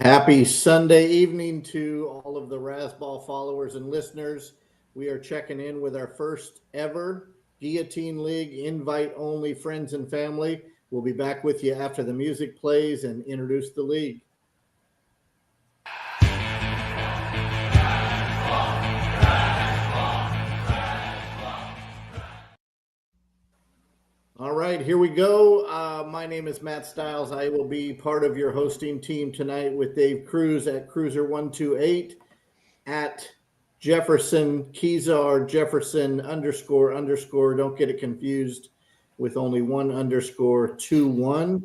Happy Sunday evening to all of the Razzball followers and listeners. We are checking in with our first ever Guillotine League invite-only friends and family. We'll be back with you after the music plays and introduce the league. All right, here we go. My name is Matt Stiles. I will be part of your hosting team tonight with Dave Cruz at Cruiser128, at Jefferson Kezar, Jefferson __. Don't get it confused with only one underscore 21.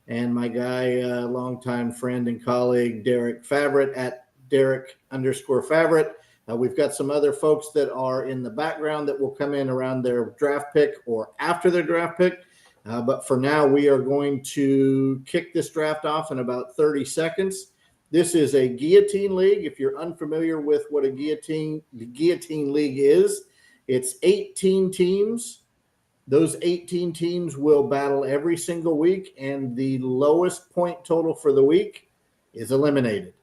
And my guy, longtime friend and colleague, Derek Favret at Derek _Favret. We've got some other folks that are in the background that will come in around their draft pick or after their draft pick. But for now, we are going to kick this draft off in about 30 seconds. This is a Guillotine League. If you're unfamiliar with what the Guillotine League is, it's 18 teams. Those 18 teams will battle every single week, and the lowest point total for the week is eliminated.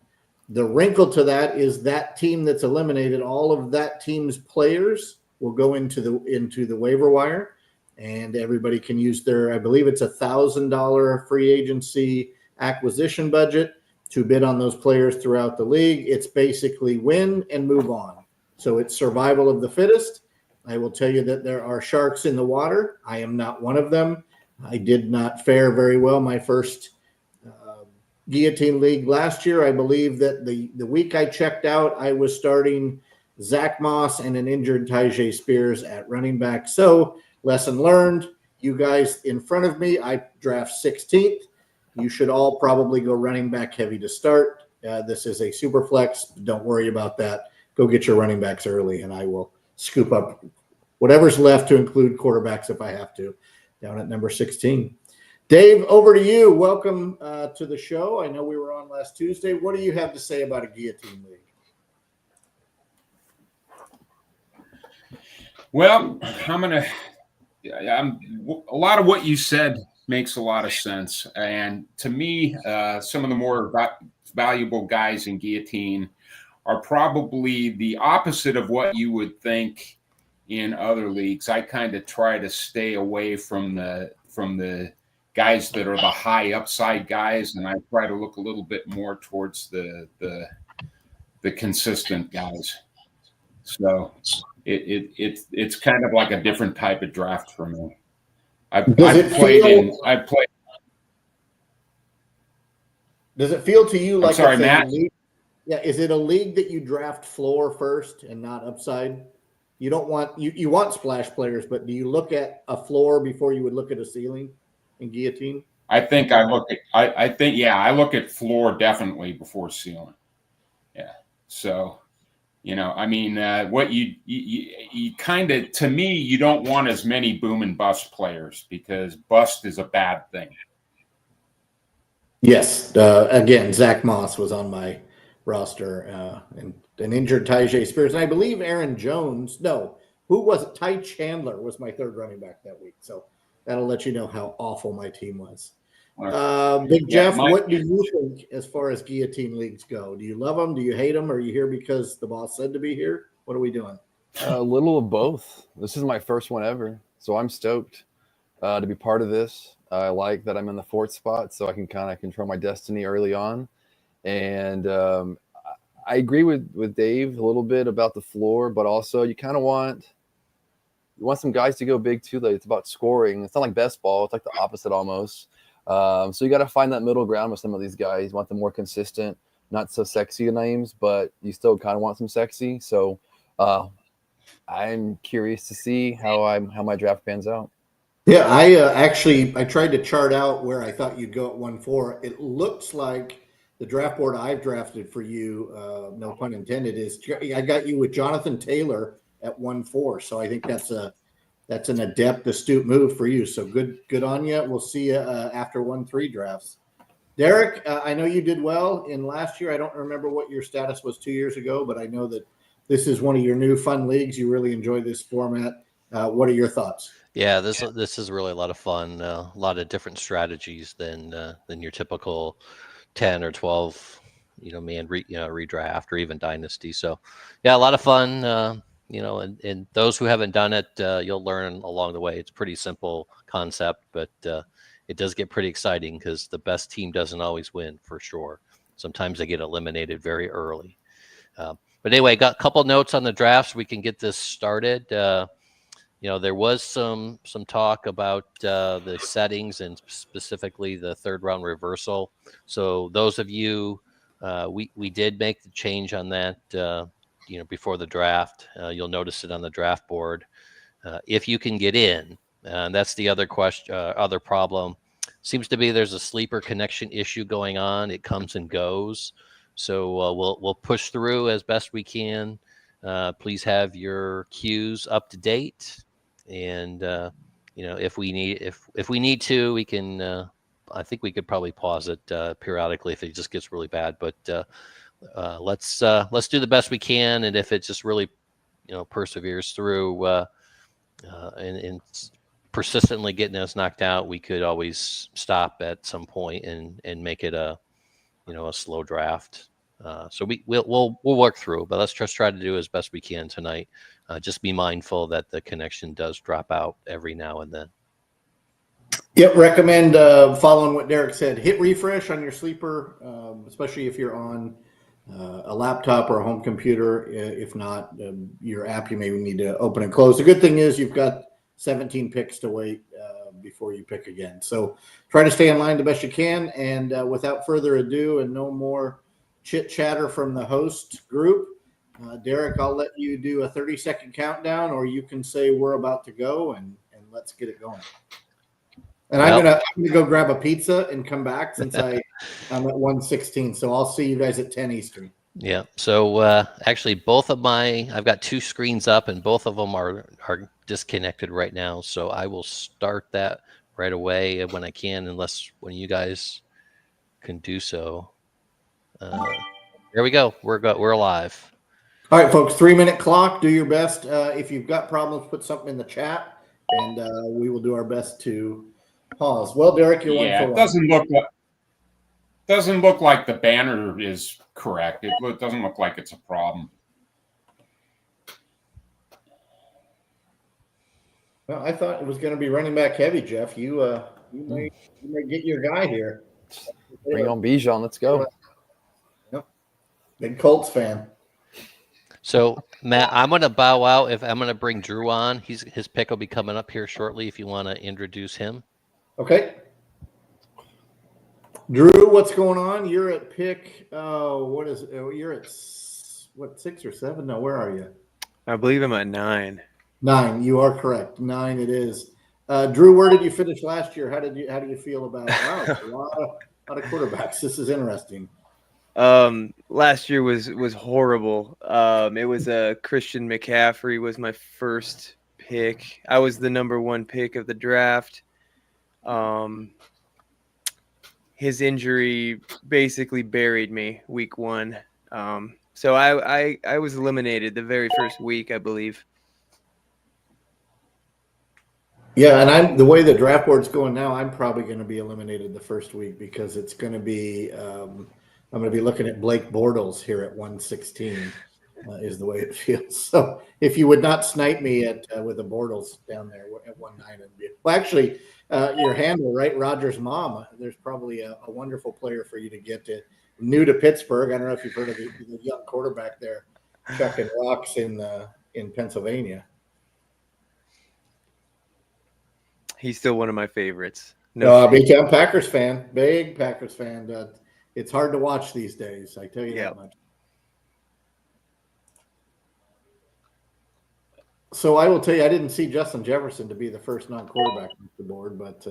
The wrinkle to that is that team that's eliminated, all of that team's players will go into the waiver wire, and everybody can use their, I believe it's $1,000 free agency acquisition budget to bid on those players throughout the league. It's basically win and move on. So it's survival of the fittest. I will tell you that there are sharks in the water. I am not one of them. I did not fare very well my first Guillotine League last year. I believe that the week I checked out, I was starting Zach Moss and an injured Tyjae Spears at running back. So lesson learned, you guys in front of me, I draft 16th. You should all probably go running back heavy to start. This is a super flex. Don't worry about that. Go get your running backs early, and I will scoop up whatever's left to include quarterbacks if I have to, down at number 16. Dave, over to you. Welcome to the show. I know we were on last Tuesday. What do you have to say about a Guillotine League? Well, a lot of what you said makes a lot of sense. And to me, some of the more valuable guys in Guillotine are probably the opposite of what you would think in other leagues. I kind of try to stay away from the guys that are the high upside guys, and I try to look a little bit more towards the consistent guys. So it's kind of like a different type of draft for me. Does it feel to you like, I'm sorry, Matt? Yeah, is it a league that you draft floor first and not upside? You don't want you want splash players, but do you look at a floor before you would look at a ceiling in Guillotine? I look at floor definitely before ceiling. Yeah. So, I mean, what you kind of, to me, you don't want as many boom and bust players because bust is a bad thing. Yes. Again, Zach Moss was on my roster, and an injured Tyjae Spears. And I believe Aaron Jones, who was it? Ty Chandler was my third running back that week. So that'll let you know how awful my team was. Big Jeff, what do you think as far as Guillotine Leagues go? Do you love them? Do you hate them? Are you here because the boss said to be here? What are we doing? A little of both. This is my first one ever, so I'm stoked to be part of this. I like that I'm in the fourth spot, so I can kind of control my destiny early on. And I agree with Dave a little bit about the floor, but also you kind of want some guys to go big too. Like, it's about scoring. It's not like best ball. It's like the opposite almost. So you got to find that middle ground with some of these guys. You want the more consistent, not so sexy names, but you still kind of want some sexy. So I'm curious to see how my draft pans out. Yeah, I tried to chart out where I thought you'd go at 1-4. It looks like the draft board I've drafted for you, no pun intended, is I got you with Jonathan Taylor at 1-4. So I think that's an adept, astute move for you. So good on you. We'll see you after 1-3 drafts. Derek, I know you did well in last year. I don't remember what your status was 2 years ago, but I know that this is one of your new fun leagues. You really enjoy this format. What are your thoughts? Yeah, this is really a lot of fun. A lot of different strategies than your typical 10 or 12 redraft or even dynasty. So yeah, a lot of fun. And those who haven't done it, you'll learn along the way. It's a pretty simple concept, but it does get pretty exciting because the best team doesn't always win, for sure. Sometimes they get eliminated very early. But anyway, got a couple notes on the drafts. We can get this started. There was some talk about the settings and specifically the third round reversal. So those of you, we did make the change on that, before the draft. You'll notice it on the draft board. If you can get in, and that's the other question, other problem. Seems to be there's a sleeper connection issue going on. It comes and goes. So we'll push through as best we can. Please have your queues up to date. And if we need to, we can. I think we could probably pause it periodically if it just gets really bad. But let's do the best we can. And if it just really, perseveres through and persistently getting us knocked out, we could always stop at some point and make it a slow draft. So we'll work through, but let's just try to do as best we can tonight. Just be mindful that the connection does drop out every now and then. Yep, recommend following what Derek said. Hit refresh on your sleeper, especially if you're on a laptop or a home computer. If not, your app, you may need to open and close. The good thing is you've got 17 picks to wait before you pick again. So try to stay in line the best you can. And without further ado, and no more chit chatter from the host group, Derek, I'll let you do a 30-second countdown, or you can say we're about to go, and let's get it going. And I'm gonna go grab a pizza and come back since I'm at 1:16. So I'll see you guys at 10 Eastern. Yeah. So actually, I've got two screens up, and both of them are disconnected right now. So I will start that right away when I can, unless when you guys can do so. There we go. We're alive. All right, folks. 3-minute clock. Do your best. If you've got problems, put something in the chat, and we will do our best to pause. Well, Derek, you're 1 for 1. It doesn't look like the banner is correct. It doesn't look like it's a problem. Well, I thought it was going to be running back heavy, Jeff. You may get your guy here. Bring on Bijan. Let's go. Yep. Big Colts fan. So Matt, I'm going to bow out. I'm going to bring Drew on. His pick will be coming up here shortly. If you want to introduce him. Okay. Drew, what's going on? You're at pick. You're at 6 or 7? No, where are you? I believe I'm at 9. 9. You are correct. 9 it is. Drew, where did you finish last year? How do you feel about it? Wow, a lot of quarterbacks. This is interesting. Last year was horrible. It was Christian McCaffrey was my first pick. I was the number 1 pick of the draft. His injury basically buried me week 1. So I was eliminated the very first week, I believe. Yeah, and the way the draft board's going now, I'm probably going to be eliminated the first week because it's going to be I'm going to be looking at Blake Bortles here at 1:16 is the way it feels. So if you would not snipe me with the Bortles down there at 1:9, well, actually, your handle, right, Roger's mom. There's probably a wonderful player for you to get to. New to Pittsburgh. I don't know if you've heard of the young quarterback there, chucking rocks in Pennsylvania. He's still one of my favorites. No, I'm a Packers fan, big Packers fan. It's hard to watch these days. I tell you that much. So I will tell you, I didn't see Justin Jefferson to be the first non-quarterback off the board, but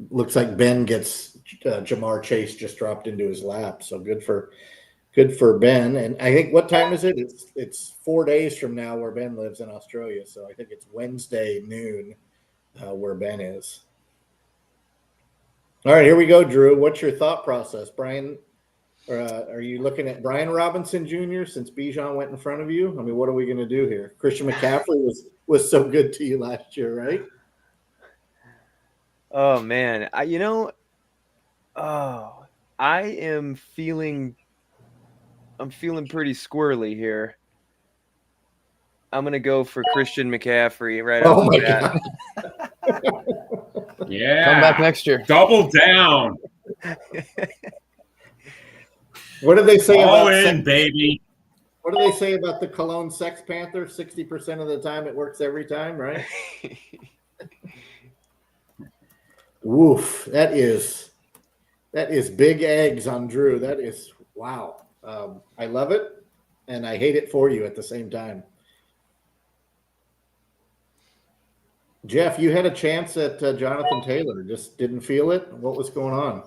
looks like Ben gets Jamar Chase just dropped into his lap. So good for Ben. And I think, what time is it? It's 4 days from now where Ben lives in Australia. So I think it's Wednesday noon where Ben is. All right, here we go, Drew. What's your thought process, Brian? Are you looking at Brian Robinson Jr. since Bijan went in front of you? I mean, what are we going to do here? Christian McCaffrey was so good to you last year, right? Oh man, I'm feeling pretty squirrely here. I'm gonna go for Christian McCaffrey right Oh off my the bat. God. Yeah. Come back next year. Double down. What did they say All about in, baby. What do they say about the Cologne Sex Panther? 60% of the time it works every time, right? Woof. That is big eggs on Drew. That is wow. I love it and I hate it for you at the same time. Jeff, you had a chance at Jonathan Taylor, just didn't feel it. What was going on?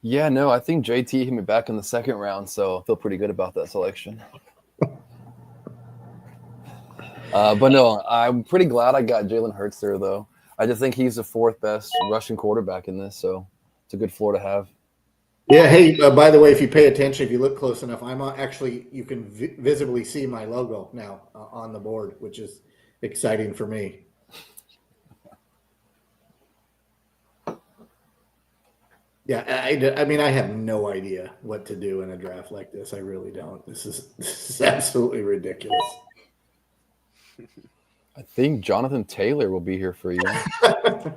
Yeah, no, I think JT hit me back in the second round, so I feel pretty good about that selection. But no, I'm pretty glad I got Jalen Hurts there, though. I just think he's the fourth best rushing quarterback in this, so it's a good floor to have. Yeah. Hey, by the way, if you pay attention, if you look close enough, I'm actually, you can visibly see my logo now on the board, which is exciting for me. Yeah, I mean, I have no idea what to do in a draft like this. I really don't. This is absolutely ridiculous. I think Jonathan Taylor will be here for you.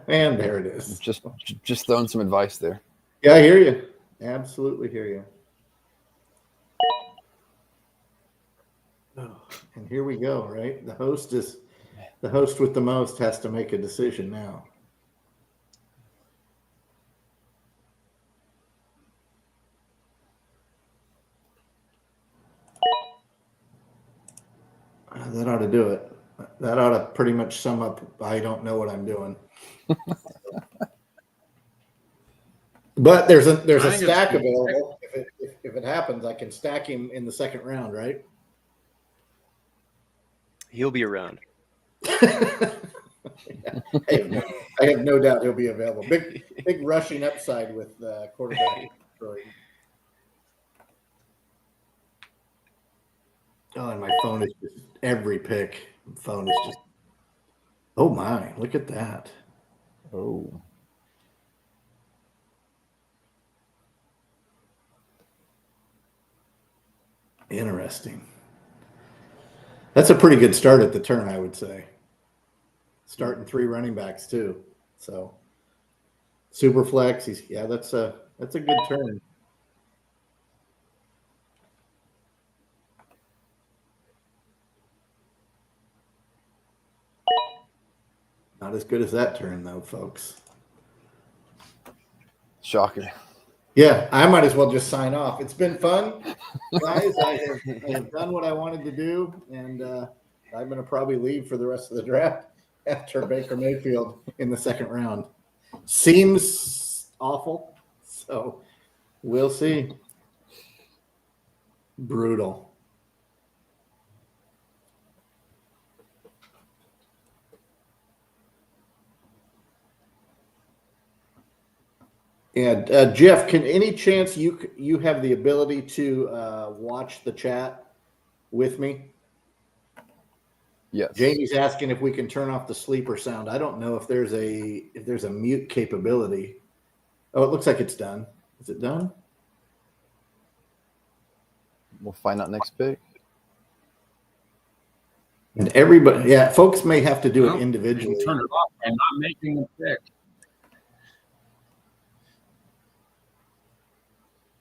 And there it is. Just throwing some advice there. Yeah, I hear you. Absolutely hear you. Oh, and here we go, right? The host with the most has to make a decision now. That ought to do it. That ought to pretty much sum up. I don't know what I'm doing. But there's a stack available. If it happens, I can stack him in the second round, right? He'll be around. Yeah, I have no doubt he'll be available. Big rushing upside with quarterback. Oh, and my phone is just every pick. Phone is just. Oh my! Look at that. Oh. Interesting. That's a pretty good start at the turn, I would say. Starting 3 running backs too. So super flex. That's a good turn. Not as good as that turn though, folks. Shocker. Yeah, I might as well just sign off. It's been fun, guys. I have done what I wanted to do, and I'm going to probably leave for the rest of the draft after Baker Mayfield in the second round. Seems awful, so we'll see. Brutal. Yeah, Jeff, can any chance you have the ability to watch the chat with me? Yes. Jamie's asking if we can turn off the sleeper sound. I don't know if there's a mute capability. Oh, it looks like it's done. Is it done? We'll find out next pick. And everybody, yeah, folks may have to do it individually. Turn it off and not making a pick.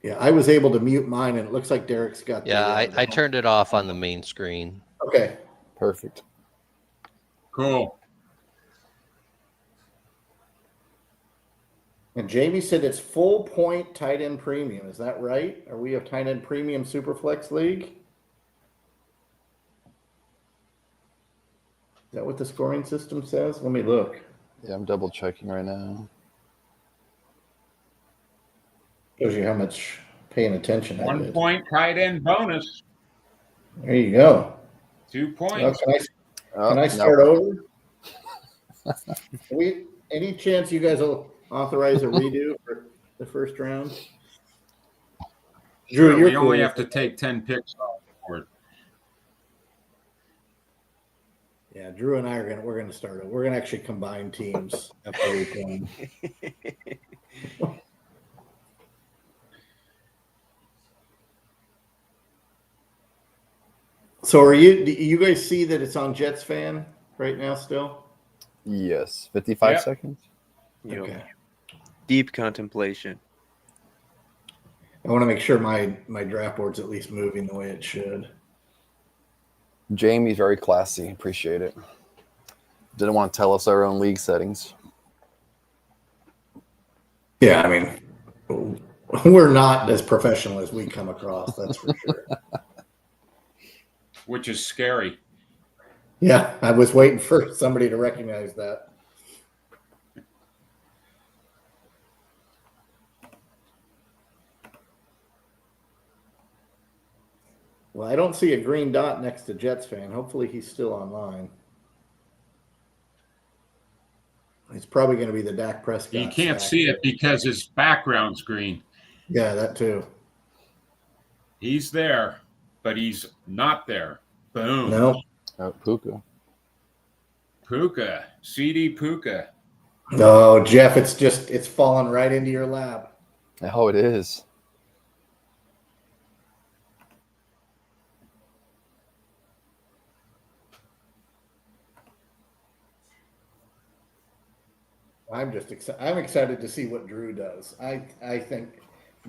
Yeah, I was able to mute mine, and it looks like Derek's got. Yeah, I turned it off on the main screen. Okay. Perfect. Cool. And Jamie said it's full point tight end premium. Is that right? Are we a tight end premium Superflex league? Is that what the scoring system says? Let me look. Yeah, I'm double checking right now. Shows you how much paying attention I 1 did. point tight end bonus. There you go. 2 Well, points. can I start over? Any chance you guys will authorize a redo for the first round? Drew, We you're only cool. have to take 10 picks off the board. Yeah, Drew and I we're gonna start it. We're gonna actually combine teams after we play. So do you guys see that it's on Jets fan right now still? Yes, 55 Yep. seconds. You know, Okay. deep contemplation. I want to make sure my draft board's at least moving the way it should. Jamie's very classy. Appreciate it. Didn't want to tell us our own league settings. Yeah, I mean, we're not as professional as we come across, that's for sure. Which is scary. Yeah, I was waiting for somebody to recognize that. Well, I don't see a green dot next to Jets fan. Hopefully he's still online. It's probably going to be the Dak Prescott. You can't stack. see it because his background's green. Yeah, that too. He's there, but he's not there. Boom. No. Oh, Puka. Puka. CD Puka. No, Jeff, it's falling right into your lap. Oh, it is. I'm excited to see what Drew does. I think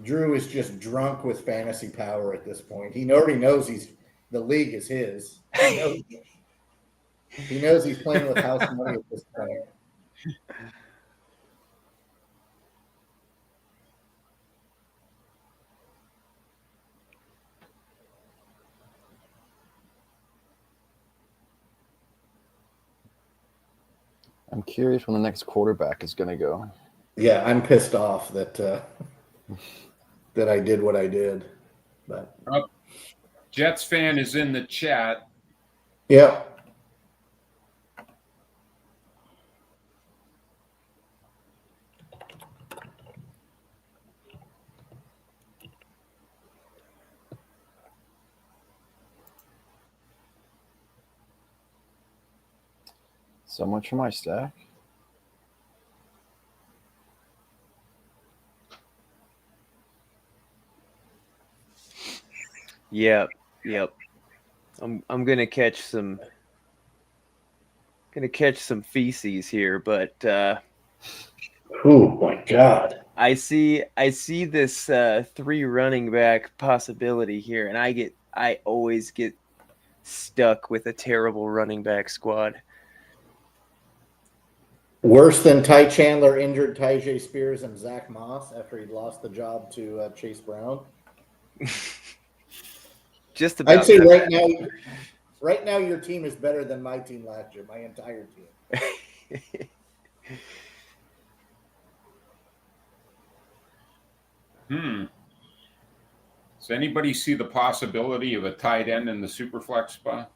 Drew is just drunk with fantasy power at this point. He already knows the league is his. He knows he's playing with house money at this point. I'm curious when the next quarterback is going to go. Yeah, I'm pissed off that that I did what I did. But Jets fan is in the chat. yeah. So much for my stack. Yep. I'm gonna catch some feces here, but Oh my God. I see this 3 running back possibility here, and I always get stuck with a terrible running back squad. Worse than Ty Chandler injured Tyjae Spears and Zach Moss after he lost the job to Chase Brown. Just about. I'd say right now your team is better than my team last year, my entire team. Does anybody see the possibility of a tight end in the Superflex spot?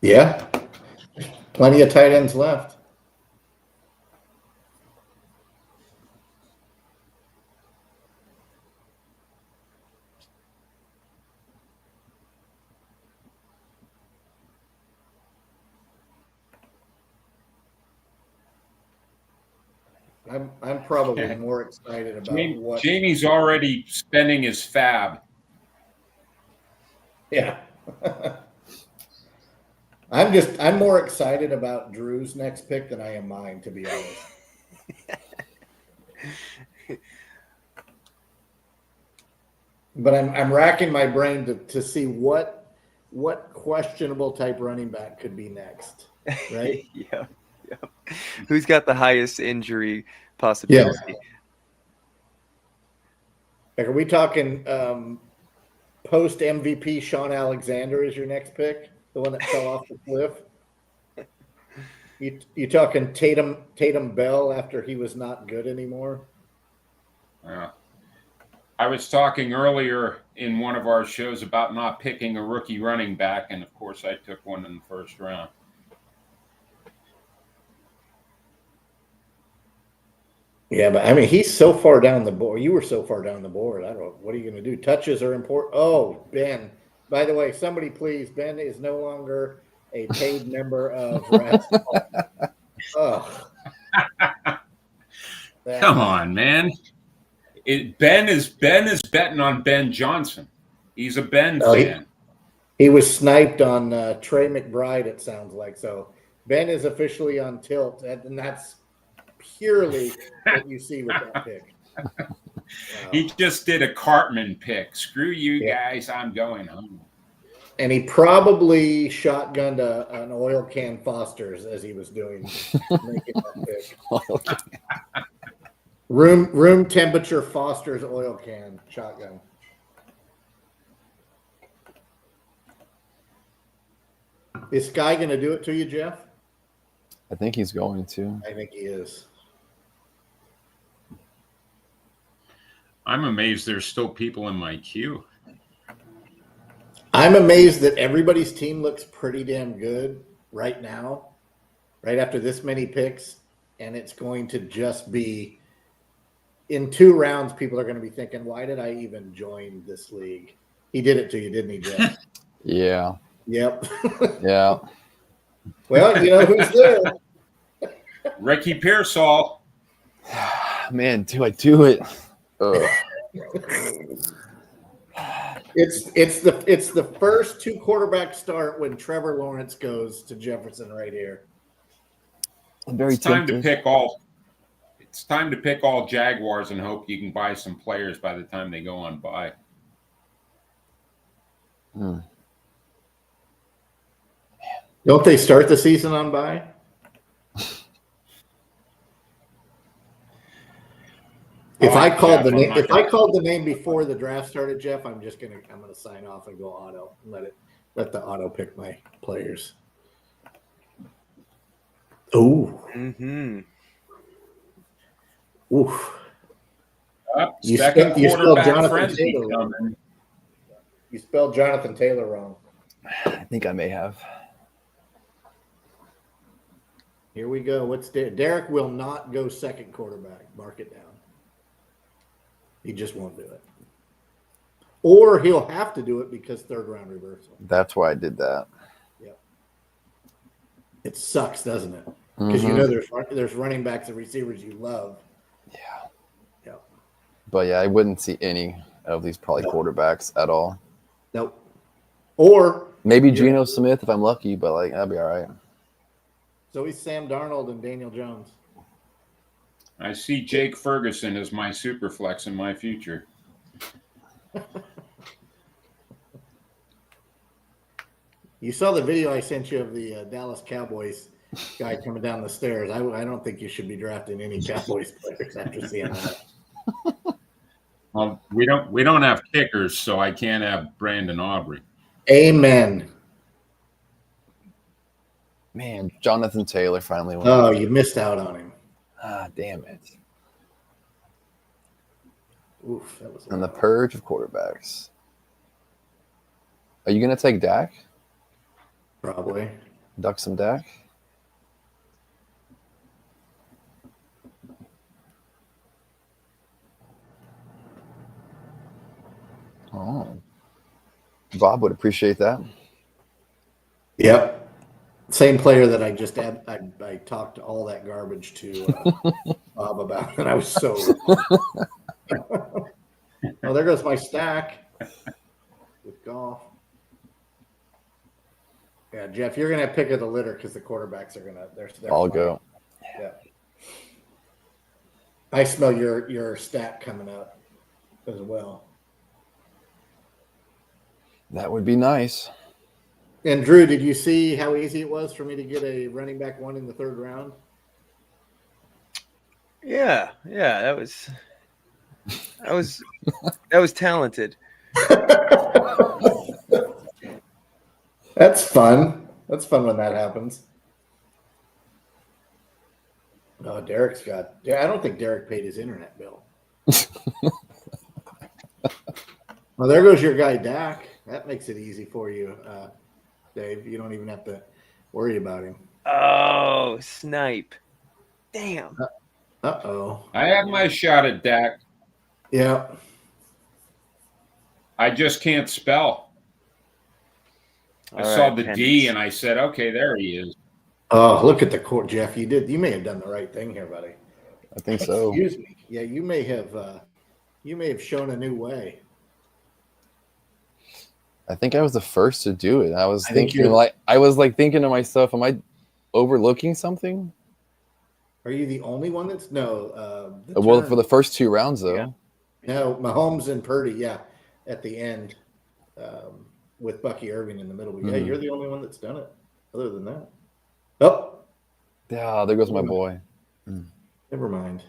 Yeah. Plenty of tight ends left. I'm probably more excited about what Jamie's already spending his fab. Yeah. I'm more excited about Drew's next pick than I am mine, to be honest. But I'm racking my brain to see what questionable type running back could be next. Right? Yeah. Who's got the highest injury possibility? Yeah. Like, are we talking post MVP Sean Alexander is your next pick? The one that fell off the cliff? You talking Tatum Bell after he was not good anymore? Yeah. I was talking earlier in one of our shows about not picking a rookie running back, and of course I took one in the first round. Yeah, but I mean, he's so far down the board. You were so far down the board. I don't know. What are you going to do? Touches are important. Oh, Ben. By the way, somebody please. Ben is no longer a paid member of Razzball. Oh. Come on, man. Ben is betting on Ben Johnson. He's a Ben fan. He was sniped on Trey McBride, it sounds like. So Ben is officially on tilt, and that's purely what you see with that pick. Wow. He just did a Cartman pick. Screw you Yeah. guys, I'm going home. And he probably shotgunned an oil can Foster's as he was making that pick. Room temperature Foster's oil can shotgun. Is Sky going to do it to you, Jeff? I think he's going to. I think he is. I'm amazed there's still people in my queue. I'm amazed that everybody's team looks pretty damn good right now, right after this many picks, and it's going to just be in 2 rounds, people are going to be thinking, why did I even join this league? He did it to you, didn't he, Jeff? Yeah. Yep. Yeah. Well, you know who's there. Ricky Pearsall. Man, do I do it? Ugh. It's the first 2 quarterback start when Trevor Lawrence goes to Jefferson right here. I'm very It's time tempted. to pick all. It's time to pick all Jaguars and hope you can buy some players by the time they go on bye. Don't they start the season on bye? If I called the name before the draft started, Jeff, I'm gonna sign off and go auto and let the auto pick my players. Oh. Mm-hmm. Oof. You Second spelled quarterback Jonathan frenzy Taylor wrong. coming. You spelled Jonathan Taylor wrong. I think I may have. Here we go. What's Derek will not go second quarterback. Mark it down. He just won't do it. Or he'll have to do it because 3rd round reversal. That's why I did that. Yep. It sucks, doesn't it? Because you know there's running backs and receivers you love. Yeah. Yep. But yeah, I wouldn't see any of these probably quarterbacks at all. Nope. Or Maybe Geno Smith if I'm lucky, but like that'd be all right. so he's Sam Darnold and Daniel Jones. I see Jake Ferguson as my super flex in my future. You saw the video I sent you of the Dallas Cowboys guy coming down the stairs. I don't think you should be drafting any Cowboys players after seeing that. Well, we don't have kickers, so I can't have Brandon Aubrey. Amen. Man, Jonathan Taylor finally went. Oh, you missed out on him. Ah, damn it. Oof, that was And the purge of quarterbacks. Are you going to take Dak? probably. Duck some Dak? Oh. Bob would appreciate that. Yep. Same player that I just had. I talked all that garbage to Bob about, and I was so. Oh, there goes my stack with golf. Yeah, Jeff, you're gonna pick of the litter because the quarterbacks are gonna. They're I'll fine. go. Yeah. I smell your stack coming up as well. That would be nice. And Drew, did you see how easy it was for me to get a running back 1 in the 3rd round? Yeah, that was talented. That's fun. That's fun when that happens. Oh, Derek's got. I don't think Derek paid his internet bill. Well, there goes your guy Dak. That makes it easy for you, Dave. You don't even have to worry about him. Oh, snipe. Damn. Uh-oh. I have my shot at Dak. Yeah. I just can't spell. I All saw right, the Penix. D and I said, okay, there he is. Oh, look at the court, Jeff. You may have done the right thing here, buddy. I think so. Excuse me. Yeah, you may have shown a new way. I think I was the first to do it. I was I think thinking thinking to myself, am I overlooking something? Are you the only one that's Well, for the first 2 rounds though. No, Mahomes and Purdy, yeah, at the end, with Bucky Irving in the middle. But yeah, you're the only one that's done it. Other than that, oh, Yeah, there goes my boy. never mind.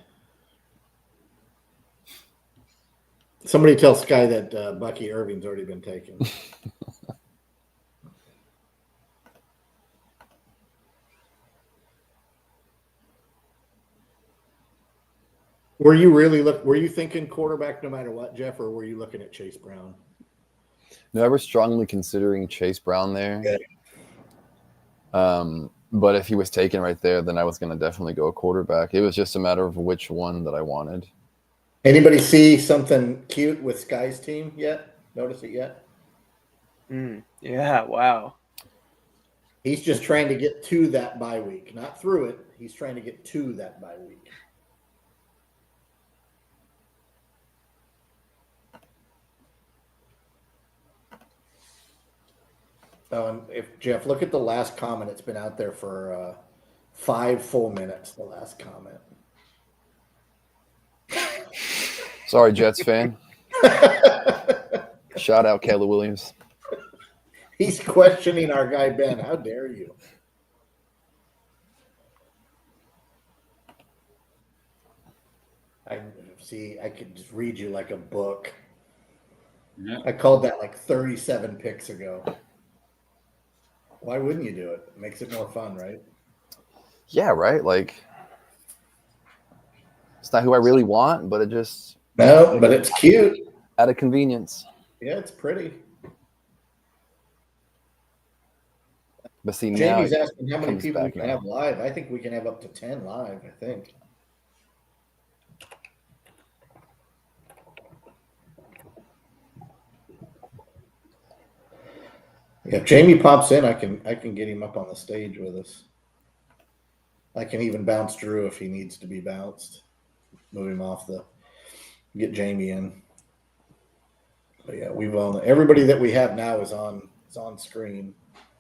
Somebody tell Sky that Bucky Irving's already been taken. Were you thinking quarterback no matter what, Jeff, or were you looking at Chase Brown? No, I was strongly considering Chase Brown there. Okay. But if he was taken right there, then I was going to definitely go a quarterback. It was just a matter of which one that I wanted. Anybody see something cute with Sky's team yet? Notice it yet? Yeah, wow. He's just trying to get to that bye week, not through it. He's trying to get to that bye week. Oh, and if Jeff, look at the last comment. It's been out there for 5 full minutes. The last comment. Sorry, Jets fan. Shout out Caleb Williams. He's questioning our guy Ben. How dare you? I could just read you like a book. Yeah. I called that like 37 picks ago. Why wouldn't you do it? It makes it more fun, right? Yeah, right. Like, it's not who I really want, but it just No, but it's cute. out of convenience. Yeah, it's pretty. But see, Jamie's now asking how many comes people we back can now. have live. I think we can have up to 10 live, I think. Yeah, if Jamie pops in, I can get him up on the stage with us. I can even bounce Drew if he needs to be bounced. Move him off get Jamie in. But yeah, everybody that we have now is on screen,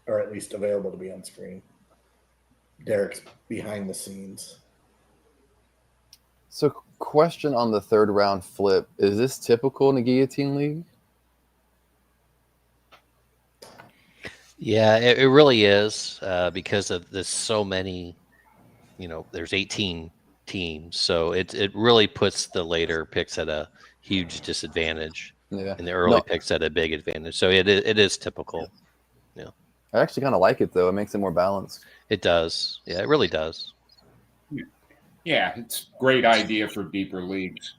or at least available to be on screen. Derek's behind the scenes. So, question on the 3rd round flip: is this typical in the Guillotine League? Yeah, it really is because of there's so many. There's 18 teams, so it really puts the later picks at a huge disadvantage, Yeah, and the early picks at a big advantage. So it is typical. Yeah, I actually kind of like it though. It makes it more balanced. it does. Yeah, it really does. Yeah, it's a great idea for deeper leagues.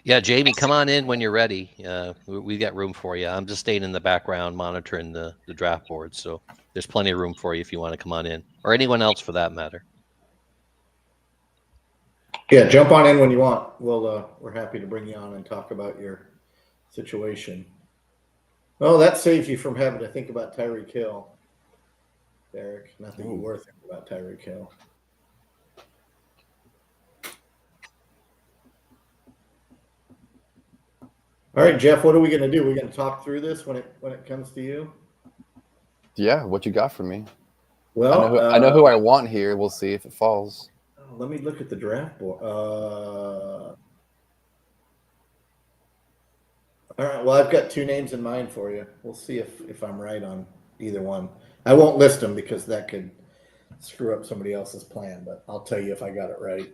Yeah, Jamie, come on in when you're ready. We got room for you. I'm just staying in the background monitoring the draft board, so there's plenty of room for you if you want to come on in, or anyone else for that matter. Yeah, jump on in when you want. We're happy to bring you on and talk about your situation. Oh, that saves you from having to think about Tyreek Hill, Derek. Not that you were thinking about Tyreek Hill. All right, Jeff, what are we going to do? We're going to talk through this when it comes to you? Yeah, what you got for me? Well, I know who I want here. We'll see if it falls. Let me look at the draft board. All right, well, I've got 2 names in mind for you. We'll see if I'm right on either one. I won't list them because that could screw up somebody else's plan, but I'll tell you if I got it right.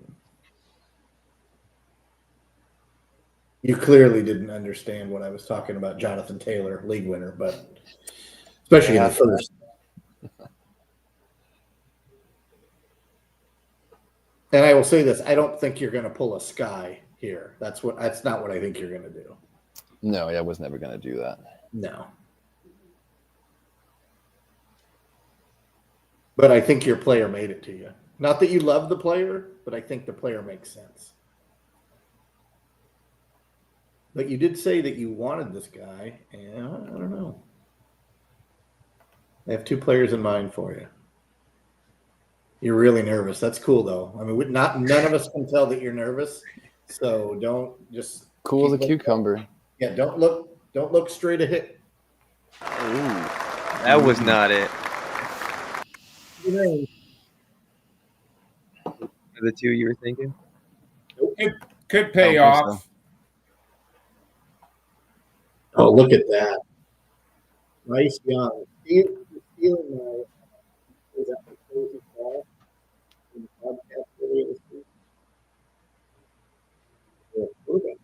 You clearly didn't understand what I was talking about, Jonathan Taylor, league winner, but especially in the first. And I will say this: I don't think you're going to pull a Sky here. That's not what I think you're going to do. No, I was never going to do that. No. But I think your player made it to you. Not that you love the player, but I think the player makes sense. But you did say that you wanted this guy, and I don't know. I have 2 players in mind for you. You're really nervous. That's cool, though. I mean, none of us can tell that you're nervous, so don't just cool as a cucumber. Yeah, don't look straight ahead. Ooh, that was not it. The two you were thinking? Could pay I don't think off. Oh, look at that. Nice young. Stealing is that the crazy ball in the podcast earlier this week? Yeah, okay.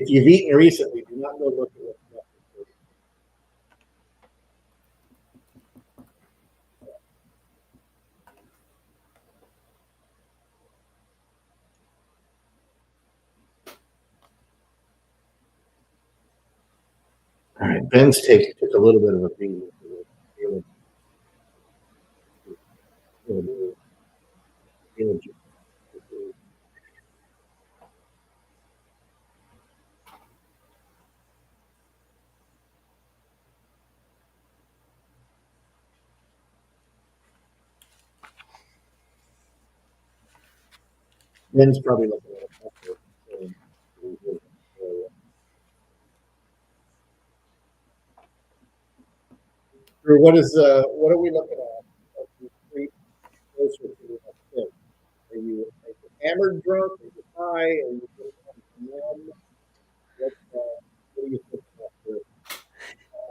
If you've eaten recently, do not go look at what's left. All right, Ben's took a little bit of a beating. Ben's probably looking at it. Drew, what are we looking at? Closer to the pick? Are you hammered drunk? Are you high? Are you numb? What do you think about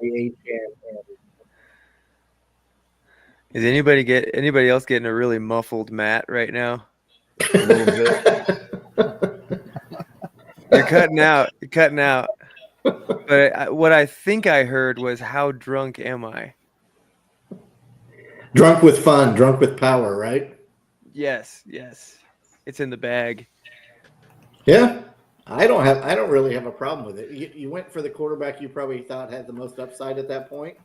the age and Is anybody else getting a really muffled Matt right now? A little bit. You're cutting out. You're cutting out. But what I think I heard was, "How drunk am I?" drunk with fun, drunk with power, right? Yes, it's in the bag. Yeah. I don't really have a problem with it. You went for the quarterback you probably thought had the most upside at that point.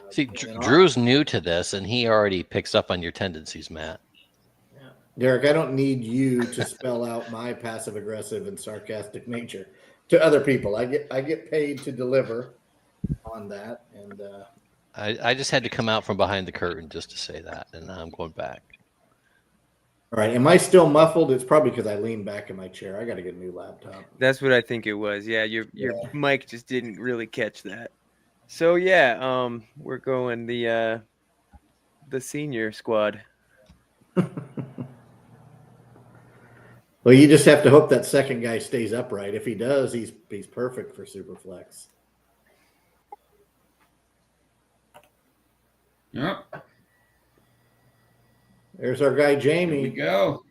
See, Drew's new to this, and he already picks up on your tendencies, Matt. Yeah. Derek, I don't need you to spell out my passive aggressive and sarcastic nature to other people. I get paid to deliver on that, and I just had to come out from behind the curtain just to say that, and now I'm going back. all right. Am I still muffled? It's probably because I leaned back in my chair. I got to get a new laptop. That's what I think it was. Yeah, your mic just didn't really catch that. So yeah, we're going the senior squad. Well, you just have to hope that second guy stays upright. If he does, he's perfect for Superflex. Yep. There's our guy Here we Jamie. go.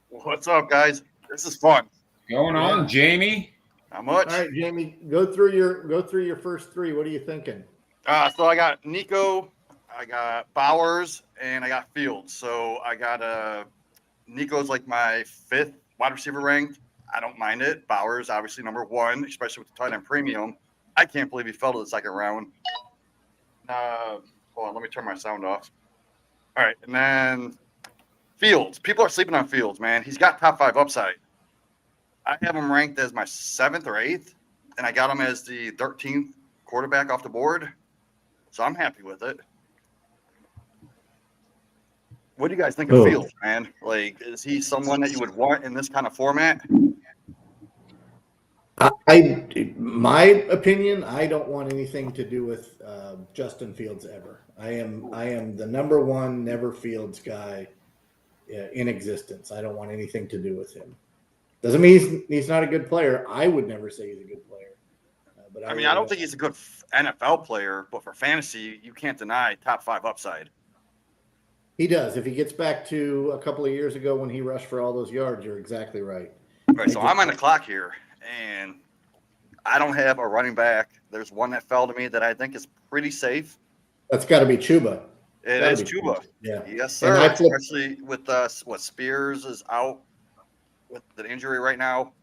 What's up, guys? This is fun. Going on, Jamie. Not much. All right, Jamie, go through your first three. What are you thinking? So I got Nico, I got Bowers, and I got Fields. So I got Nico's like my 5th wide receiver ranked. I don't mind it. Bowers, obviously number 1, especially with the tight end premium. I can't believe he fell to the second round. Hold on, let me turn my sound off. All right, and then Fields. People are sleeping on Fields, man. He's got top 5 upside. I have him ranked as my 7th or 8th, and I got him as the 13th quarterback off the board. So I'm happy with it. What do you guys think of Fields, man? Like, is he someone that you would want in this kind of format? My opinion, I don't want anything to do with Justin Fields ever. I am the number 1 never Fields guy in existence. I don't want anything to do with him. Doesn't mean he's not a good player. I would never say he's a good player. But I mean, I don't think he's a good NFL player, but for fantasy, you can't deny top 5 upside. He does. If he gets back to a couple of years ago when he rushed for all those yards, you're exactly right. Right, so I'm on the clock here, and I don't have a running back. There's one that fell to me that I think is pretty safe. That's got to be Chuba. It is Chuba. Yeah. Yes, sir. Especially with Spears is out with the injury right now.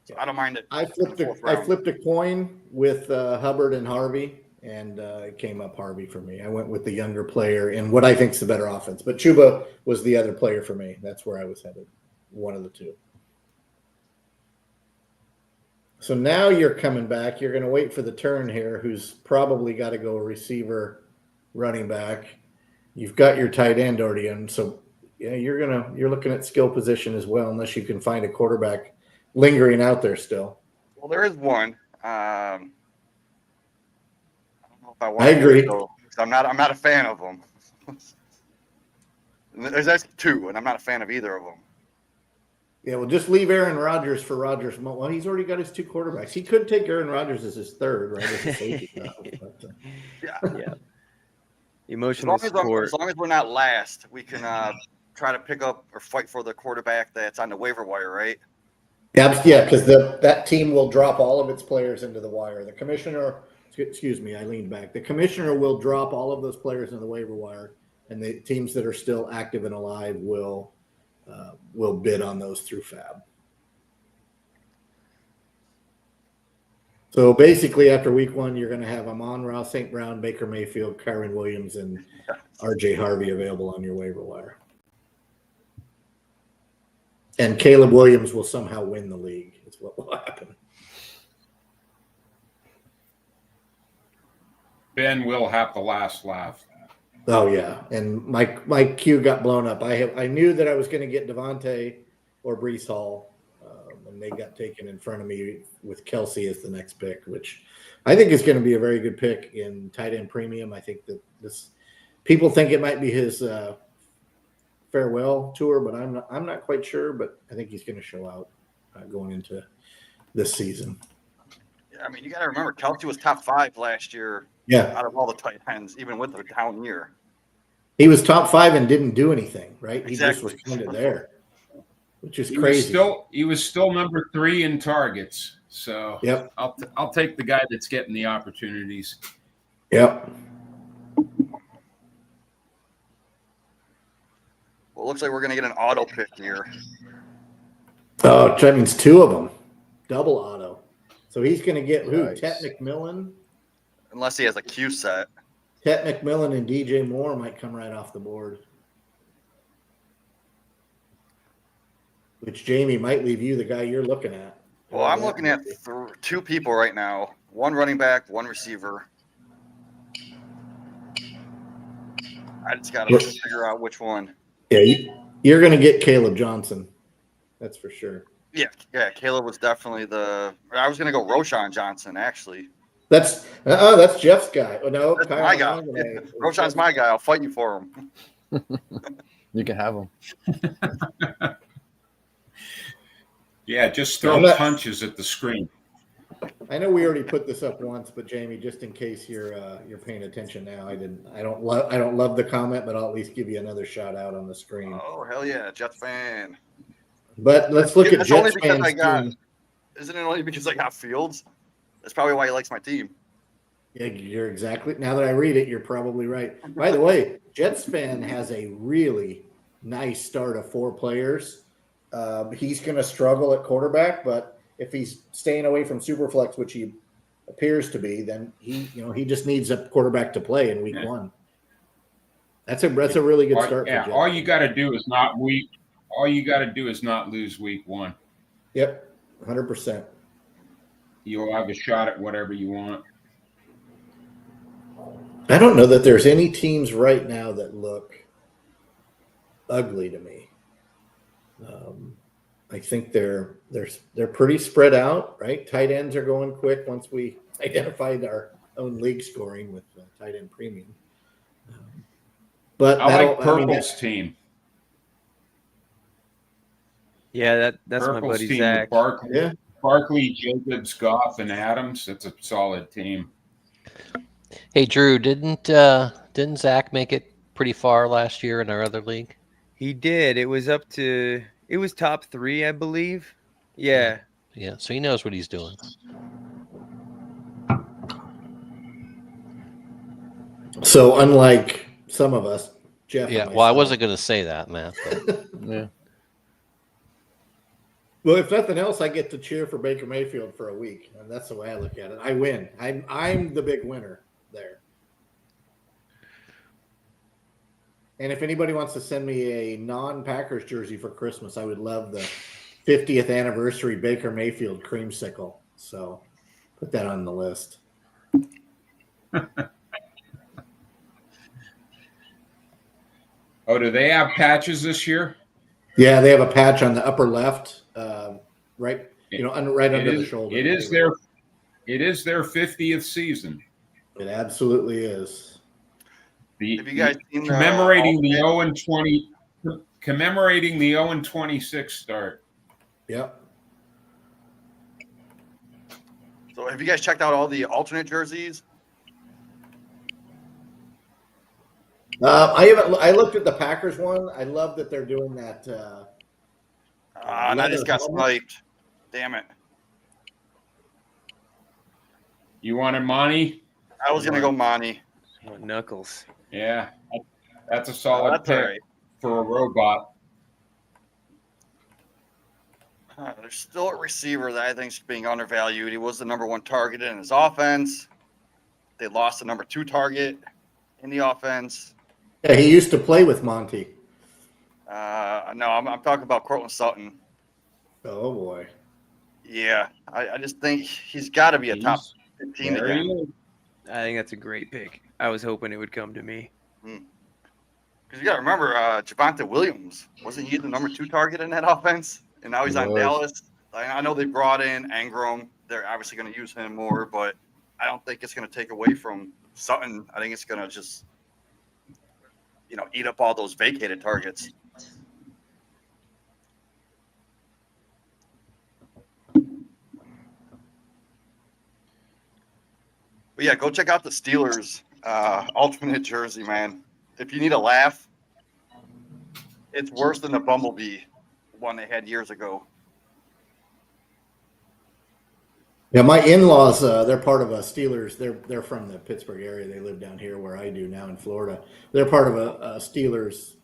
So I don't mind it. I flipped a coin with Hubbard and Harvey, and it came up Harvey for me. I went with the younger player in what I think is the better offense. But Chuba was the other player for me. That's where I was headed. One of the two. So now you're coming back. You're going to wait for the turn here, who's probably got to go receiver, running back. you've got your tight end already in. So yeah, you're looking at skill position as well, unless you can find a quarterback lingering out there still. Well, there is one. I don't know if I want I agree. because I'm not a fan of them. There's actually two, and I'm not a fan of either of them. Yeah, well, just leave Aaron Rodgers for Rodgers. Well, he's already got his two quarterbacks. He could take Aaron Rodgers as his third, right? As a safety. Yeah. Emotional support. As long as we're not last, we can try to pick up or fight for the quarterback that's on the waiver wire, right? Yeah, because that team will drop all of its players into the wire. The commissioner, excuse me, I leaned back. The commissioner will drop all of those players into the waiver wire, and the teams that are still active and alive will bid on those through Fab. So basically, after week 1, you're going to have Amon-Ra, St. Brown, Baker Mayfield, Kyron Williams, and R.J. Harvey available on your waiver wire. And Caleb Williams will somehow win the league. Is what will happen. Ben will have the last laugh. Oh yeah, and my queue got blown up. I knew that I was going to get Devontae or Breece Hall, and they got taken in front of me with Kelsey as the next pick, which I think is going to be a very good pick in tight end premium. I think that people think it might be his farewell tour, but I'm not quite sure. But I think he's going to show out going into this season. Yeah, I mean, you got to remember, Kelsey was top 5 last year. Yeah, out of all the tight ends, even with the down year, he was top 5 and didn't do anything. Right? He exactly. just was kind of there, which is crazy. He was still number 3 in targets. So yep, I'll take the guy that's getting the opportunities. Yep. Well, it looks like we're going to get an auto pick here. Oh, that means 2 of them, double auto. So he's going to get who? Nice. Tet McMillan. Unless he has a Q set. Tet McMillan and DJ Moore might come right off the board. Which, Jamie, might leave you the guy you're looking at. Well, I'm looking at 2 people right now. 1 running back, 1 receiver. I just got to figure out which one. Yeah, you're going to get Caleb Johnson. That's for sure. Yeah. Caleb was definitely I was going to go Roshan Johnson, actually. That's Jeff's guy. Oh, no, that's my guy. Roshan's my guy. I'll fight you for him. You can have him. Yeah, just throw punches at the screen. I know we already put this up once, but Jamie, just in case you're paying attention now, I don't love the comment, but I'll at least give you another shout out on the screen. Oh hell yeah, Jets fan. But let's look at Jets fans. Isn't it only because I got Fields? That's probably why he likes my team. Yeah, you're exactly. Now that I read it, you're probably right. By the way, Jets fan has a really nice start of 4 players. He's going to struggle at quarterback, but if he's staying away from Superflex, which he appears to be, then he just needs a quarterback to play in week 1. That's a really good start. Yeah, all you got to do is not lose week 1. Yep, 100%. You'll have a shot at whatever you want. I don't know that there's any teams right now that look ugly to me. I think they're pretty spread out, right? Tight ends are going quick once we identified our own league scoring with tight end premium. But I like Purple's team. Yeah, that's Purple's my buddy team Zach. Barkley, Jacobs, Goff, and Adams. That's a solid team. Hey, Drew, didn't Zach make it pretty far last year in our other league? He did. It was top 3, I believe. Yeah. Yeah, so he knows what he's doing. So unlike some of us, Jeff. Yeah, well, I wasn't going to say that, Matt. But. Yeah. Well, if nothing else, I get to cheer for Baker Mayfield for a week, and that's the way I look at it. I win. I'm the big winner there. And if anybody wants to send me a non-Packers jersey for Christmas, I would love the 50th anniversary Baker Mayfield creamsicle. So put that on the list. Oh, do they have patches this year? Yeah, they have a patch on the upper left, right, right It under the is. shoulder. It is their. It is their 50th season. It absolutely is. Have you guys seen commemorating the alternate? 0-20, commemorating the 0-26 start. Yep. So have you guys checked out all the alternate jerseys? I haven't. I looked at the Packers one. I love that they're doing that. And I just got helmet. sniped. Damn it. You wanted Monty? I was going to go Monty. Oh, Knuckles. Yeah, that's a solid That's pick all right. for a robot. There's still a receiver that I think is being undervalued. He was the number 1 target in his offense. They lost the number 2 target in the offense. Yeah, he used to play with Monty. No, I'm talking about Cortland Sutton. Oh boy. Yeah, I just think he's got to be a top 15 There he again. is. I think that's a great pick. I was hoping it would come to me. Because you got to remember, Javonte Williams, wasn't he the number 2 target in that offense? And now he's He on was. Dallas. I know they brought in Ingram. They're obviously going to use him more, but I don't think it's going to take away from Sutton. I think it's going to just, eat up all those vacated targets. But yeah, go check out the Steelers alternate jersey, man. If you need a laugh, it's worse than the Bumblebee one they had years ago. Yeah, my in-laws, they're part of a Steelers. They're from the Pittsburgh area. They live down here where I do now in Florida. They're part of a Steelers,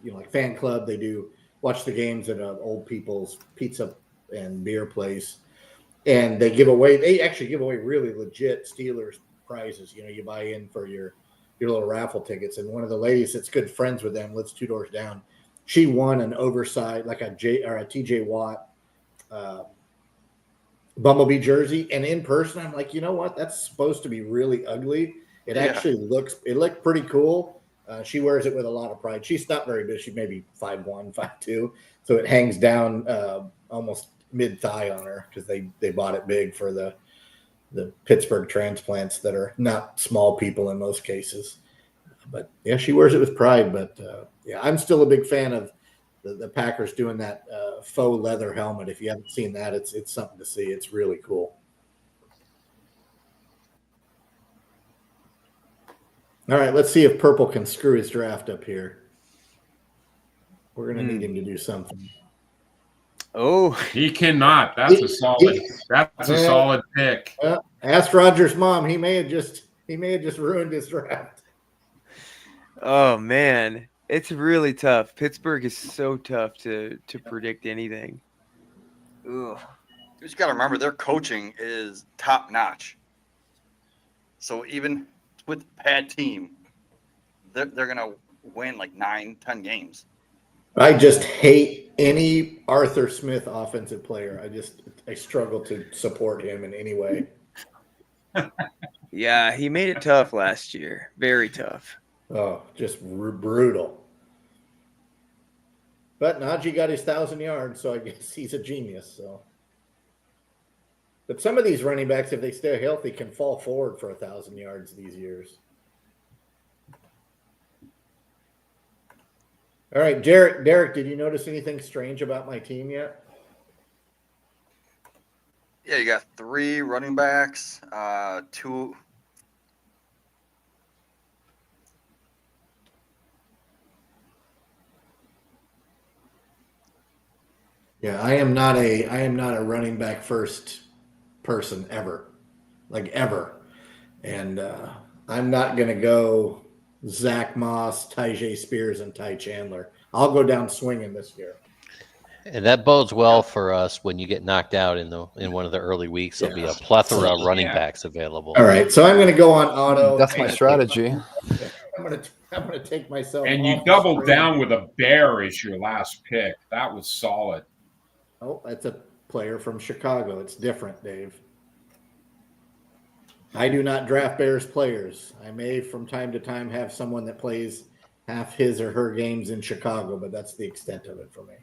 like fan club. They do watch the games at an old people's pizza and beer place, and they actually give away really legit Steelers prizes. You buy in for your little raffle tickets. And one of the ladies that's good friends with them lives 2 doors down. She won an oversized, like a TJ Watt Bumblebee jersey, and in person, I'm like, you know what? That's supposed to be really ugly. It actually looked pretty cool. She wears it with a lot of pride. She's not very big. She's maybe 5'1", 5'2", so it hangs down almost mid thigh on her because they bought it big for the Pittsburgh transplants that are not small people in most cases. But yeah, she wears it with pride. But yeah, I'm still a big fan of the Packers doing that faux leather helmet. If you haven't seen that, it's something to see. It's really cool. All right, let's see if Purple can screw his draft up here. We're going to need him to do something. Oh, He cannot. That's a solid. That's a solid pick. Ask Roger's mom. He may have just ruined his draft. oh man, it's really tough. Pittsburgh is so tough to predict anything. Ugh. You just got to remember their coaching is top notch. So even with a bad team, they're going to win like 9-10 games. I just hate any Arthur Smith offensive player. I struggle to support him in any way. Yeah, he made it tough last year. Very tough. Oh, just brutal. But Najee got his 1,000 yards, so I guess he's a genius. So, but some of these running backs, if they stay healthy, can fall forward for 1,000 yards these years. All right, Derek, did you notice anything strange about my team yet? Yeah, you got 3 running backs, 2. Yeah, I am not a running back first person ever, and I'm not going to go Zach Moss, Tyjae Spears, and Ty Chandler. I'll go down swinging this year. And that bodes well for us when you get knocked out in one of the early weeks. There'll be a plethora of running backs available. All right, so I'm going to go on auto. That's my strategy. I'm going to take myself. And off you the doubled screen. down with a bear as your last pick. That was solid. Oh, that's a player from Chicago. It's different, Dave. I do not draft Bears players. I may from time to time have someone that plays half his or her games in Chicago, but that's the extent of it for me.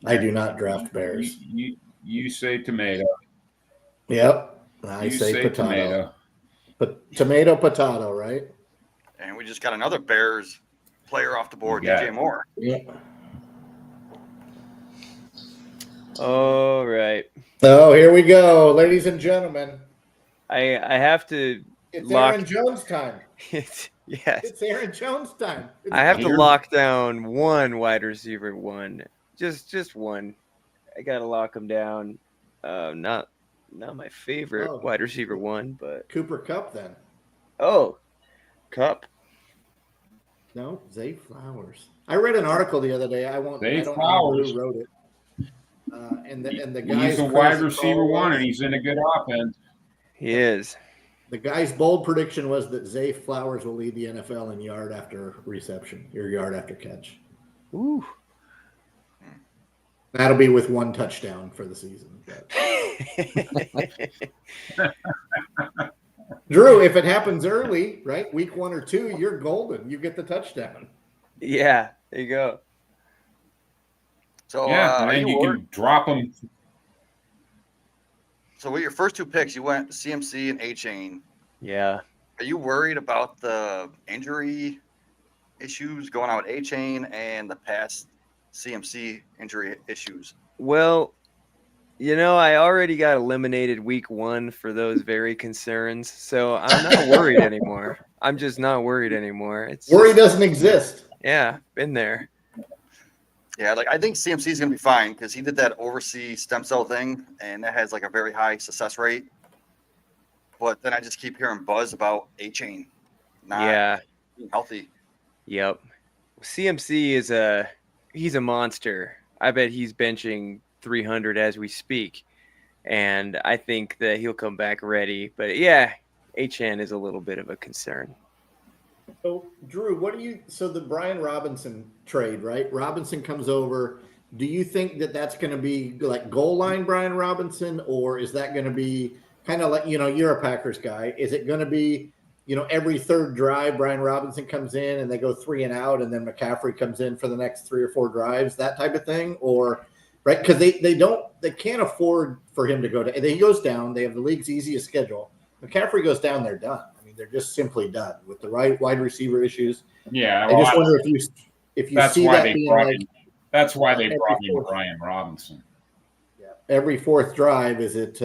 I do not draft Bears. You say tomato. Yep. I You say potato. tomato. Tomato, potato, right? And we just got another Bears player off the board, You got DJ it. Moore. Yeah. All right. Oh, here we go, ladies and gentlemen. I have to It's lock. Aaron Jones time. Yes. It's Aaron Jones time. I have to Here. lock down one wide receiver one. Just one. I gotta lock him down. Not my favorite Oh. wide receiver one, but Cooper Kupp then. Cup. No, Zay Flowers. I read an article the other day. I don't remember Flowers. who wrote it. And the guy's He's a wide crazy receiver call one, was- and he's in a good offense. He is. The guy's bold prediction was that Zay Flowers will lead the NFL in yard after reception or yard after catch. Ooh. That'll be with one touchdown for the season. But. Drew, if it happens early, right, week 1 or 2, you're golden. You get the touchdown. Yeah, there you go. So Yeah, and are then you worried? can drop him. So with your first 2 picks, you went CMC and A-Chain. Yeah. Are you worried about the injury issues going on with A-Chain and the past CMC injury issues? Well, I already got eliminated week 1 for those very concerns, so I'm not worried anymore. I'm just not worried anymore. Worry doesn't exist. Yeah, been there. Yeah, I think CMC is going to be fine because he did that overseas stem cell thing, and that has a very high success rate. But then I just keep hearing buzz about A-Chain not being healthy. Yep. CMC he's a monster. I bet he's benching 300 as we speak, and I think that he'll come back ready. But yeah, HN is a little bit of a concern. So, Drew, so the Brian Robinson trade, right? Robinson comes over. Do you think that that's going to be like goal line Brian Robinson, or is that going to be kind of like, you're a Packers guy. Is it going to be, every third drive, Brian Robinson comes in and they go 3 and out, and then McCaffrey comes in for the next 3 or 4 drives, that type of thing? Or, right? Because they can't afford for him to go to, he goes down. They have the league's easiest schedule. McCaffrey goes down, they're done. They're just simply done with the right wide receiver issues. Yeah, I just wonder if you see that being like that's why they brought in Brian Robinson. Yeah, every 4th drive. Is it?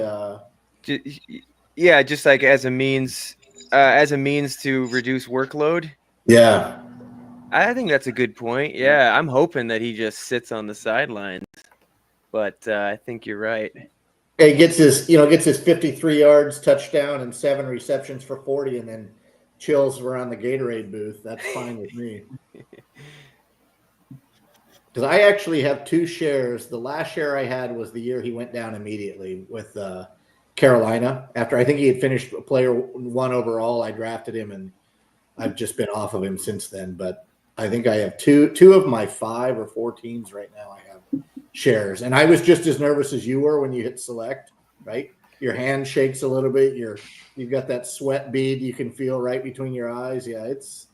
Yeah, just like as a means to reduce workload. Yeah, I think that's a good point. Yeah, I'm hoping that he just sits on the sidelines, but I think you're right. he gets his 53 yards, touchdown, and 7 receptions for 40, and then chills around the Gatorade booth. That's fine with me. Because I actually have 2 shares. The last share I had was the year he went down immediately with Carolina. After I think he had finished player 1 overall, I drafted him, and I've just been off of him since then. But I think I have two of my 5 or 4 teams right now. I have shares, and I was just as nervous as you were when you hit select. Right, your hand shakes a little bit. You've got that sweat bead you can feel right between your eyes. Yeah, it's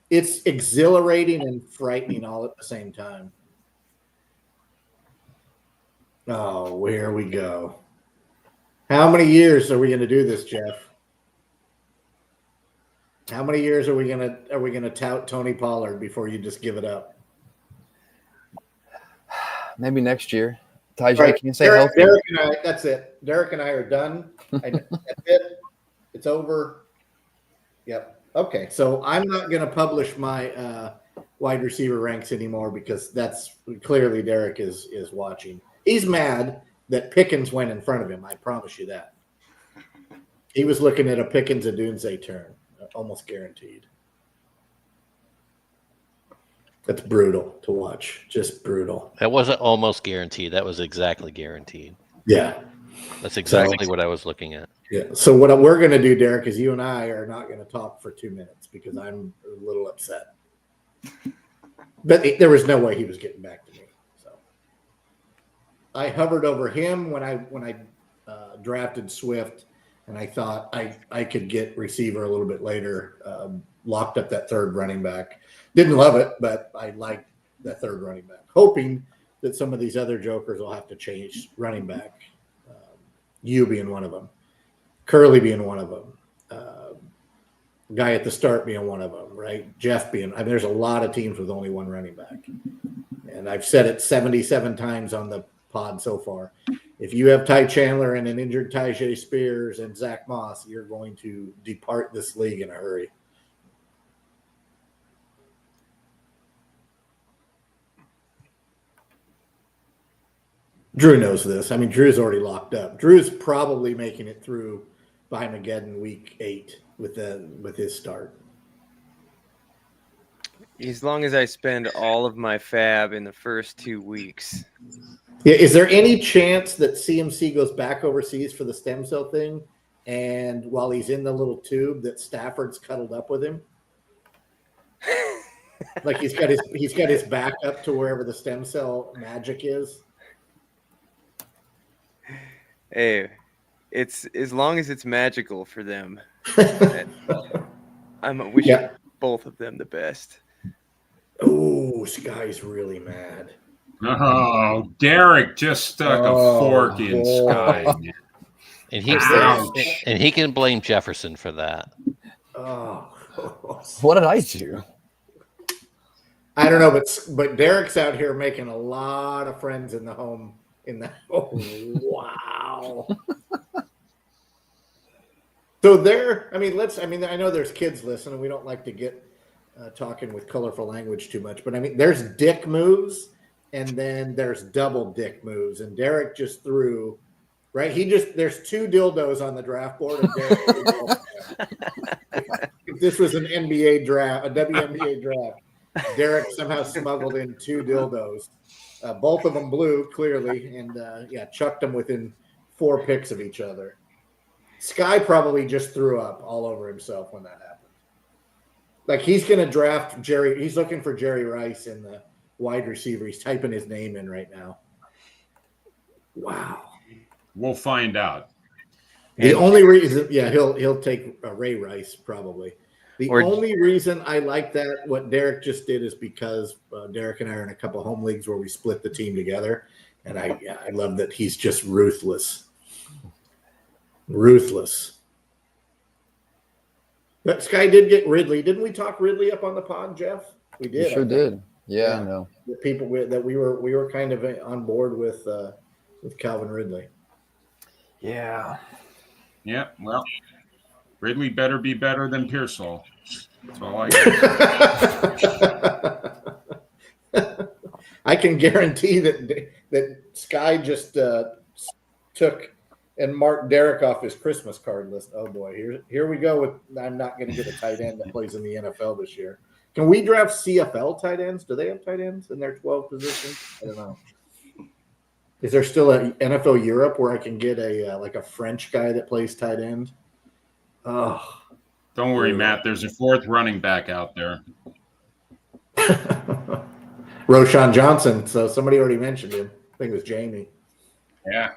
exhilarating and frightening all at the same time. Oh, where we go. How many years are we going to do this, Jeff? How many years are we going to tout Tony Pollard before you just give it up? Maybe next year. Tajay, Right. can you say Derek, healthy? Derek and I, that's it. Derek and I are done. That's it. It's over. Yep. Okay. So I'm not going to publish my wide receiver ranks anymore because that's clearly Derek is watching. He's mad that Pickens went in front of him. I promise you that. He was looking at a Pickens Adunze turn, almost guaranteed. That's brutal to watch. Just brutal. That wasn't almost guaranteed. That was exactly guaranteed. Yeah. That's exactly what I was looking at. Yeah. So what we're going to do, Derek, is you and I are not going to talk for 2 minutes because I'm a little upset. But there was no way he was getting back to me. So I hovered over him when I drafted Swift, and I thought I could get receiver a little bit later. locked up that third running back. Didn't love it, but I liked that third running back, hoping that some of these other jokers will have to change running back. You being one of them, Curly being one of them, guy at the start being one of them, right? Jeff being. I mean, there's a lot of teams with only one running back, and I've said it 77 times on the pod so far. If you have Ty Chandler and an injured Tyjae Spears and Zach Moss, you're going to depart this league in a hurry. Drew knows this. I mean, Drew's already locked up. Drew's probably making it through by Mageddon week 8 with his start. As long as I spend all of my fab in the first 2 weeks. Yeah, is there any chance that CMC goes back overseas for the stem cell thing, and while he's in the little tube, that Stafford's cuddled up with him? Like he's got his back up to wherever the stem cell magic is. Hey, it's as long as it's magical for them. I'm wishing both of them the best. Oh, Sky's really mad. Oh, Derek just stuck a fork in Sky. And he can blame Jefferson for that. Oh, What did I do? I don't know, but Derek's out here making a lot of friends in the home. Wow. So I know there's kids listening. We don't like to get talking with colorful language too much, but I mean, there's dick moves and then there's double dick moves. And Derek just threw, right? There's 2 dildos on the draft board. And Derek if this was an NBA draft, a WNBA draft, Derek somehow smuggled in 2 dildos. Both of them blue, clearly, and chucked them within 4 picks of each other. Sky probably just threw up all over himself when that happened. Like he's going to draft Jerry. He's looking for Jerry Rice in the wide receiver. He's typing his name in right now. Wow. We'll find out. The only reason, he'll take Ray Rice probably. The only reason I like that, what Derek just did, is because Derek and I are in a couple home leagues where we split the team together, and I love that he's just ruthless. Ruthless. That Sky did get Ridley. Didn't we talk Ridley up on the pod, Jeff? We did. You sure did. Yeah, I know. The people that we were kind of on board with Calvin Ridley. Yeah. Yeah. Well, Ridley better be better than Pearsall. That's all I got. I can guarantee that Sky just took and marked Derek off his Christmas card list. Oh boy, here we go with. I'm not going to get a tight end that plays in the NFL this year. Can we draft CFL tight ends? Do they have tight ends in their 12 positions? I don't know. Is there still an NFL Europe where I can get a French guy that plays tight end? Oh, don't worry, Matt. There's a 4th running back out there. Roshan Johnson. So somebody already mentioned him. I think it was Jamie. Yeah.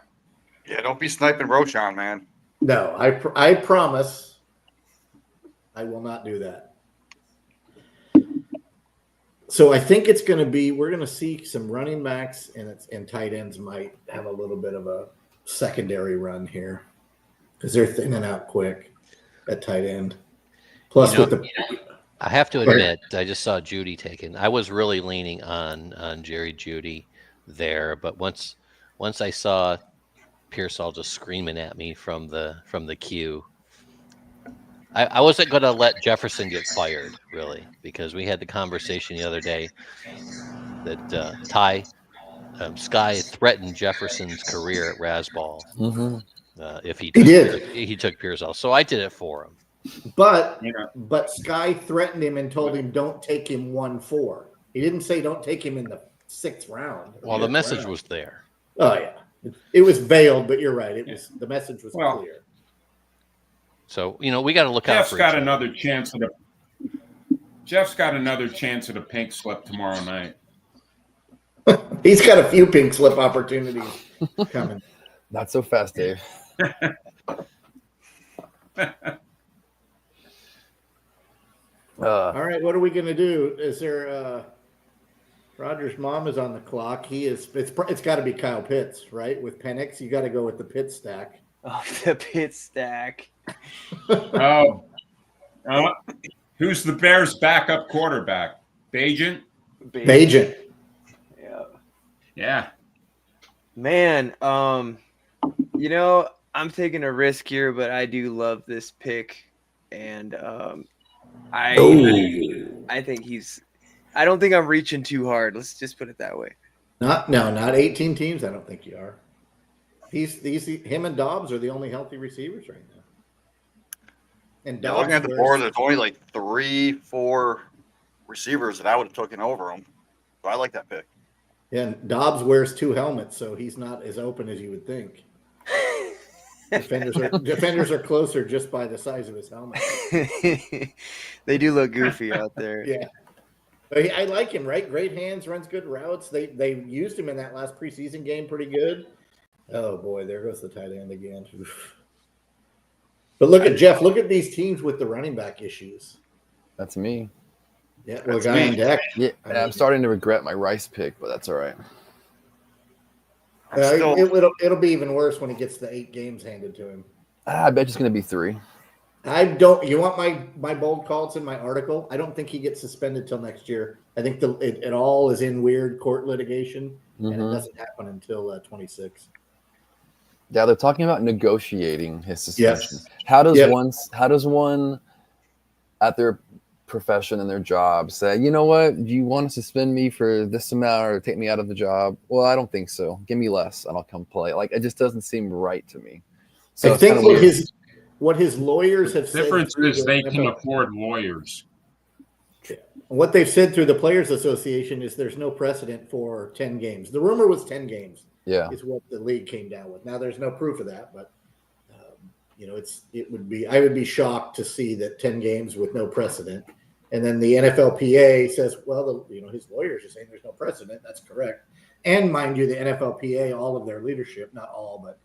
Yeah, don't be sniping Roshan, man. No, I promise I will not do that. So I think it's going to be, we're going to see some running backs and tight ends might have a little bit of a secondary run here because they're thinning out quick at tight end. Plus I have to admit, I just saw Judy taken. I was really leaning on Jerry Judy there, but once I saw Pearsall just screaming at me from the queue, I wasn't going to let Jefferson get fired, really, because we had the conversation the other day that Sky threatened Jefferson's career at Razzball if he took Pearsall. So I did it for him. But Sky threatened him and told him don't take him 1-4. He didn't say don't take him in the 6th round. Well, the message was there. Oh yeah, it was veiled, but you're right. It was the message was clear. So we got to look out Jeff's for. Jeff's got another chance at a pink slip tomorrow night. He's got a few pink slip opportunities coming. Not so fast, Dave. All right, what are we going to do? Is there Roger's mom is on the clock. It's got to be Kyle Pitts, right? With Penix, you got to go with the Pitts stack. Oh, the pit stack. Oh, who's the Bears' backup quarterback? Bagent? Bagent. Yeah. Yeah. Man, I'm taking a risk here, but I do love this pick, and I think I don't think I'm reaching too hard. Let's just put it that way. Not 18 teams. I don't think you are. Him and Dobbs are the only healthy receivers right now. And Dobbs, looking at the board, there's only like 3-4 receivers that I would have taken over him. So I like that pick. Yeah, and Dobbs wears 2 helmets, so he's not as open as you would think. Defenders are closer just by the size of his helmet. They do look goofy out there. Yeah. But I like him, right? Great hands, runs good routes. They used him in that last preseason game pretty good. Oh, boy, there goes the tight end again. But look at Jeff. Look at these teams with the running back issues. That's me. Yeah, well, guy on deck. Yeah, I'm starting to regret my Rice pick, but that's all right. It'll be even worse when he gets the 8 games handed to him. I bet it's going to be 3. You want my bold call? It's in my article. I don't think he gets suspended till next year. I think it all is in weird court litigation, and it doesn't happen until 26. Yeah, they're talking about negotiating his suspension. Yes. How does one at their profession and their job say, you know what, do you want to suspend me for this amount or take me out of the job? Well, I don't think so. Give me less and I'll come play. Like, it just doesn't seem right to me. So I think what his lawyers have said. The difference is they can afford lawyers. What they've said through the Players Association is there's no precedent for 10 games. The rumor was 10 games. Yeah, is what the league came down with. Now there's no proof of that, but I would be shocked to see that 10 games with no precedent. And then the NFLPA says, well, his lawyers are saying there's no precedent. That's correct. And mind you, the NFLPA, all of their leadership, not all, but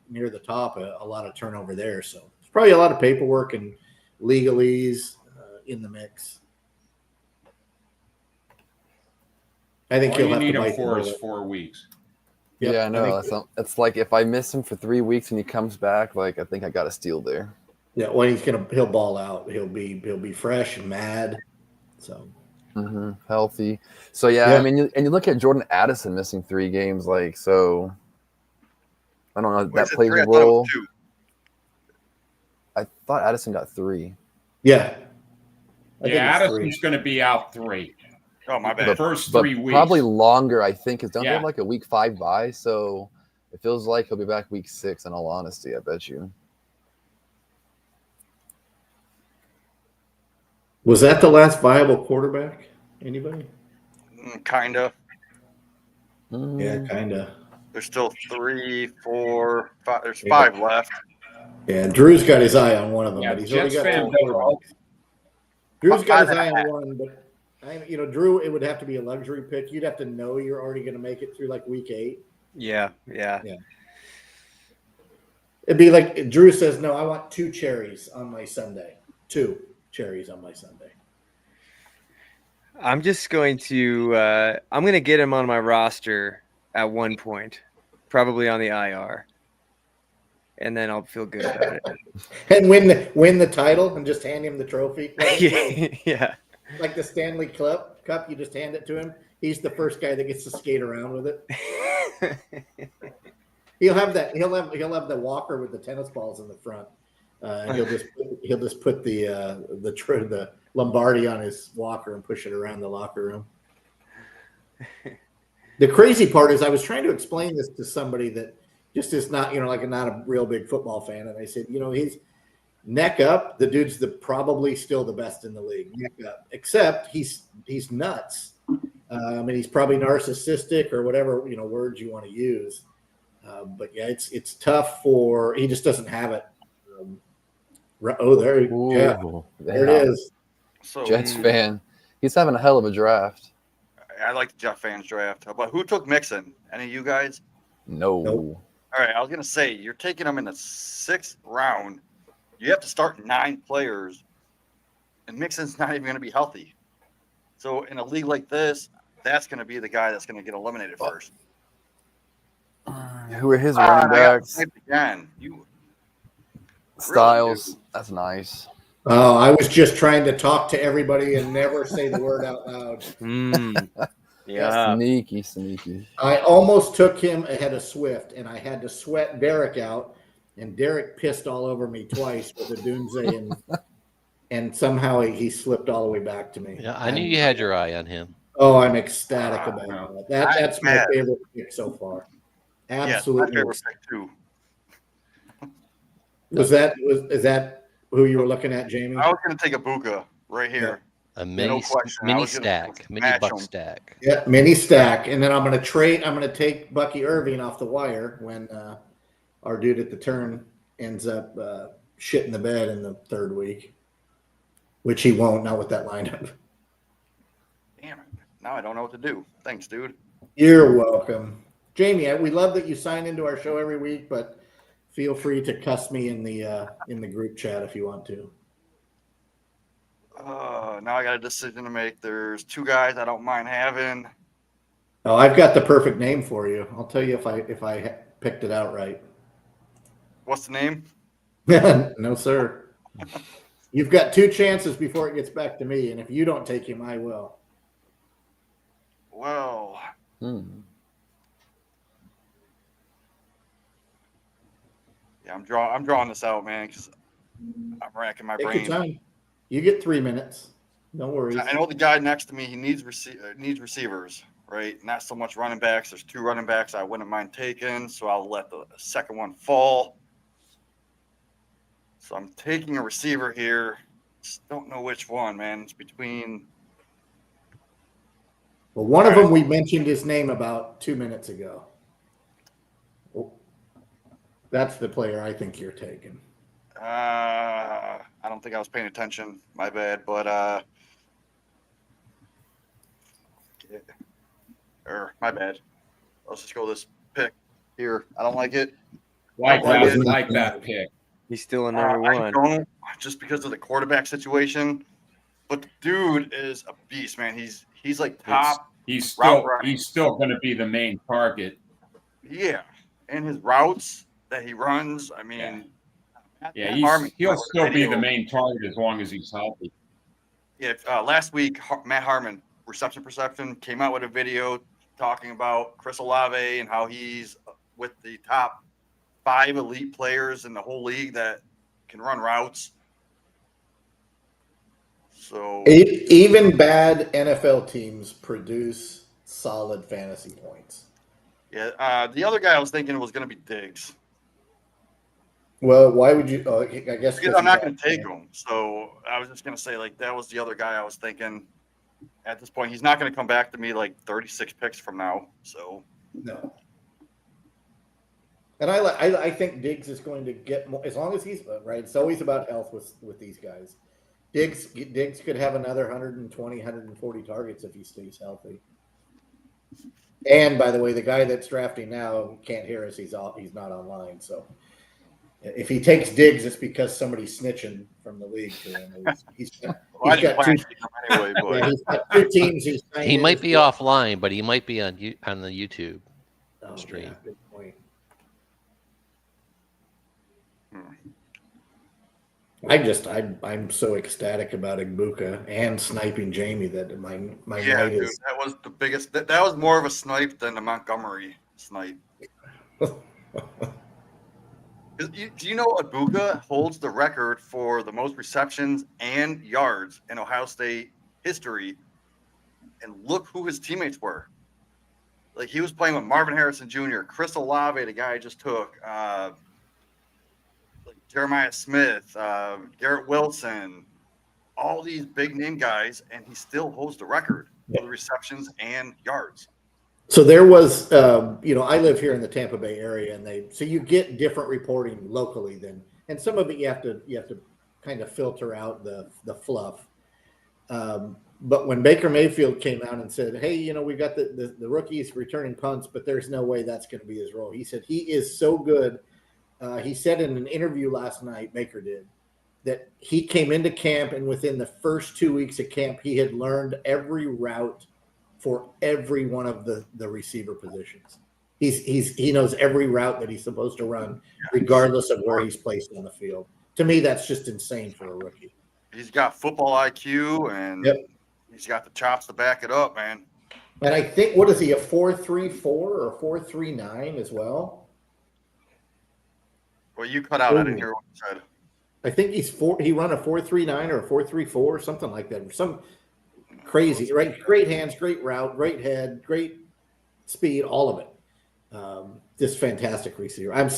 near the top, a lot of turnover there. So there's probably a lot of paperwork and legalese in the mix. I think All he'll you have need to him bite for is the bullet. 4 weeks. Yep, yeah, no, it's like if I miss him for 3 weeks and he comes back, like I think I got a steal there. Yeah, well, he'll ball out. He'll be fresh and mad. So healthy. So yeah, I mean, you look at Jordan Addison missing 3 games, like so. I don't know that plays a role. I thought Addison got 3. Yeah. Addison's going to be out 3. Oh, my bad. The first 3 weeks. Probably longer, I think, because don't they have like a week 5 bye? So it feels like he'll be back week 6, in all honesty, I bet you. Was that the last viable quarterback? Anybody? Kind of. Yeah, kind of. There's still 3, 4, 5. There's 5 left. Yeah, Drew's got his eye on one of them, Yeah, but he's only Jets got fan 2 quarterbacks. Drew's got his eye on one, but Drew, it would have to be a luxury pick. You'd have to know you're already going to make it through like week 8. Yeah. It'd be like Drew says, no, I want 2 cherries on my Sunday. 2 cherries on my Sunday. I'm just going to I'm going to get him on my roster at one point, probably on the IR, and then I'll feel good about it. And win the title and just hand him the trophy. Yeah. Like the Stanley Cup, you just hand it to him. He's the first guy that gets to skate around with it. He'll have that. He'll have the walker with the tennis balls in the front. And he'll just put the Lombardi on his walker and push it around the locker room. The crazy part is I was trying to explain this to somebody that just is not, not a real big football fan. And I said, he's neck up. The dude's probably still the best in the league, neck up, except he's nuts. He's probably narcissistic or whatever, words you want to use. But yeah, it's tough he just doesn't have it. There it is. So, Jets fan. He's having a hell of a draft. I like the Jet fans draft. But who took Mixon? Any of you guys? No. All right, I was going to say, you're taking him in the 6th round. You have to start 9 players and Mixon's not even going to be healthy. So in a league like this, that's going to be the guy that's going to get eliminated first. Who are his running I got backs? sniped again. Styles. dude. That's nice. Oh, I was just trying to talk to everybody and never say the word out loud. Yeah. Sneaky. I almost took him ahead of Swift, and I had to sweat Derek out, and Derek pissed all over me twice with a doomsday, and somehow he slipped all the way back to me. Yeah, I knew you had your eye on him. Oh, I'm ecstatic about that. That's my favorite pick so far. Absolutely. Yeah, my favorite pick too. Is that who you were looking at, Jamie? I was going to take a Buka right here. A mini stack, mini buck stack. Yeah, mini stack, and then I'm going to take Bucky Irving off the wire when our dude at the turn ends up shitting the bed in the third week, which he won't. Not with that lineup. Damn it! Now I don't know what to do. Thanks, dude. You're welcome, Jamie. We love that you sign into our show every week, but feel free to cuss me in the group chat if you want to. Now I got a decision to make. There's two guys I don't mind having. Oh, I've got the perfect name for you. I'll tell you if I picked it out right. What's the name? No, sir. You've got two chances before it gets back to me, and if you don't take him, I will. Well, yeah, I'm drawing this out, man, because I'm racking my Take brain. your time. You get 3 minutes. No worries. I know the guy next to me. He needs receivers, right? Not so much running backs. There's two running backs I wouldn't mind taking, so I'll let the second one fall. So I'm taking a receiver here. Just don't know which one, man. It's between. Well, one of them we mentioned his name about 2 minutes ago. Oh, that's the player I think you're taking. I don't think I was paying attention. My bad, but my bad. Let's just go this pick here. I don't like it. Like that pick. He's still a number I one. don't, just because of the quarterback situation. But the dude is a beast, man. He's like top. He's still going to be the main target. Yeah, and his routes that he runs. I mean, he'll still be the main target as long as he's healthy. Yeah, last week Matt Harmon, Reception Perception, came out with a video talking about Chris Olave and how he's with the top 5 elite players in the whole league that can run routes. So even bad NFL teams produce solid fantasy points. Yeah, the other guy I was thinking was going to be Diggs. Well, why would you? I guess because I'm not going to take him. So I was just going to say, like, that was the other guy I was thinking. At this point, he's not going to come back to me like 36 picks from now. So no. And I think Diggs is going to get more as long as he's right. It's always about health with these guys. Diggs could have another 120, 140 targets if he stays healthy. And by the way, the guy that's drafting now can't hear us. He's not online. So if he takes Diggs, it's because somebody's snitching from the league to him. He's got two teams. He might be offline, but he might be on the YouTube stream. Yeah, good point. I'm so ecstatic about Igbuka and sniping Jamie that my night dude, is. That was the biggest. That was more of a snipe than the Montgomery snipe. Do you know Igbuka holds the record for the most receptions and yards in Ohio State history? And look who his teammates were. Like, he was playing with Marvin Harrison Jr., Chris Olave, the guy I just took, Jeremiah Smith, Garrett Wilson, all these big name guys, and he still holds the record for the receptions and yards. So there was, I live here in the Tampa Bay area, and so you get different reporting locally and some of it you have to kind of filter out the fluff. But when Baker Mayfield came out and said, "Hey, we got the rookies returning punts, but there's no way that's going to be his role," he said he is so good. He said in an interview last night, Baker did, that he came into camp, and within the first 2 weeks of camp, he had learned every route for every one of the receiver positions. He knows every route that he's supposed to run, regardless of where he's placed on the field. To me, that's just insane for a rookie. He's got football IQ, and he's got the chops to back it up, man. And I think, what is he, a 4.34 or a 4.39 as well? Well, you cut out. I didn't hear what you said. I think he run a 4.39 or a 4.34 or something like that. Some crazy, right? Great hands, great route, great head, great speed, all of it. Just fantastic receiver. I'm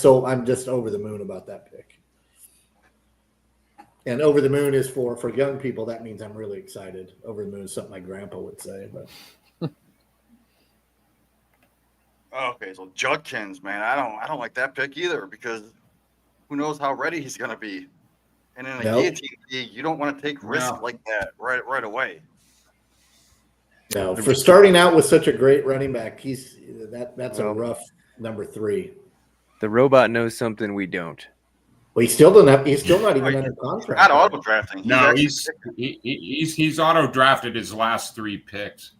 just over the moon about that pick. And over the moon is for young people. That means I'm really excited. Over the moon is something my grandpa would say. But okay, so Judkins, man, I don't like that pick either, because who knows how ready he's going to be. And in a guillotine league, you don't want to take risks like that right away. No, for starting out with such a great running back, that's a rough number 3. The robot knows something we don't. Well, he's still not even under contract. Not auto drafting. No, he's auto drafted his last 3 picks.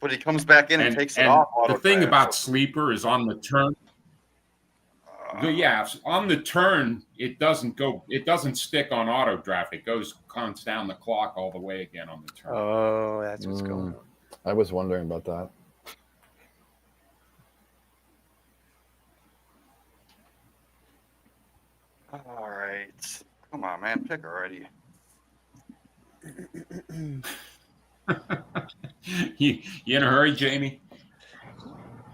But he comes back in and takes it off. The thing about sleeper is on the turn. On the turn, it doesn't stick on auto draft. It counts down the clock all the way again on the turn. Oh, that's what's going on. I was wondering about that. All right. Come on, man. Pick already. You in a hurry, Jamie?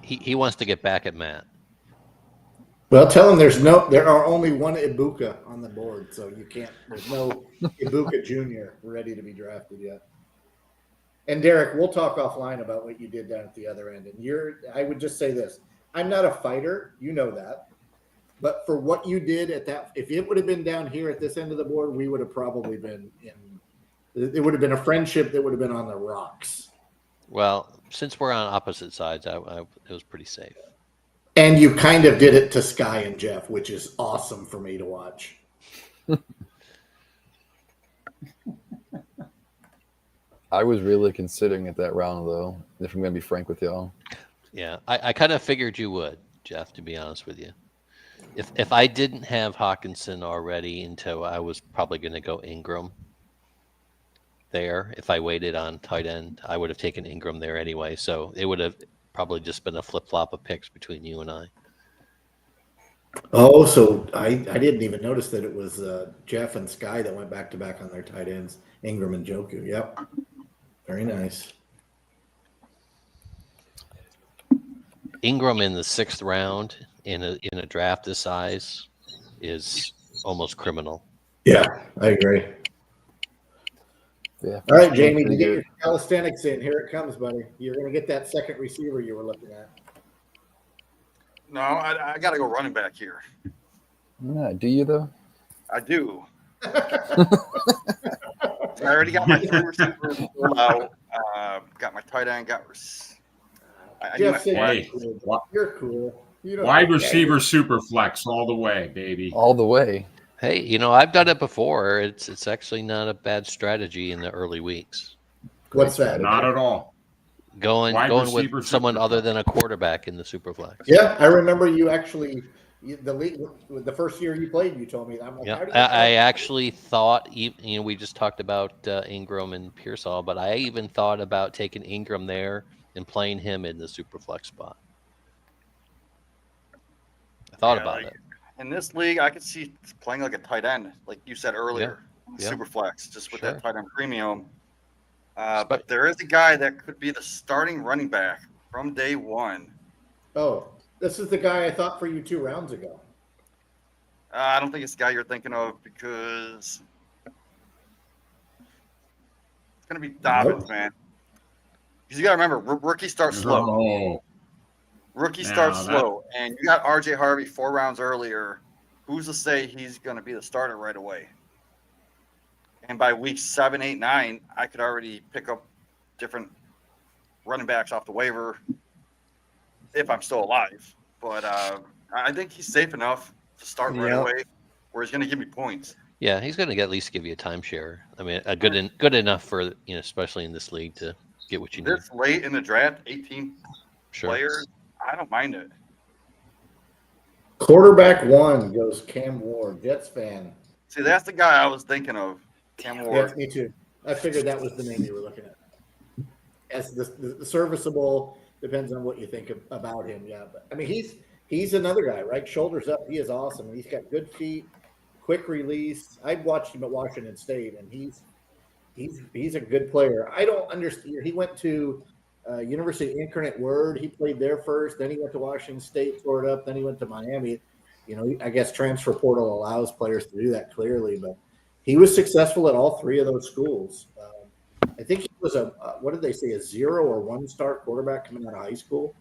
He wants to get back at Matt. Well, tell him there are only one Ibuka on the board, so there's no Ibuka Jr. ready to be drafted yet. And Derek, we'll talk offline about what you did down at the other end. And I would just say this: I'm not a fighter, you know that. But for what you did at that, if it would have been down here at this end of the board, we would have probably been it would have been a friendship that would have been on the rocks. Well, since we're on opposite sides, it was pretty safe. And you kind of did it to Sky and Jeff, which is awesome for me to watch. I was really considering it that round, though, if I'm going to be frank with y'all. Yeah, I kind of figured you would, Jeff, to be honest with you. If I didn't have Hawkinson already until I was probably going to go Ingram there, if I waited on tight end, I would have taken Ingram there anyway. So it would have probably just been a flip-flop of picks between you and I. Oh, so I didn't even notice that it was Jeff and Sky that went back-to-back on their tight ends, Ingram and Joku. Yep. Very nice. Ingram in the 6th round in a draft this size is almost criminal. Yeah, I agree. Yeah. All right, Jamie, you get your calisthenics in. Here it comes, buddy. You're going to get that second receiver you were looking at. No, I got to go running back here. Yeah, do you, though? I do. I already got my 3 receivers out. Got my tight end. Jeff said you're cool. Wide receiver super flex all the way, baby. All the way. Hey, I've done it before. It's actually not a bad strategy in the early weeks. What's that? Not at all. Going with someone other than a quarterback in the Superflex. Yeah, I remember you actually the first year you played. You told me that. I'm like, yeah, I actually thought. We just talked about Ingram and Pearsall, but I even thought about taking Ingram there and playing him in the Superflex spot. I thought about it. In this league, I could see playing like a tight end, like you said earlier, super flex, just with that tight end premium. But there is a guy that could be the starting running back from day one. Oh, this is the guy I thought for you 2 rounds ago. I don't think it's the guy you're thinking of, because it's going to be Dobbins, man. Because you got to remember, rookie starts slow. Rookie starts slow, and you got RJ Harvey 4 rounds earlier. Who's to say he's going to be the starter right away? And by week 7, 8, 9, I could already pick up different running backs off the waiver if I'm still alive. But I think he's safe enough to start right away, where he's going to give me points. Yeah, he's going to at least give you a timeshare. I mean, good enough for especially in this league to get what you need. This late in the draft, 18 Sure. players, I don't mind it. Quarterback 1 goes Cam Ward, Jets fan. See, that's the guy I was thinking of, Cam Ward. Yeah, me too. I figured that was the name you were looking at. As the serviceable, depends on what you think about him. Yeah, but I mean he's another guy, right? Shoulders up, he is awesome, and he's got good feet, quick release. I watched him at Washington State, and he's a good player. I don't understand. He went to University of Incarnate Word. He played there first, then he went to Washington State, tore it up, then he went to Miami. I guess transfer portal allows players to do that clearly, but he was successful at all three of those schools. I think he was what did they say, a 0 or 1 star quarterback coming out of high school,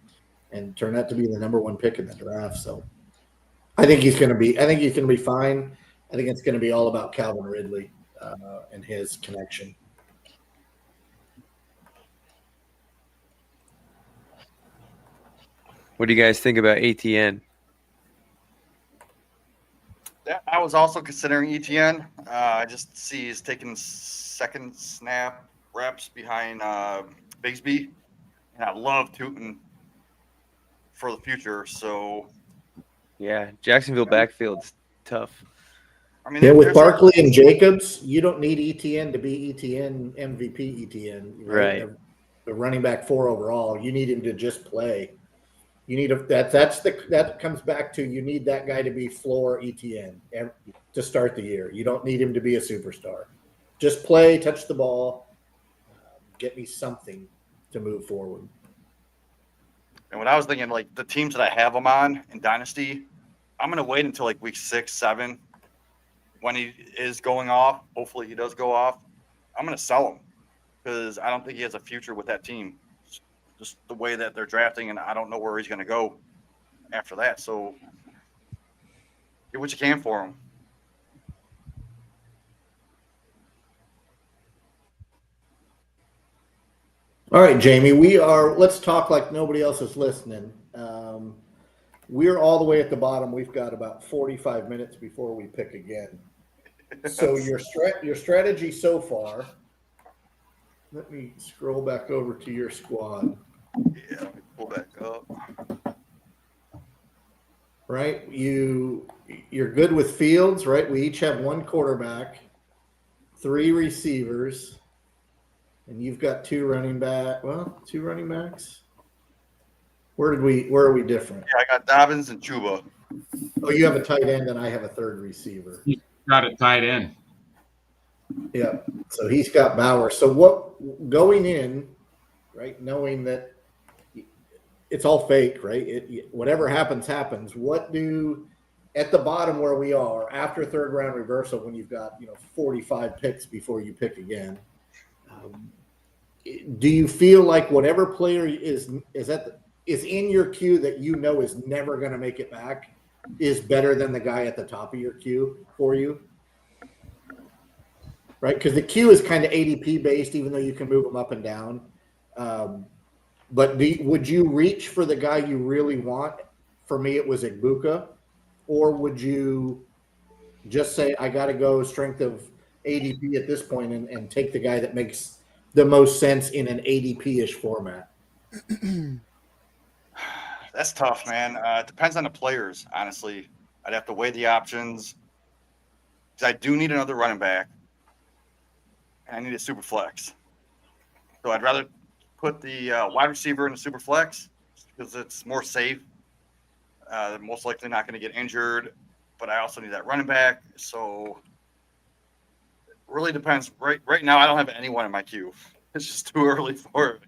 and turned out to be the number 1 pick in the draft. So I think he's going to be fine. I think it's going to be all about Calvin Ridley and his connection. What do you guys think about ATN? Yeah, I was also considering ETN. I just see he's taking second snap reps behind Bigsby, and I love Tootin for the future. So, Yeah, Jacksonville backfield's tough. I mean, Yeah, with there's Barkley and Jacobs, you don't need ETN to be ETN MVP ETN. Right. The running back 4 overall, you need him to just play. You need that comes back to you need that guy to be floor ETN to start the year. You don't need him to be a superstar. Just play, touch the ball, get me something to move forward. And what I was thinking, like the teams that I have him on in Dynasty, I'm going to wait until like week 6, 7 when he is going off. Hopefully he does go off. I'm going to sell him because I don't think he has a future with that team. Just the way that they're drafting, and I don't know where he's going to go after that. So get what you can for him. All right, Jamie, let's talk like nobody else is listening. We're all the way at the bottom. We've got about 45 minutes before we pick again. So your strategy so far, let me scroll back over to your squad. Yeah, let me pull back up. Right? You're good with Fields, right? We each have 1 quarterback, 3 receivers, and you've got 2 running backs. Where are we different? Yeah, I got Dobbins and Chuba. Oh, you have a tight end and I have a 3rd receiver. He's got it tied in. Yeah. So he's got Bauer. So what going in, right, knowing that it's all fake, right? Whatever happens. What do at the bottom where we are after 3rd round reversal when you've got 45 picks before you pick again? Do you feel like whatever player is in your queue that is never going to make it back is better than the guy at the top of your queue for you? Right? Because the queue is kind of ADP based, even though you can move them up and down. But would you reach for the guy you really want? For me, it was Igbuka. Or would you just say, I got to go strength of ADP at this point and take the guy that makes the most sense in an ADP-ish format? That's tough, man. It depends on the players, honestly. I'd have to weigh the options. Because I do need another running back. And I need a super flex. So I'd rather put the wide receiver in the super flex because it's more safe. They're most likely not going to get injured. But I also need that running back. So it really depends. Right now, I don't have anyone in my queue. It's just too early for it.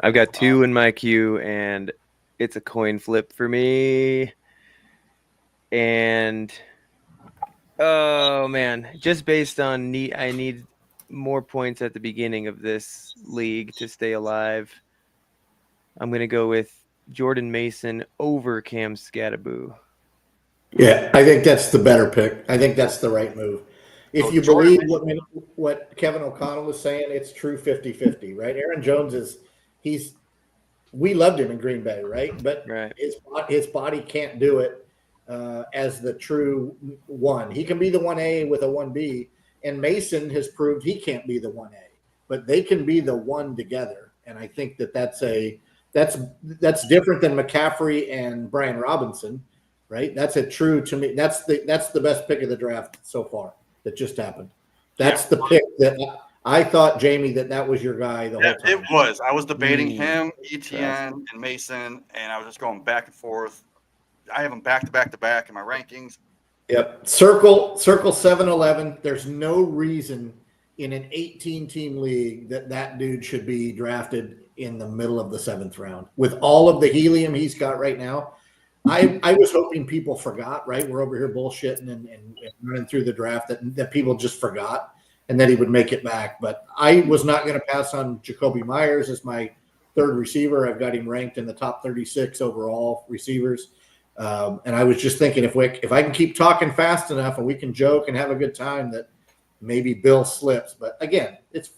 I've got 2 in my queue, and it's a coin flip for me. And oh man, just based on I need more points at the beginning of this league to stay alive. I'm gonna go with Jordan Mason over Cam Scattaboo. Yeah, I think that's the better pick. I think that's the right move. If you believe what Kevin O'Connell was saying, it's true 50-50, right? Aaron Jones we loved him in Green Bay, right? But Right. his body can't do it. as the true one. He can be the 1A with a 1B, and Mason has proved he can't be the 1A, but they can be the one together. And I think that's different than McCaffrey and Brian Robinson, right? That's a true, to me. That's the best pick of the draft so far that just happened. That's the pick that I thought, Jamie, that was your guy the whole time. It was. I was debating him, ETN, and Mason, and I was just going back and forth. I have them back to back to back in my rankings. Yep. Circle 7-11. There's no reason in an 18-team league that dude should be drafted in the middle of the 7th round. With all of the helium he's got right now, I was hoping people forgot, right? We're over here bullshitting and running through the draft that people just forgot and that he would make it back. But I was not going to pass on Jacoby Myers as my 3rd receiver. I've got him ranked in the top 36 overall receivers. And I was just thinking if I can keep talking fast enough and we can joke and have a good time, that maybe Bill slips. But again, it's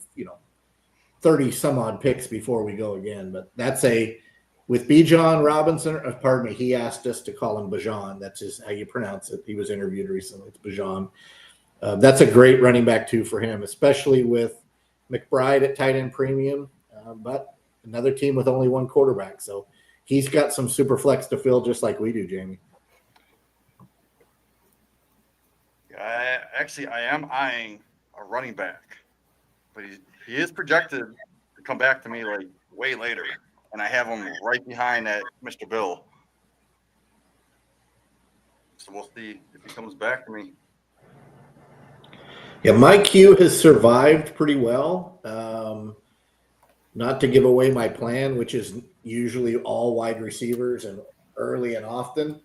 30 some odd picks before we go again. But that's with Bijan Robinson. Pardon me, he asked us to call him Bijan. That's just how you pronounce it. He was interviewed recently. It's Bijan. That's a great running back too for him, especially with McBride at tight end premium. But another team with only one quarterback, so he's got some super flex to fill just like we do, Jamie. I am eyeing a running back, but he is projected to come back to me like way later, and I have him right behind that Mr. Bill. So we'll see if he comes back to me. Yeah, my queue has survived pretty well. Not to give away my plan, which is usually all wide receivers and early and often.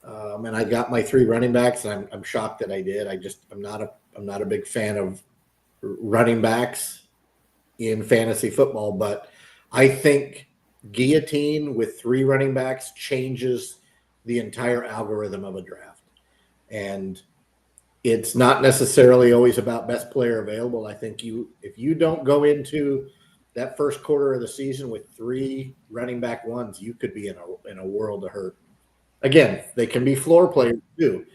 And I got my 3 running backs, and I'm shocked that I did. I'm not a big fan of running backs in fantasy football, but I think Guillotine with 3 running backs changes the entire algorithm of a draft. And it's not necessarily always about best player available. I think if you don't go into that first quarter of the season with 3 running back ones, you could be in a world of hurt. Again, they can be floor players too.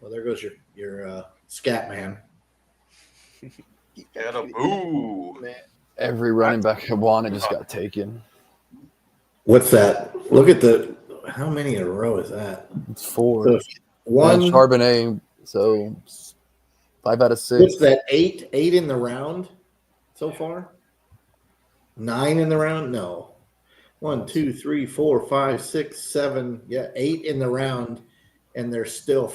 Well, there goes your scat man. Get a boo. Every running back I wanted just got taken. What's that? Look at how many in a row is that? It's 4. So one Charbonnet, so 5 out of 6. What's that? 8 in the round so far? 9 in the round? No. 1, 2, 3, 4, 5, 6, 7. Yeah, 8 in the round, and there's still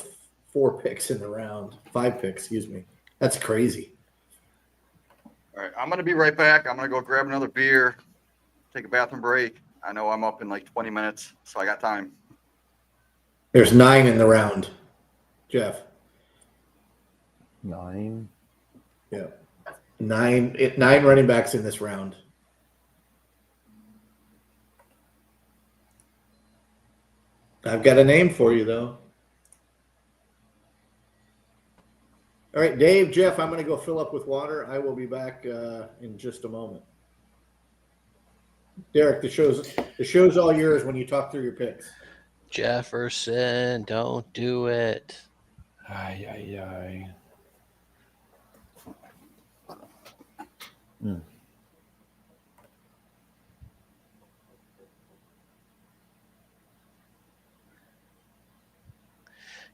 4 picks in the round. 5 picks, excuse me. That's crazy. All right, I'm going to be right back. I'm going to go grab another beer, take a bathroom break. I know I'm up in like 20 minutes, so I got time. There's 9 in the round, Jeff. 9. Yeah. 9 running backs in this round. I've got a name for you, though. All right, Dave, Jeff, I'm going to go fill up with water. I will be back in just a moment. Derek, the show's all yours when you talk through your picks. Jefferson, don't do it. Ay.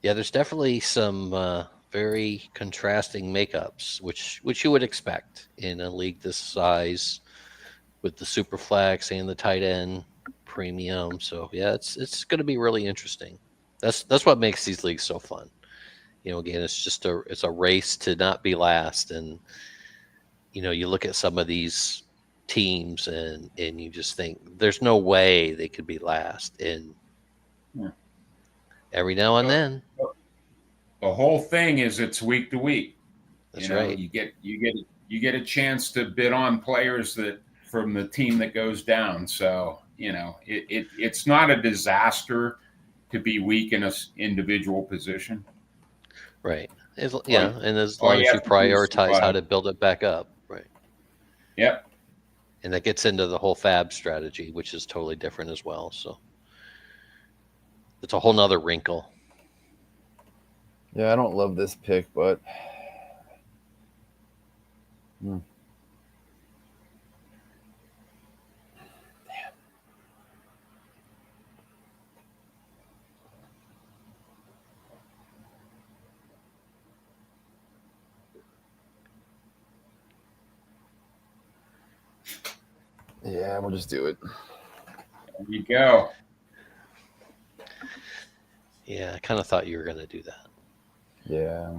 Yeah, there's definitely some very contrasting makeups, which you would expect in a league this size with the super flex and the tight end premium. So yeah, it's going to be really interesting. That's what makes these leagues so fun. Again, it's a race to not be last, and you look at some of these teams and you just think there's no way they could be last. And every now and then, the whole thing is it's week to week. That's right. You get a chance to bid on players that from the team that goes down. So it's not a disaster to be weak in an individual position. Right. And as long as you prioritize how to build it back up. Right. Yep. And that gets into the whole fab strategy, which is totally different as well. So it's a whole nother wrinkle. Yeah, I don't love this pick, but yeah, we'll just do it. There you go. Yeah, I kind of thought you were going to do that. Yeah.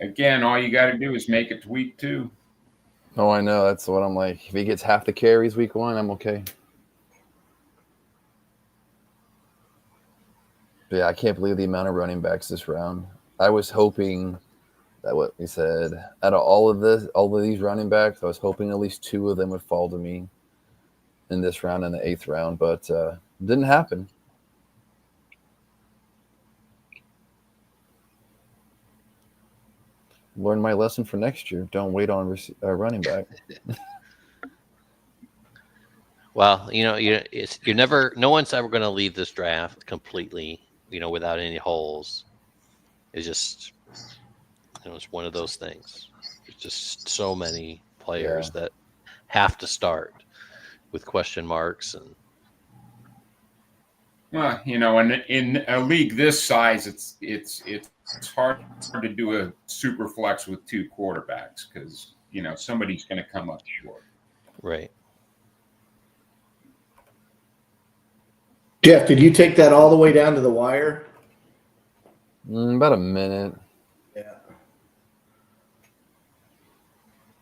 Again, all you got to do is make it to week 2. Oh, I know. That's what I'm like. If he gets half the carries week 1, I'm okay. But yeah, I can't believe the amount of running backs this round. I was hoping that what we said out of all of these running backs, I was hoping at least 2 of them would fall to me in this round, in the 8th round, but didn't happen. Learn my lesson for next year. Don't wait on running back. Well, you're never. No one's ever going to leave this draft completely, without any holes. It's just, it's one of those things. There's just so many players that have to start with question marks and. Well, in a league this size, it's hard to do a super flex with 2 quarterbacks because somebody's going to come up short. Right. Jeff, did you take that all the way down to the wire? About a minute. Yeah.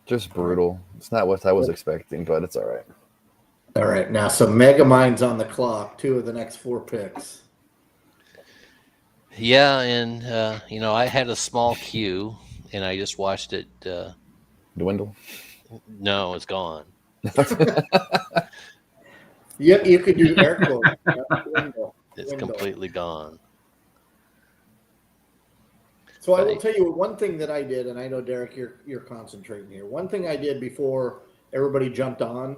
Just brutal. It's not what I was expecting, but it's all right. All right. Now, some mega minds on the clock. 2 of the next 4 picks. Yeah, and I had a small queue, and I just watched it. Dwindle? No, it's gone. You could do air quotes. It's completely gone. So I will tell you one thing that I did, and I know Derek, you're concentrating here. One thing I did before everybody jumped on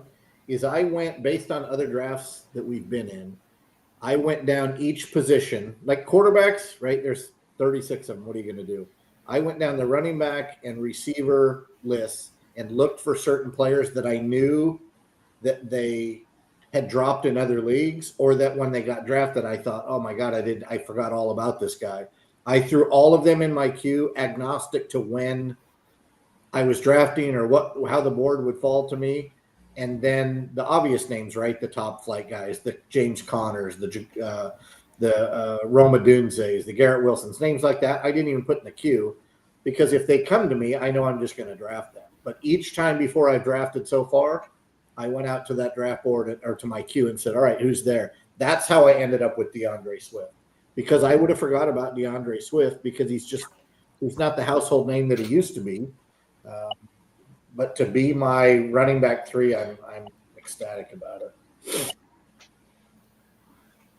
is I went based on other drafts that we've been in. I went down each position, like quarterbacks, right? There's 36 of them. What are you going to do? I went down the running back and receiver lists and looked for certain players that I knew that they had dropped in other leagues, or that when they got drafted, I thought, oh my God, I forgot all about this guy. I threw all of them in my queue, agnostic to when I was drafting or how the board would fall to me. And then the obvious names, right? The top flight guys, the James Connors, the Roma Dunzes, the Garrett Wilsons, names like that. I didn't even put in the queue because if they come to me, I know I'm just going to draft them. But each time before I've drafted so far, I went out to that draft board or to my queue and said, all right, who's there? That's how I ended up with DeAndre Swift, because I would have forgot about DeAndre Swift because he's not the household name that he used to be. But to be my running back 3, I'm ecstatic about it.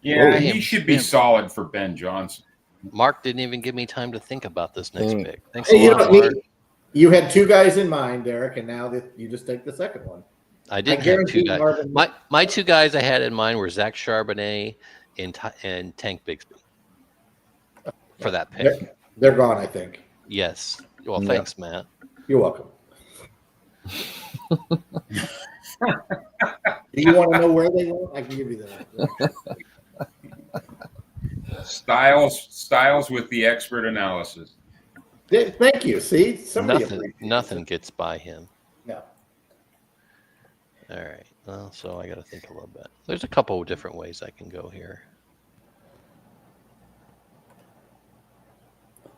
Yeah, he should be solid for Ben Johnson. Mark didn't even give me time to think about this next pick. Thanks Hey, a lot, Mark. You had 2 guys in mind, Derek, and now that you just take the second one. I didn't have 2 guys. My 2 guys I had in mind were Zach Charbonnet and Tank Bigsby for that pick. They're gone, I think. Yes. Well, thanks, Matt. You're welcome. Do you want to know where they went? I can give you that. Styles with the expert analysis. Thank you. See, nothing gets by him. No. All right. Well, so I got to think a little bit. There's a couple of different ways I can go here.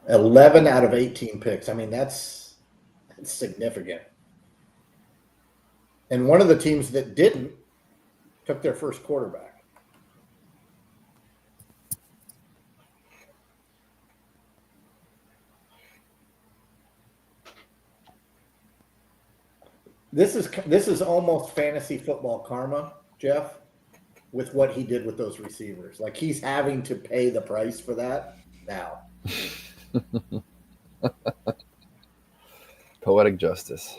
11 out of 18 picks. I mean, that's significant. And one of the teams that didn't took their first quarterback. This is almost fantasy football karma, Jeff, with what he did with those receivers. Like, he's having to pay the price for that now. Poetic justice.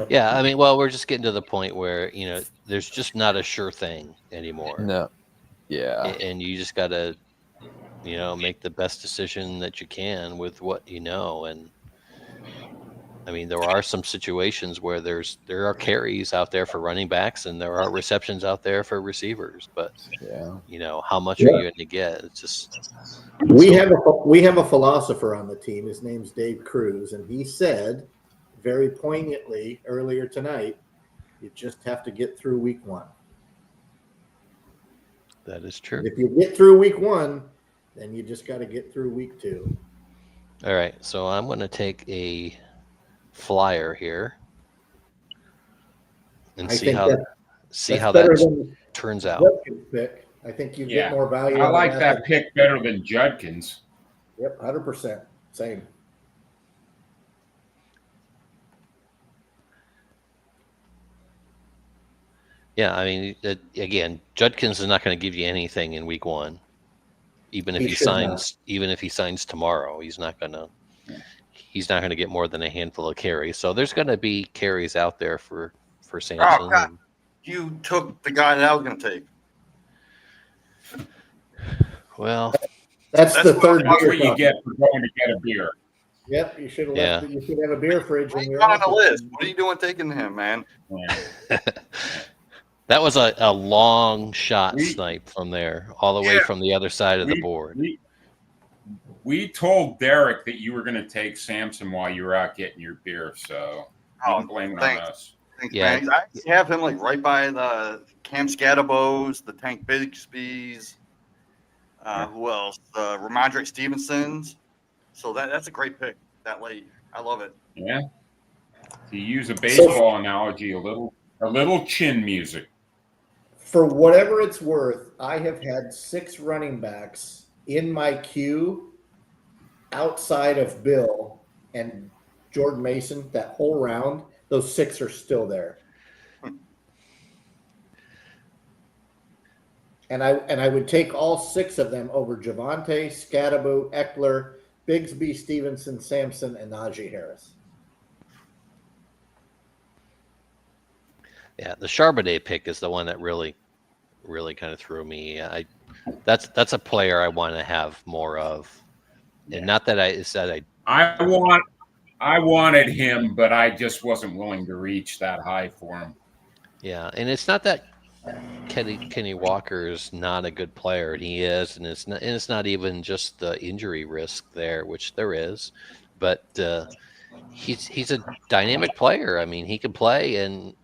Yeah, I mean, well, we're just getting to the point where, there's just not a sure thing anymore. No. Yeah. and you just got to, make the best decision that you can with what you know. And I mean, there are some situations where there are carries out there for running backs, and there are receptions out there for receivers. But Yeah. how much are you going to get? It's just We have a philosopher on the team. His name's Dave Cruz, and he said very poignantly earlier tonight, you just have to get through week 1. that is true. And if you get through week 1, then you just got to get through week 2. All right, so I'm going to take a flyer here and see how that turns out. Pick. I think you Yeah. get more value. I like that pick better than Judkins. Yep, 100%. Same. Yeah, I mean, again, Judkins is not going to give you anything in week 1, even if he signs tomorrow. He's not going to get more than a handful of carries. So there's going to be carries out there for Sampson. Oh, God. You took the guy that I was going to take. Well, that's the third. That's what you get for going to get a beer. Yep, you should have Yeah. left. You should have a beer fridge in your on the office. list. What are you doing taking him, man? that was a long shot snipe from there, all the way from the other side of the board. We told Derek that you were going to take Sampson while you were out getting your beer, so don't blame it on us. Thanks, Yeah. man. I have him like right by the Cam Scatterbows, the Tank Bigsby's. Who else? Ramondre Stevenson's. So that's a great pick that late. I love it. Yeah. To use a baseball analogy, a little chin music. For whatever it's worth, I have had 6 running backs in my queue outside of Bill and Jordan Mason that whole round. Those 6 are still there. And I would take all 6 of them over Javonte, Scatterbo, Eckler, Bigsby, Stevenson, Sampson, and Najee Harris. Yeah, the Charbonnet pick is the one that really kind of threw me. That's a player I want to have more of, and not that I said I wanted him, but I just wasn't willing to reach that high for him. Yeah, and it's not that Kenny Walker is not a good player, and he is, and it's not even just the injury risk there, which there is, but he's a dynamic player. I mean, he can play, and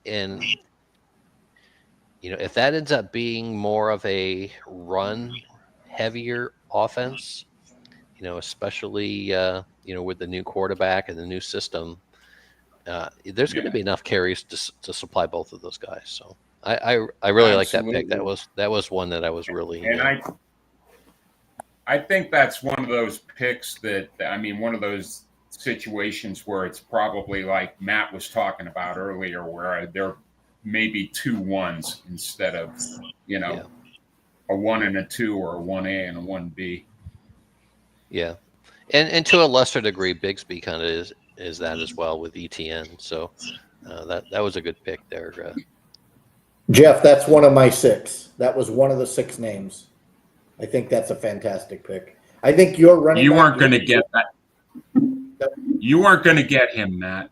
if that ends up being more of a run heavier offense, especially with the new quarterback and the new system, there's going to be enough carries to supply both of those guys. So I really like that pick. That was one that I was really. And I think that's one of those picks one of those situations where it's probably like Matt was talking about earlier, where there may be 2 1s instead of a 1 and a 2 or a 1A and a 1B. Yeah, and to a lesser degree, Bigsby kind of is that as well with ETN. So that was a good pick there. Jeff, that's one of my 6. That was one of the 6 names. I think that's a fantastic pick. I think you're running. You weren't going to get that. You weren't going to get him, Matt.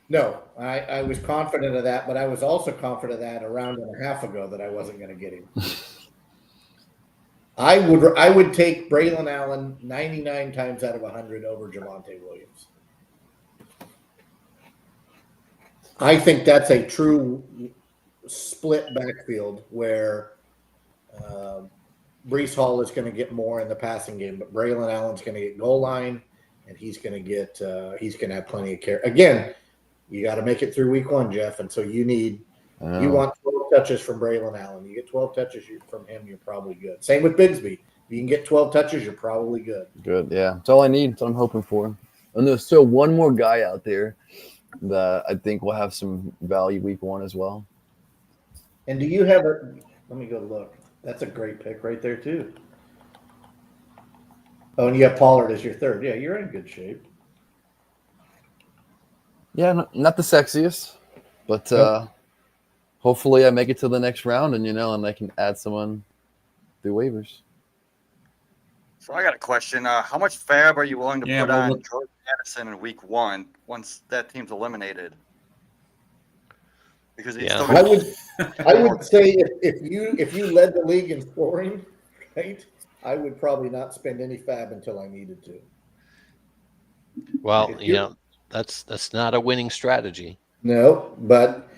No, I was confident of that, but I was also confident of that a round and a half ago that I wasn't going to get him. I would take Braylon Allen 99 times out of 100 over Javonte Williams. I think that's a true split backfield where Breece Hall is going to get more in the passing game, but Braylon Allen's going to get goal line, and he's going to have plenty of care. Again, you got to make it through week 1, Jeff, and so you want 12 touches from Braylon Allen. You get 12 touches from him, you're probably good. Same with Bigsby. If you can get 12 touches, you're probably good. Good, yeah. That's all I need. That's what I'm hoping for. And there's still one more guy out there that I think will have some value week 1 as well. And do you have a – let me go look. That's a great pick right there too. Oh, and you have Pollard as your 3rd. Yeah, you're in good shape. Yeah, not the sexiest, but hopefully I make it to the next round and I can add someone through waivers. So I got a question. How much fab are you willing to Yeah, put well, on look- Jordan Addison in week 1 once that team's eliminated? Because he's Yeah. still I gonna would say if you led the league in scoring, right, I would probably not spend any fab until I needed to. Well, If you you're- know, that's not a winning strategy. No, but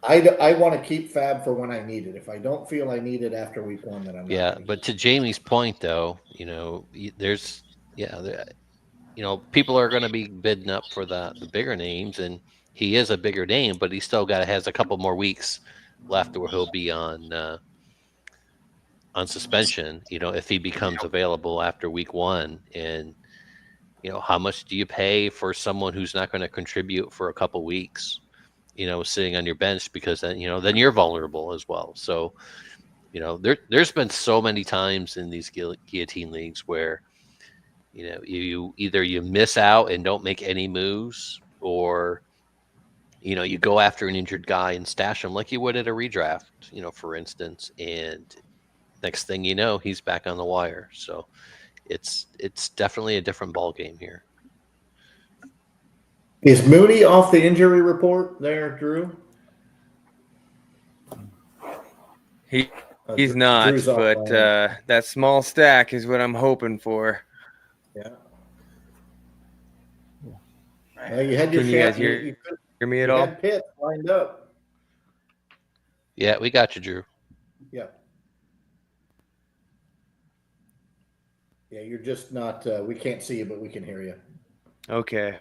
I want to keep fab for when I need it. If I don't feel I need it after week 1, then I'm not. Yeah, gonna but keep to Jamie's point, though, you know, there's, yeah, you know, people are going to be bidding up for the bigger names, and he is a bigger name, but he still has a couple more weeks left where he'll be on suspension. You know, if he becomes available after week 1, and you know, how much do you pay for someone who's not going to contribute for a couple weeks? You know, sitting on your bench, because then, you know, then you're vulnerable as well. So, you know, there's been so many times in these guillotine leagues where, you know, you either you miss out and don't make any moves, or, you know, you go after an injured guy and stash him like you would at a redraft, you know, for instance, and next thing you know, he's back on the wire. So it's definitely a different ball game here. Is Mooney off the injury report there, Drew? He's not, Drew's off but line. that small stack is what I'm hoping for. Yeah. Well, you had your Can you guys shot. You hear me at you all? had Pitt lined up. Yeah, we got you, Drew. Yeah. Yeah, you're just not. We can't see you, but we can hear you. Okay.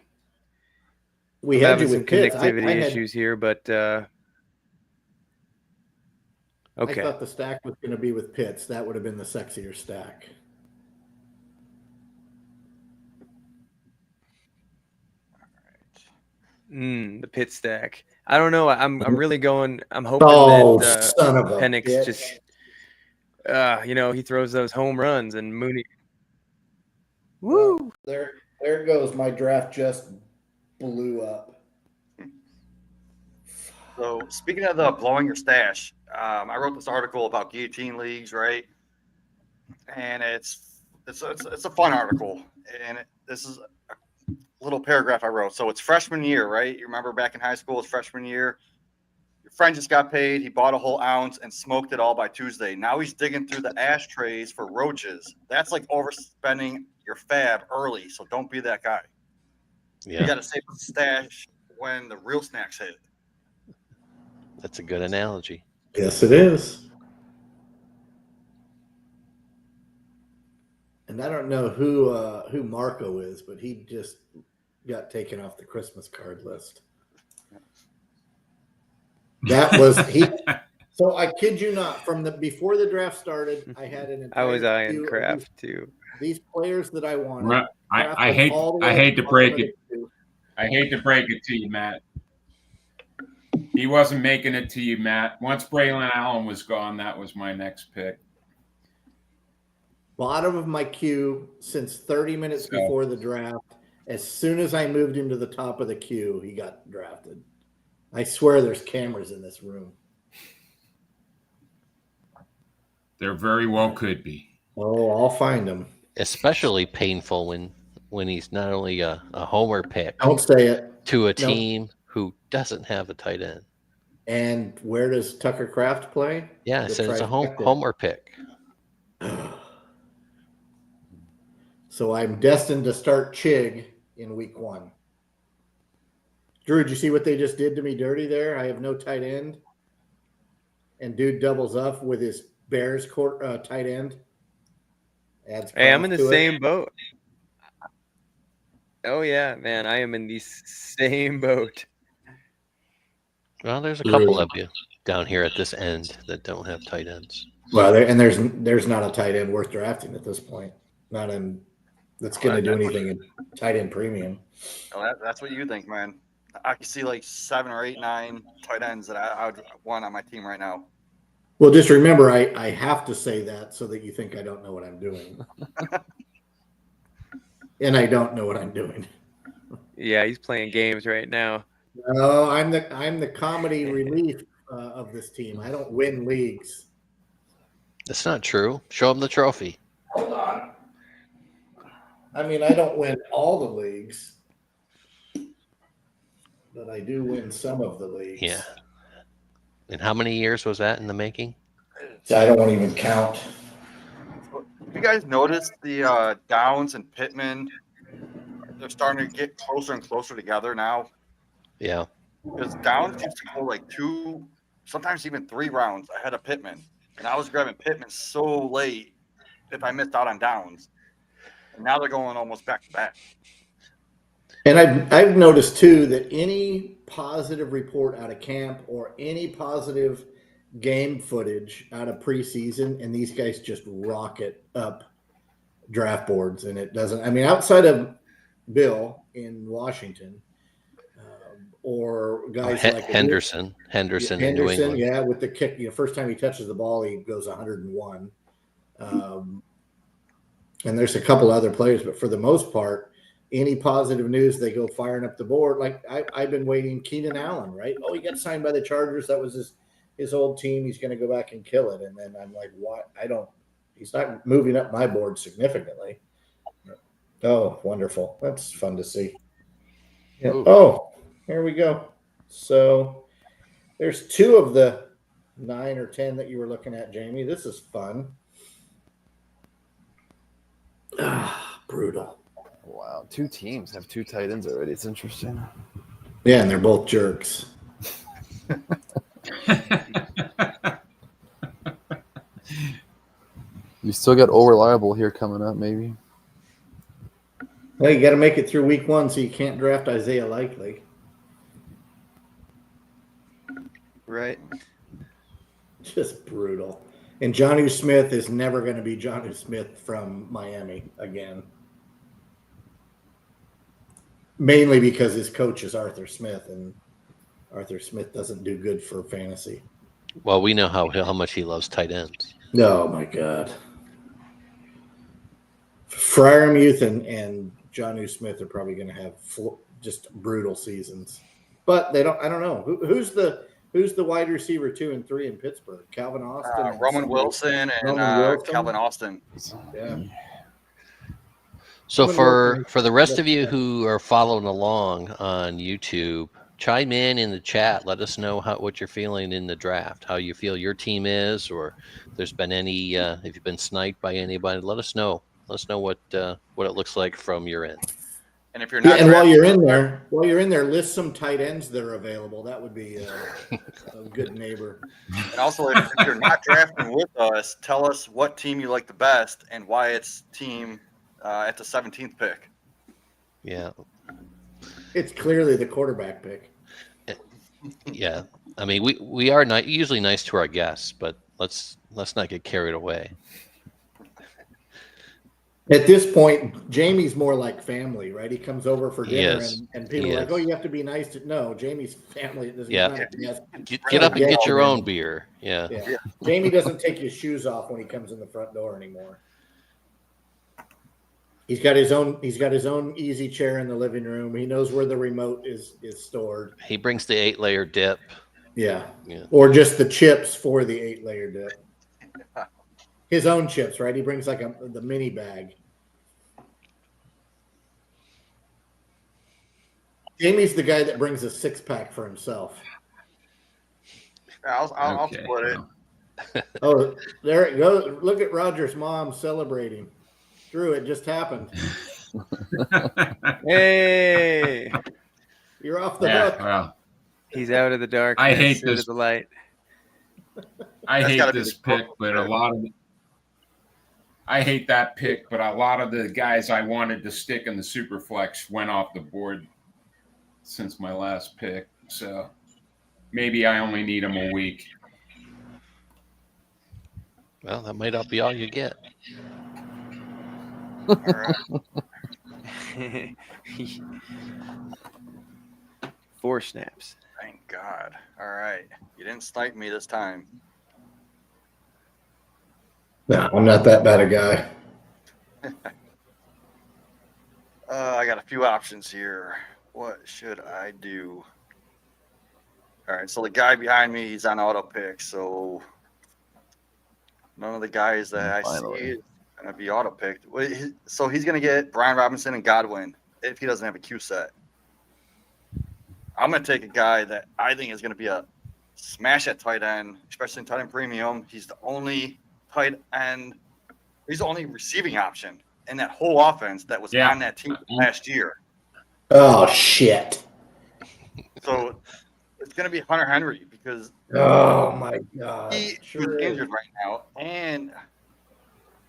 We I'm had having you some with Pitts. connectivity I had, issues here, but I okay. thought the stack was going to be with Pitts. That would have been the sexier stack. The pit stack. I don't know. I'm really going. I'm hoping Oh, that son of a Penix bitch. just you know, he throws those home runs and Mooney. Woo! There goes. My draft just blew up. So speaking of the blowing your stash, I wrote this article about guillotine leagues, right? And it's a fun article, and this is a little paragraph I wrote. So it's freshman year, right? You remember back in high school, it's freshman year. Your friend just got paid. He bought a whole ounce and smoked it all by Tuesday. Now he's digging through the ashtrays for roaches. That's like overspending your fab early. So don't be that guy. You Yeah, got to save the stash when the real snacks hit. that's a good analogy. Yes, it is. And I don't know who Marco is, but he just got taken off the Christmas card list. That was he. So I kid you not. From before the draft started, I had an entire I was eyeing queue of Kraft too. these players that I wanted. I hate to break it. I hate to break it to you, Matt. He wasn't making it to you, Matt. Once Braylon Allen was gone, that was my next pick. Bottom of my queue since 30 minutes before the draft. As soon as I moved him to the top of the queue, he got drafted. I swear there's cameras in this room. There very well could be. Oh, I'll find him. Especially painful when he's not only a homer pick Don't say it. to a team who doesn't have a tight end. And where does Tucker Kraft play? Yeah, I said it's a homer pick. So I'm destined to start Chig in week 1. Drew, did you see what they just did to me dirty there? I have no tight end. And dude doubles up with his Bears tight end. Hey, I'm in the same boat. Oh yeah, man, I am in the same boat. Well, there's a couple of you down here at this end that don't have tight ends. Well, there's not a tight end worth drafting at this point. Not in that's going to do anything in tight end premium. Well, that's what you think, man. I can see like 7 or 8, 9 tight ends that I would want on my team right now. Well, just remember, I have to say that so that you think I don't know what I'm doing. And I don't know what I'm doing. Yeah, he's playing games right now. No, I'm the comedy relief of this team. I don't win leagues. That's not true. Show him the trophy. Hold on. I mean, I don't win all the leagues, but I do win some of the leagues. Yeah. And how many years was that in the making? I don't want to even count. Have you guys noticed the Downs and Pittman? They're starting to get closer and closer together now. Yeah. Because Downs used to go like 2, sometimes even 3 rounds ahead of Pittman. And I was grabbing Pittman so late if I missed out on Downs. And now they're going almost back to back. And I've noticed too that any positive report out of camp or any positive game footage out of preseason, and these guys just rocket up draft boards, and it doesn't. I mean, outside of Bill in Washington, or guys like Henderson in New England. Yeah, with the kick, first time he touches the ball, he goes 101. And there's a couple other players, but for the most part, any positive news, they go firing up the board. Like I've been waiting. Keenan Allen, right? Oh, he got signed by the Chargers. That was his old team. He's going to go back and kill it. And then I'm like, what? He's not moving up my board significantly. Oh, wonderful. That's fun to see. Yeah. Oh, here we go. So there's 2 of the 9 or 10 that you were looking at, Jamie. This is fun. Brutal. Wow, 2 teams have 2 tight ends already. It's interesting. Yeah, and they're both jerks. You still got Old Reliable here coming up, maybe. Well, you got to make it through week 1, so you can't draft Isaiah Likely. Right. Just brutal. And Jonnu Smith is never going to be Jonnu Smith from Miami again. Mainly because his coach is Arthur Smith, and Arthur Smith doesn't do good for fantasy. Well, we know how much he loves tight ends. Oh, my God. Fryermuth and Jonnu Smith are probably going to have just brutal seasons. But they don't. I don't know. Who's the wide receiver 2 and 3 in Pittsburgh? Calvin Austin? Roman Wilson and Calvin Austin. Yeah. So for the rest of you who are following along on YouTube, chime in the chat. Let us know what you're feeling in the draft, how you feel your team is, or if there's been any, if you've been sniped by anybody. Let us know. Let us know what it looks like from your end. And if you're not, and while you're in there, list some tight ends that are available. That would be a good neighbor. And also, if you're not drafting with us, tell us what team you like the best and why it's team at the 17th pick. Yeah, it's clearly the quarterback pick. Yeah, I mean we are usually nice to our guests, but let's not get carried away. At this point, Jamie's more like family, right? He comes over for dinner, and people are like, "Oh, you have to be nice to." No, Jamie's family. Yeah, get up and get your own beer. Yeah. Jamie doesn't take his shoes off when he comes in the front door anymore. He's got his own easy chair in the living room. He knows where the remote is stored. He brings the 8-layer dip. Yeah, or just the chips for the 8-layer dip. His own chips, right? He brings like the mini bag. Jamie's the guy that brings a 6-pack for himself. I'll split it. Oh, there it goes. Look at Roger's mom celebrating. Drew, it just happened. Hey, you're off the hook. Well, he's out of the dark. I hate this. The light. I hate this pick, but I hate that pick, but a lot of the guys I wanted to stick in the Superflex went off the board since my last pick. So maybe I only need them a week. Well, that might not be all you get. All right. 4 snaps. Thank God. All right. You didn't snipe me this time. No, I'm not that bad a guy. I got a few options here. What should I do? All right. So the guy behind me, he's on auto pick. So None of the guys that I Finally. see is going to be auto picked. So he's going to get Brian Robinson and Godwin if he doesn't have a Q set. I'm going to take a guy that I think is going to be a smash at tight end, especially in tight end premium. He's the only tight end. He's the only receiving option in that whole offense that was on that team last year. Oh, shit. So it's going to be Hunter Henry because Oh, my God. he's Sure is. injured right now. And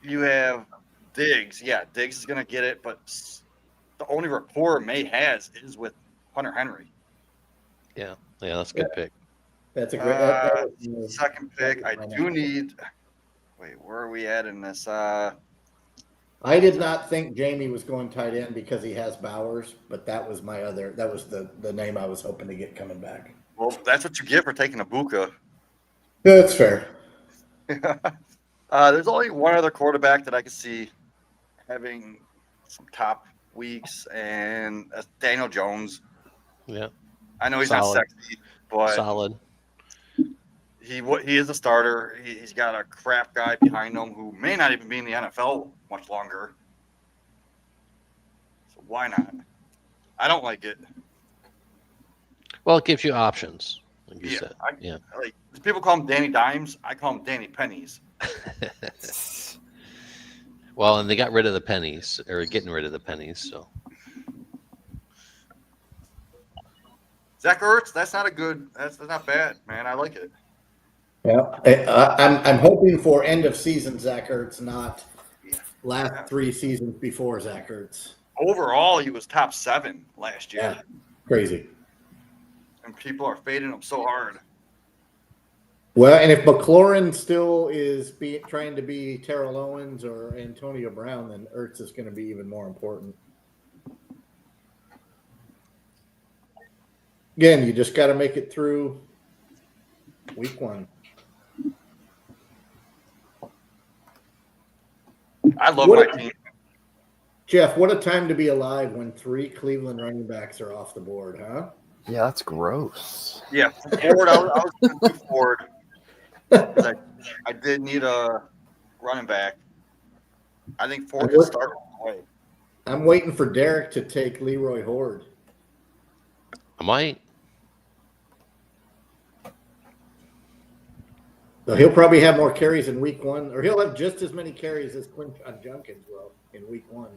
you have Diggs. Yeah, Diggs is going to get it, but the only rapport May has is with Hunter Henry. Yeah, that's a good pick. That's a great second pick. I do need. Wait, where are we at in this? I did not think Jamie was going tight end because he has Bowers, but that was the name I was hoping to get coming back. Well, that's what you get for taking a Buka. That's fair. There's only one other quarterback that I can see having some top weeks, and that's Daniel Jones. Yeah. I know he's Solid. not sexy, but Solid. he is a starter. He's got a crap guy behind him who may not even be in the NFL much longer. So why not? I don't like it. Well, it gives you options, like you said. Like people call him Danny Dimes. I call him Danny Pennies. Well, and they got rid of the pennies, or getting rid of the pennies. So Zach Ertz, that's not bad, man. I like it. Yeah, I'm hoping for end of season Zach Ertz, not last 3 seasons before Zach Ertz. Overall, he was top 7 last year. Yeah, crazy. And people are fading him so hard. Well, and if McLaurin still is trying to be Terrell Owens or Antonio Brown, then Ertz is going to be even more important. Again, you just got to make it through week 1. I love my team. Jeff, what a time to be alive when 3 Cleveland running backs are off the board, huh? Yeah, that's gross. Yeah, Ford. I was going to do Ford. I did need a running back. I think Ford can start right away. I'm waiting for Derek to take Leroy Horde. I might. So he'll probably have more carries in week 1, or he'll have just as many carries as Quinton Junkins will in week 1.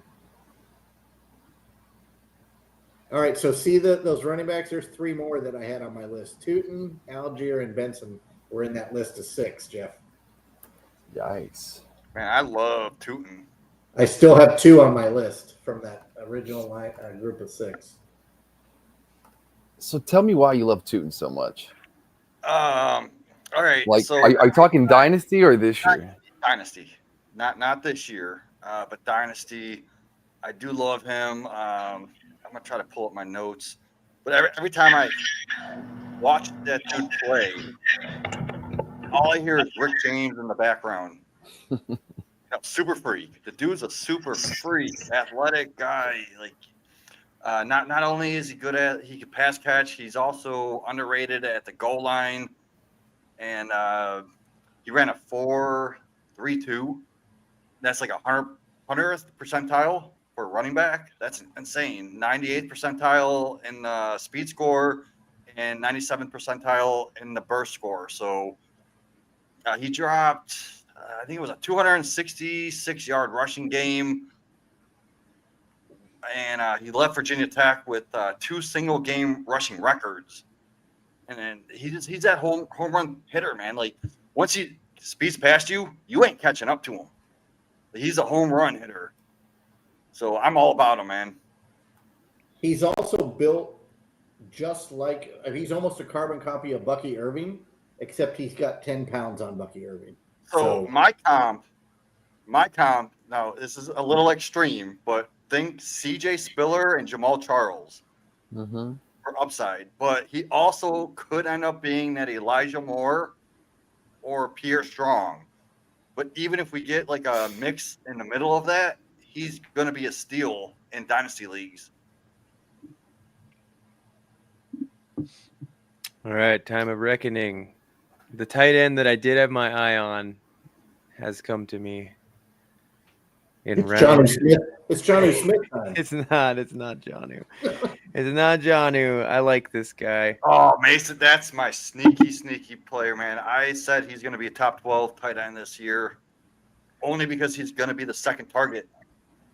All right, so see those running backs? There's 3 more that I had on my list. Tootin, Algier, and Benson were in that list of 6, Jeff. Yikes. Man, I love Tootin. I still have 2 on my list from that original group of 6. So tell me why you love Tootin so much. All right. Like, so are you talking Dynasty or this year? Dynasty, not this year, but Dynasty. I do love him. I'm gonna try to pull up my notes, but every time I watch that dude play, all I hear is Rick James in the background. Super freak. The dude's a super freak, athletic guy. Like, not only is he he can pass catch, he's also underrated at the goal line. And he ran a 4.32. That's like 100th percentile for a running back. That's insane. 98th percentile in the speed score and 97th percentile in the burst score. So he dropped, I think it was a 266-yard rushing game. And he left Virginia Tech with 2 single-game rushing records. And then he's that home run hitter, man. Like, once he speeds past you, you ain't catching up to him. He's a home run hitter. So I'm all about him, man. He's also built just like he's almost a carbon copy of Bucky Irving, except he's got 10 pounds on Bucky Irving. So my comp, now this is a little extreme, but think CJ Spiller and Jamal Charles. Mm-hmm. Upside, but he also could end up being that Elijah Moore or Pierre Strong. But even if we get like a mix in the middle of that, he's going to be a steal in dynasty leagues. All right, time of reckoning. The tight end that I did have my eye on has come to me in It's round. Johnny Smith. It's Johnny Smith time. It's not Johnu. It's not Johnu. I like this guy. Oh, Mason, that's my sneaky player, man. I said he's going to be a top 12 tight end this year, only because he's going to be the second target.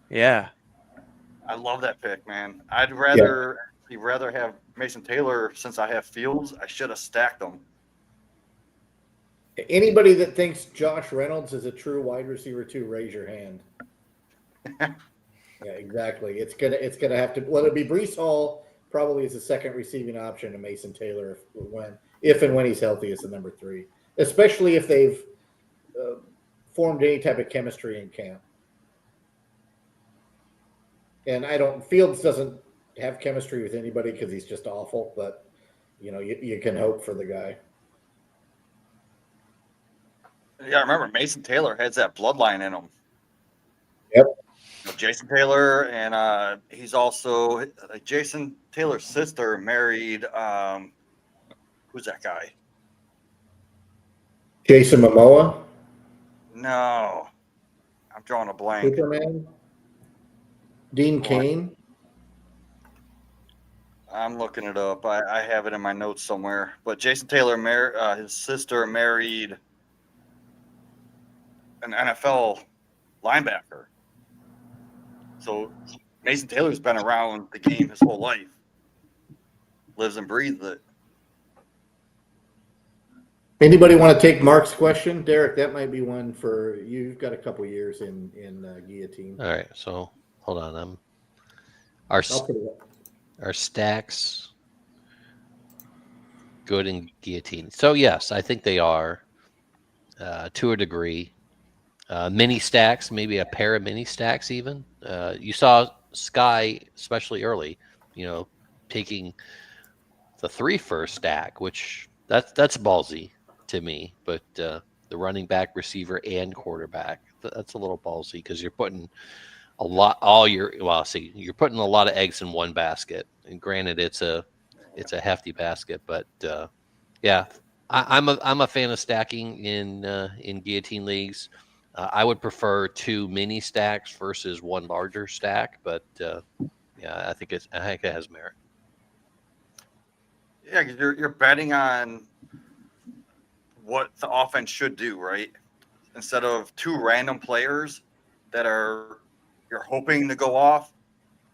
Yeah. I love that pick, man. I'd rather have Mason Taylor since I have Fields. I should have stacked them. Anybody that thinks Josh Reynolds is a true wide receiver too, raise your hand. Yeah, exactly. It's gonna have to. Well, it'll be Breece Hall probably is the second receiving option to Mason Taylor if and when he's healthy as the number 3, especially if they've formed any type of chemistry in camp. And Fields doesn't have chemistry with anybody because he's just awful. But you can hope for the guy. Yeah, remember Mason Taylor has that bloodline in him. Yep. Jason Taylor, and he's also Jason Taylor's sister married. Who's that guy? Jason Momoa. No, I'm drawing a blank. Superman. Dean Cain. I'm looking it up. I have it in my notes somewhere. But Jason Taylor, his sister married an NFL linebacker. So Mason Taylor's been around the game his whole life. Lives and breathes it. Anybody want to take Mark's question? Derek, that might be one for you. You've got a couple years in Guillotine. All right, so hold on. I'll put it up. Our stacks good in Guillotine. So yes, I think they are to a degree. Mini stacks, maybe a pair of mini stacks even. You saw Sky, especially early, taking the 3 first stack, which that's ballsy to me. But the running back, receiver, and quarterback, that's a little ballsy because you're putting you're putting a lot of eggs in one basket. And granted, it's a hefty basket, but yeah, I'm a fan of stacking in Guillotine leagues. I would prefer 2 mini stacks versus 1 larger stack, but yeah, I think it has merit. Yeah, because you're betting on what the offense should do, right? Instead of 2 random players that you're hoping to go off,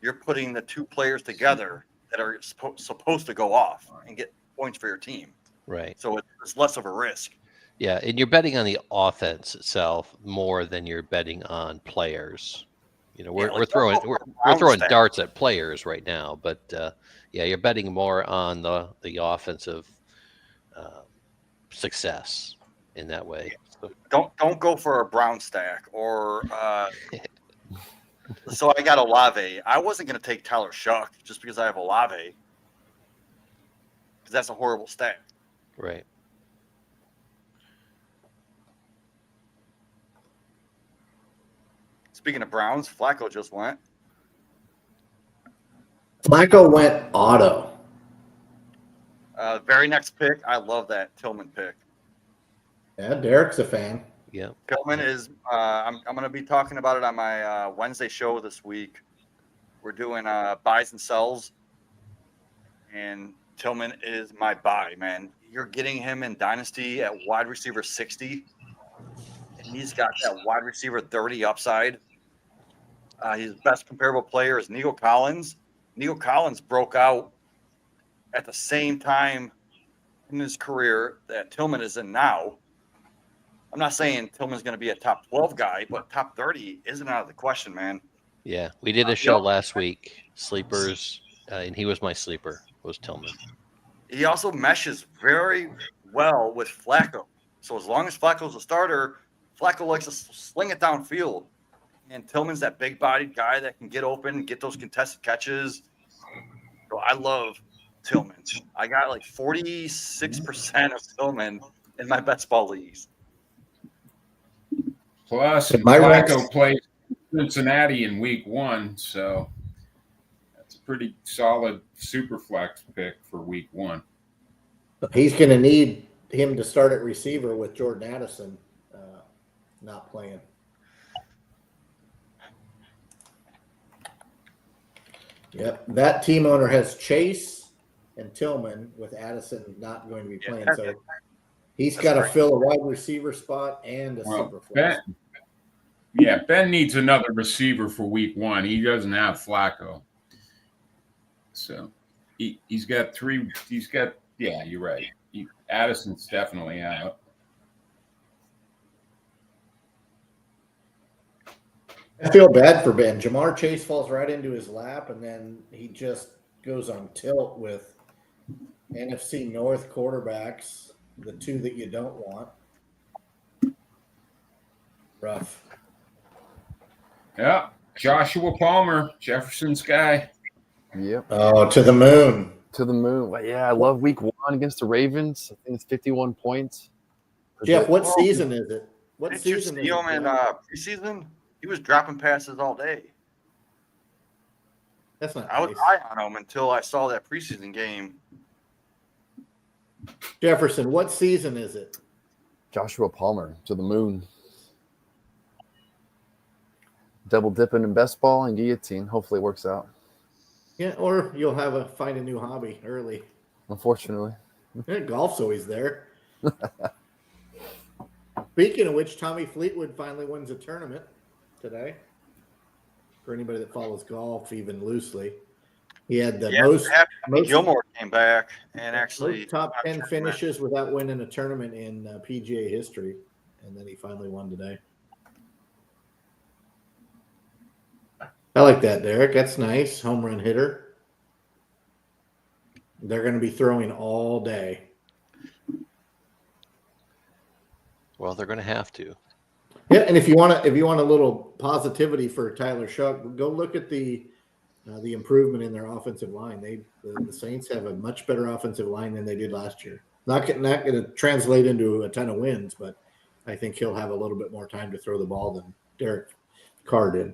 you're putting the 2 players together that are supposed to go off and get points for your team. Right. So it's less of a risk. Yeah, and you're betting on the offense itself more than you're betting on players. We're throwing darts at players right now, but yeah, you're betting more on the offensive success in that way. So, Don't go for a Brown stack or so I got Olave. I wasn't going to take Tyler Shuck just because I have Olave because that's a horrible stack. Right. Speaking of Browns, Flacco just went. Flacco went auto. Very next pick, I love that Tillman pick. Yeah, Derek's a fan. Yeah. Tillman is. I'm going to be talking about it on my Wednesday show this week. We're doing buys and sells, and Tillman is my buy, man. You're getting him in Dynasty at wide receiver 60, and he's got that wide receiver 30 upside. His best comparable player is Nico Collins. Nico Collins broke out at the same time in his career that Tillman is in now. I'm not saying Tillman's going to be a top 12 guy, but top 30 isn't out of the question, man. Yeah, we did a show last week, sleepers, and he was my sleeper, was Tillman. He also meshes very well with Flacco. So as long as Flacco's a starter, Flacco likes to sling it downfield. And Tillman's that big-bodied guy that can get open and get those contested catches. So I love Tillman. I got like 46% of Tillman in my best ball leagues. Plus, My Flacco plays Cincinnati in week 1, so that's a pretty solid super flex pick for week 1. He's going to need him to start at receiver with Jordan Addison not playing. Yep, that team owner has Chase and Tillman, with Addison not going to be playing. So he's got to fill a wide receiver spot and a super flex. Ben needs another receiver for week 1. He doesn't have Flacco. So he's got 3. Yeah, you're right. Addison's definitely out. I feel bad for Ben. Jamar Chase falls right into his lap, and then he just goes on tilt with NFC North quarterbacks, the 2 that you don't want. Rough. Yeah, Joshua Palmer, Jefferson's guy. Yep. Oh, to the moon. To the moon. Well, yeah, I love week 1 against the Ravens. I think it's 51 points. Jeff, what season is it? What Did you season see is him it? in preseason? He was dropping passes all day. That's not I was nice. high on him until I saw that preseason game. Jefferson, what season is it? Joshua Palmer, to the moon. Double dipping in best ball and guillotine. Hopefully it works out. Yeah, or you'll find a new hobby early. Unfortunately. Yeah, golf's always there. Speaking of which, Tommy Fleetwood finally wins a tournament today. For anybody that follows golf even loosely, he had the most Gilmore came back and actually top 10 finishes without winning a tournament in PGA history, and then he finally won today. I like that, Derek. That's nice. Home run hitter. They're going to be throwing all day. Well, they're going to have to. Yeah, and if you want a little positivity for Tyler Shuck, go look at the improvement in their offensive line. The Saints have a much better offensive line than they did last year. Not going to translate into a ton of wins, but I think he'll have a little bit more time to throw the ball than Derek Carr did.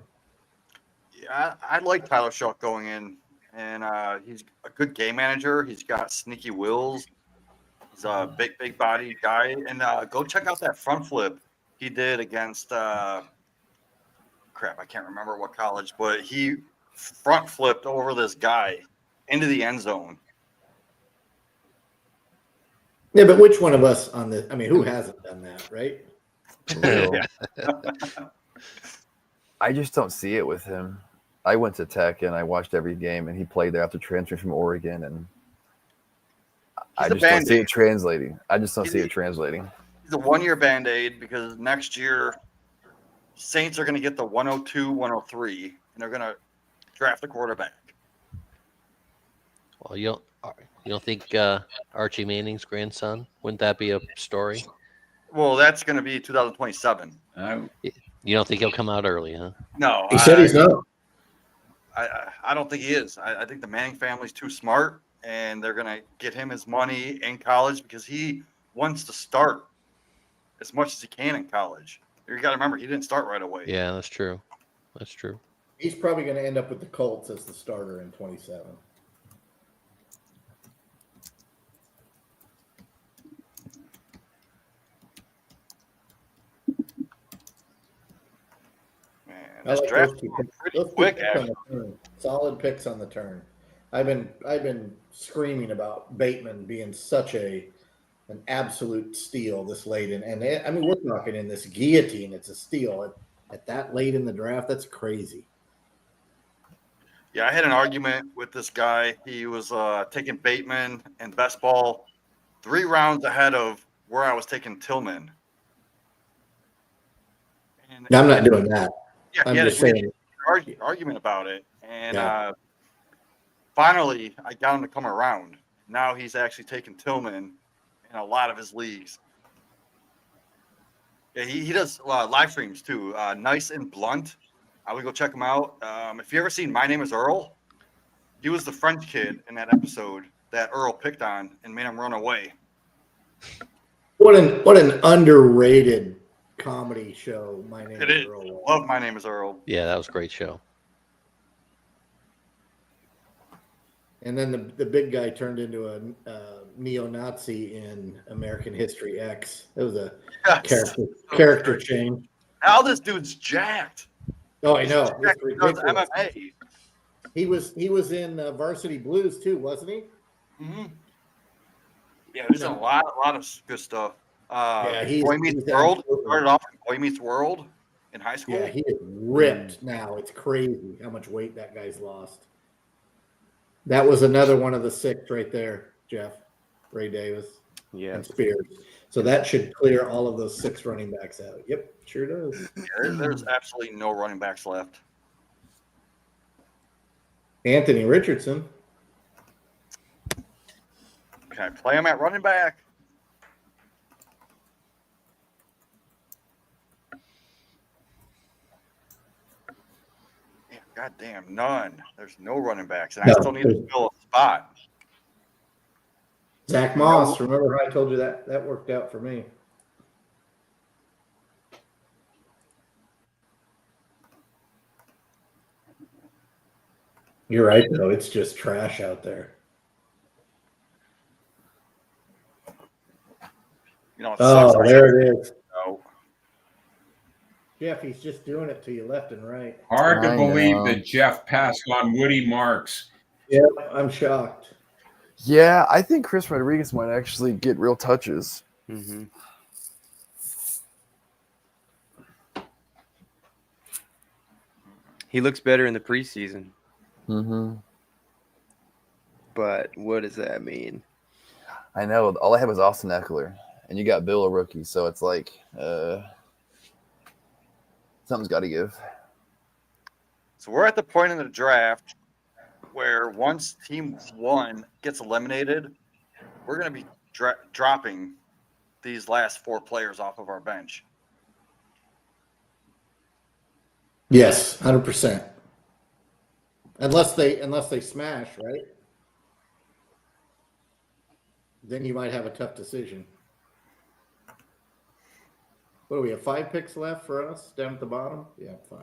Yeah, I like Tyler Shuck going in, and he's a good game manager. He's got sneaky wills. He's a big body guy, and go check out that front flip he did against I can't remember what college, but he front flipped over this guy into the end zone. Yeah, but which one of us on this? I mean, who hasn't done that, right? I just don't see it with him. I went to Tech and I watched every game, and he played there after transferring from Oregon, and I just don't see it translating. He's a 1-year Band-Aid because next year Saints are going to get the 102, 103, and they're going to draft a quarterback. Well, you don't think Archie Manning's grandson? Wouldn't that be a story? Well, that's going to be 2027. You don't think he'll come out early, huh? No, he said he's not. I don't think he is. I think the Manning family's too smart, and they're going to get him his money in college because he wants to start as much as he can in college. You got to remember, he didn't start right away. Yeah, that's true. That's true. He's probably going to end up with the Colts as the starter in 27. Man, I this like draft those two was picks. pretty Those two quick. picks on the turn. Solid picks on the turn. I've been screaming about Bateman being such an absolute steal this late, and I mean, we're talking in this guillotine. It's a steal at that late in the draft. That's crazy. Yeah, I had an argument with this guy. He was taking Bateman and best ball 3 rounds ahead of where I was taking Tillman. And I'm not doing that. Yeah, I'm just saying. Argument about it, and finally I got him to come around. Now he's actually taking Tillman in a lot of his leagues. Yeah, he does live streams too. Nice and Blunt. I would go check him out. If you ever seen My Name is Earl, he was the French kid in that episode that Earl picked on and made him run away. What an underrated comedy show. My Name It is is. Earl. Love My Name is Earl. Yeah, that was a great show. And then the big guy turned into a neo-Nazi in American History X. It was a character change. Now this dude's jacked. Oh, I know. He's It's jacked because of ridiculous. MMA. He was in Varsity Blues too, wasn't he? Mm-hmm. Yeah, there's a lot of good stuff. Boy Meets World. Started off in Boy Meets World in high school. Yeah, he is ripped now. It's crazy how much weight that guy's lost. That was another one of the 6 right there, Jeff. Ray Davis and Spears. So that should clear all of those 6 running backs out. Yep, sure does. There's absolutely no running backs left. Anthony Richardson. Can I play him at running back? Yeah, goddamn, none. There's no running backs, and I still need to fill a spot. Zach Moss. Remember how I told you that? That worked out for me. You're right, though. It's just trash out there. You know, Oh, there it is. No. Jeff, he's just doing it to you left and right. Hard to believe that Jeff passed on Woody Marks. Yeah, I'm shocked. Yeah, I think Chris Rodriguez might actually get real touches. Mm-hmm. He looks better in the preseason. Mm-hmm. But what does that mean? I know. All I had was Austin Eckler, and you got Bill, a rookie, so it's like something's got to give. So we're at the point in the draft where once Team 1 gets eliminated, we're going to be dropping these last 4 players off of our bench. Yes, 100%. Unless they smash, right? Then you might have a tough decision. What do we have? 5 picks left for us down at the bottom? Yeah, 5.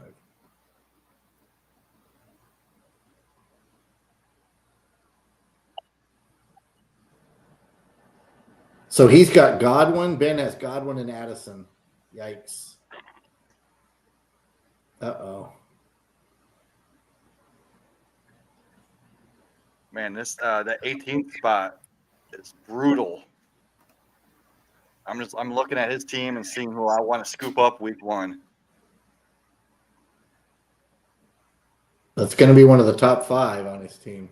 So he's got Godwin. Ben has Godwin and Addison. Yikes. Uh-oh. Man, this the 18th spot is brutal. I'm looking at his team and seeing who I want to scoop up week 1. That's going to be one of the top 5 on his team.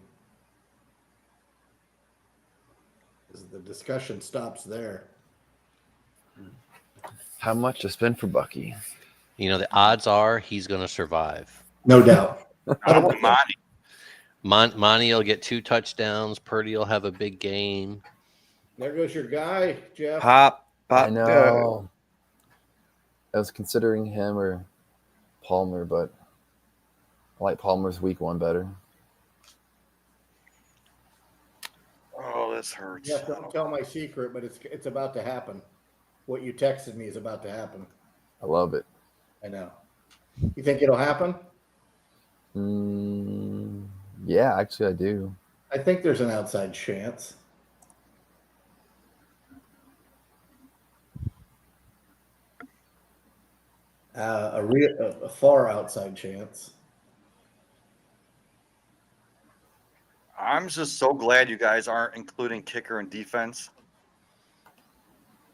The discussion stops there. How much to spend for Bucky? You know, the odds are he's going to survive. No doubt. I want Monty. Monty will get 2 touchdowns. Purdy will have a big game. There goes your guy, Jeff. Pop. I know. I was considering him or Palmer, but I like Palmer's week 1 better. Oh, this hurts. Yeah, don't tell my secret, but it's about to happen. What you texted me is about to happen. I love it. I know. You think it'll happen? Yeah, actually, I do. I think there's an outside chance. A far outside chance. I'm just so glad you guys aren't including kicker and defense.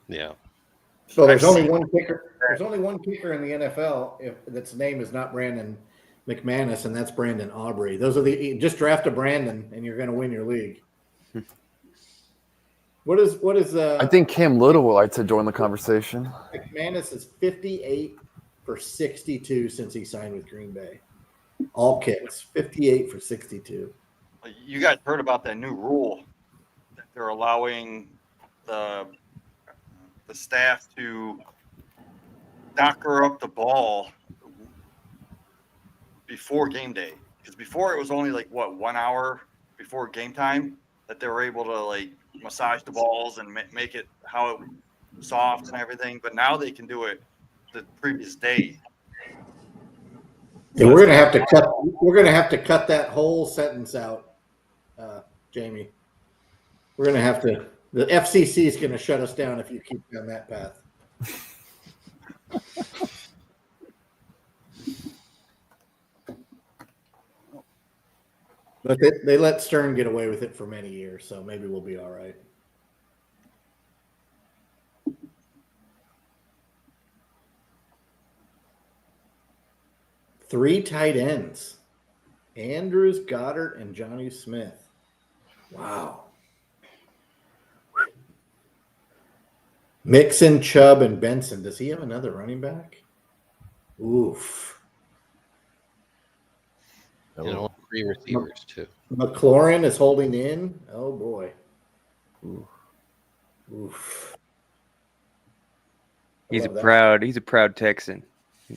Yeah. So there's only one kicker. There's only one kicker in the NFL that's name is not Brandon McManus, and that's Brandon Aubrey. Those are just draft a Brandon, and you're going to win your league. What is? I think Cam Little will like to join the conversation. McManus is 58 for 62 since he signed with Green Bay. All kicks, 58 for 62. You guys heard about that new rule that they're allowing the staff to knocker up the ball before game day, because before it was only 1 hour before game time that they were able to massage the balls and make it how it soft and everything, but now they can do it the previous day. Yeah, we're gonna have to cut that whole sentence out, Jamie. We're gonna have to. The FCC is gonna shut us down if you keep down that path. But they let Stern get away with it for many years, so maybe we'll be all right. Three tight ends. Andrews, Goddard, and Johnny Smith. Wow. Mixon, Chubb, and Benson. Does he have another running back? Oof. You know, 3 receivers too. McLaurin is holding in. Oh boy. Oof. He's a proud Texan.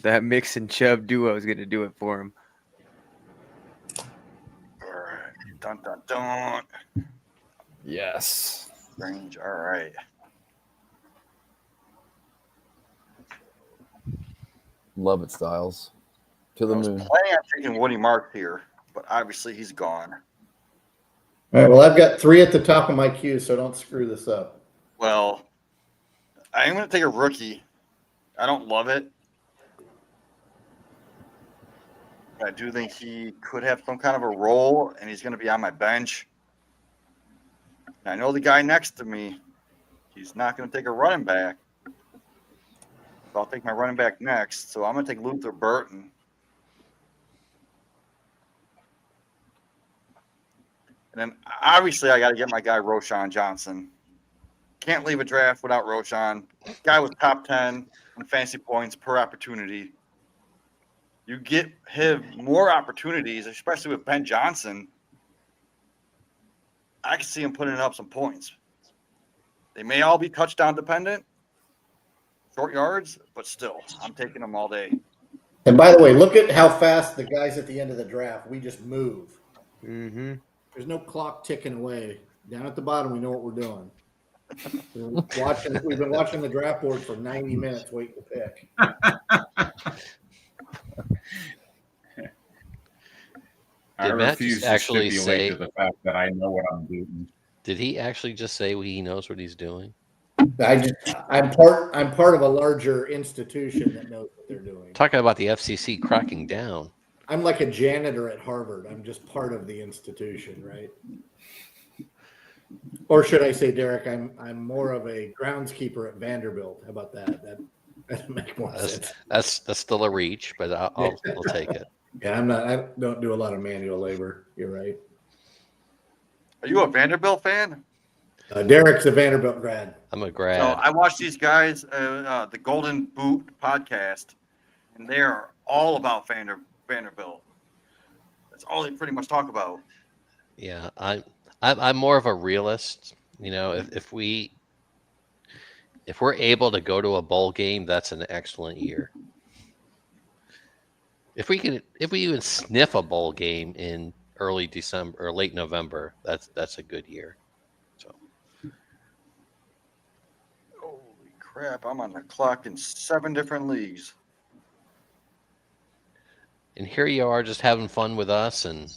That Mix and Chubb duo is going to do it for him. All right. Dun, dun, dun. Yes. Range. All right. Love it, Styles. To the I was moon. planning on taking Woody Mark here, but obviously he's gone. All right, well, I've got 3 at the top of my queue, so don't screw this up. Well, I'm going to take a rookie. I don't love it. I do think he could have some kind of a role, and he's going to be on my bench. And I know the guy next to me, he's not going to take a running back. So I'll take my running back next. So I'm going to take Luther Burton. And then obviously I got to get my guy Roshan Johnson. Can't leave a draft without Roshan. Guy was top 10 on fantasy points per opportunity. You get him more opportunities, especially with Ben Johnson. I can see him putting up some points. They may all be touchdown dependent, short yards, but still, I'm taking them all day. And by the way, look at how fast the guys at the end of the draft, we just move. Mm-hmm. There's no clock ticking away. Down at the bottom, we know what we're doing. We've been watching the draft board for 90 minutes waiting to pick. I Did Matt refuse just to actually stipulate say? to the fact that I know what I'm doing. Did he actually just say he knows what he's doing? I'm part of a larger institution that knows what they're doing. Talking about the FCC cracking down. I'm like a janitor at Harvard. I'm just part of the institution, right? Or should I say, Derek, I'm more of a groundskeeper at Vanderbilt. How about that? That make more sense. That's still a reach, but I'll take it. Yeah, I don't do a lot of manual labor. You're right. Are you a Vanderbilt fan? Derek's a Vanderbilt grad. I'm a grad. So I watch these guys, the Golden Boot podcast, and they are all about Vanderbilt. That's all they pretty much talk about. Yeah, I'm more of a realist. You know, if we're able to go to a bowl game, that's an excellent year. If we even sniff a bowl game in early December or late November, that's a good year. So Holy crap, I'm on the clock in 7 different leagues. and here you are just having fun with us, and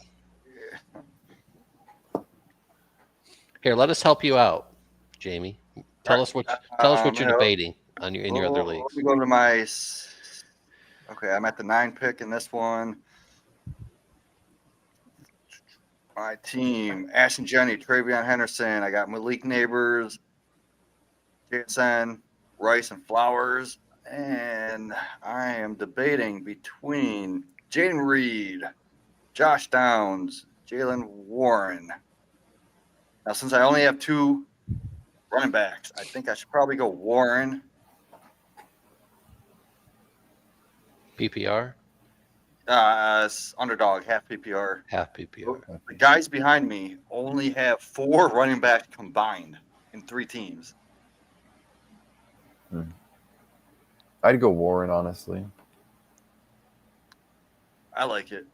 here, let us help you out, Jamie. Tell us what you're debating on in your other leagues. Let me go to my. Okay, I'm at the 9 pick in this one. My team: Ashton Jenny, Travion Henderson. I got Malik Neighbors, JSN, Rice, and Flowers. And I am debating between Jaden Reed, Josh Downs, Jalen Warren. Now, since I only have 2 running backs, I think I should probably go Warren. PPR? Underdog, half PPR. Half PPR. The guys behind me only have 4 running backs combined in 3 teams. I'd go Warren, honestly. I like it.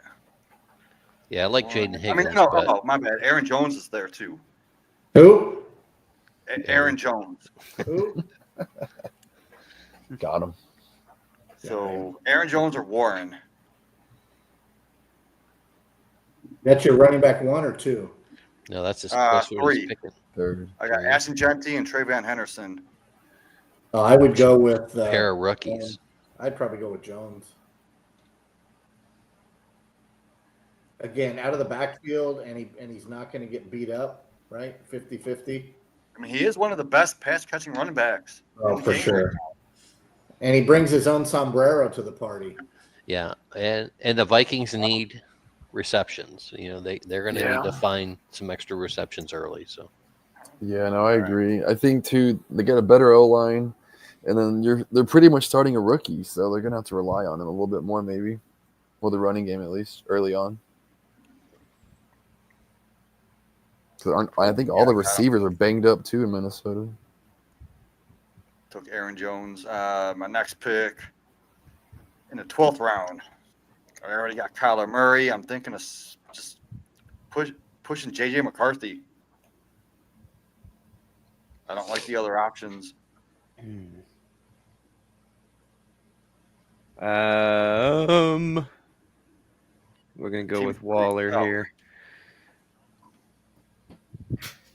Yeah, I like Jaden Higgins. No, my bad. Aaron Jones is there too. Who? Aaron Jones. Who? Got him. So Aaron Jones or Warren. That's your running back 1 or 2? No, that's what 3. he's picking. Third. I got Ashton Genty and Travion Henderson. I would go with Pair of rookies. I'd probably go with Jones. Again, out of the backfield, and he's not going to get beat up, right? 50-50. I mean, he is one of the best pass catching running backs. Oh, in the for game. sure. And he brings his own sombrero to the party. Yeah, and the Vikings need receptions. You know, they're going to need to find some extra receptions early. So Yeah, no, I agree. I think too they get a better O line, and then they're pretty much starting a rookie, so they're gonna have to rely on him a little bit more, maybe, well, the running game at least early on. I think all the receivers are banged up too in Minnesota. Took Aaron Jones. My next pick in the 12th round. I already got Kyler Murray. I'm thinking of just pushing JJ McCarthy. I don't like the other options. We're gonna go Team with Waller three. here.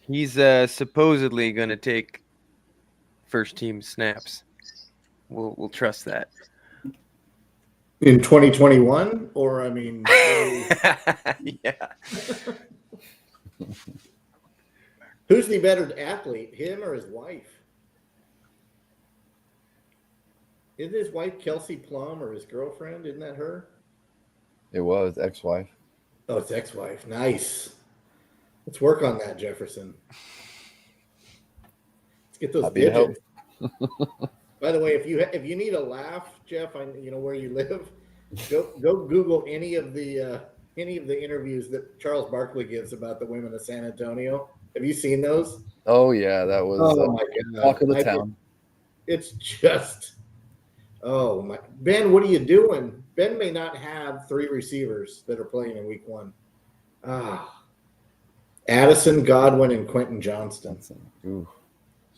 He's supposedly gonna take first team snaps. We'll trust that. In 2021, or I mean, Yeah. who's the better athlete, him or his wife? Isn't his wife Kelsey Plum or his girlfriend? Isn't that her? It was ex-wife. Oh, it's ex-wife. Nice. Let's work on that, Jefferson. Let's get those Happy to help. digits. By the way, if you need a laugh, Jeff, you know where you live. Go Google any of the interviews that Charles Barkley gives about the women of San Antonio. Have you seen those? Oh yeah, that was my God. talk of the town. It's just, oh my, Ben, what are you doing? Ben may not have 3 receivers that are playing in week 1. Addison, Godwin, and Quentin Johnston. Ooh.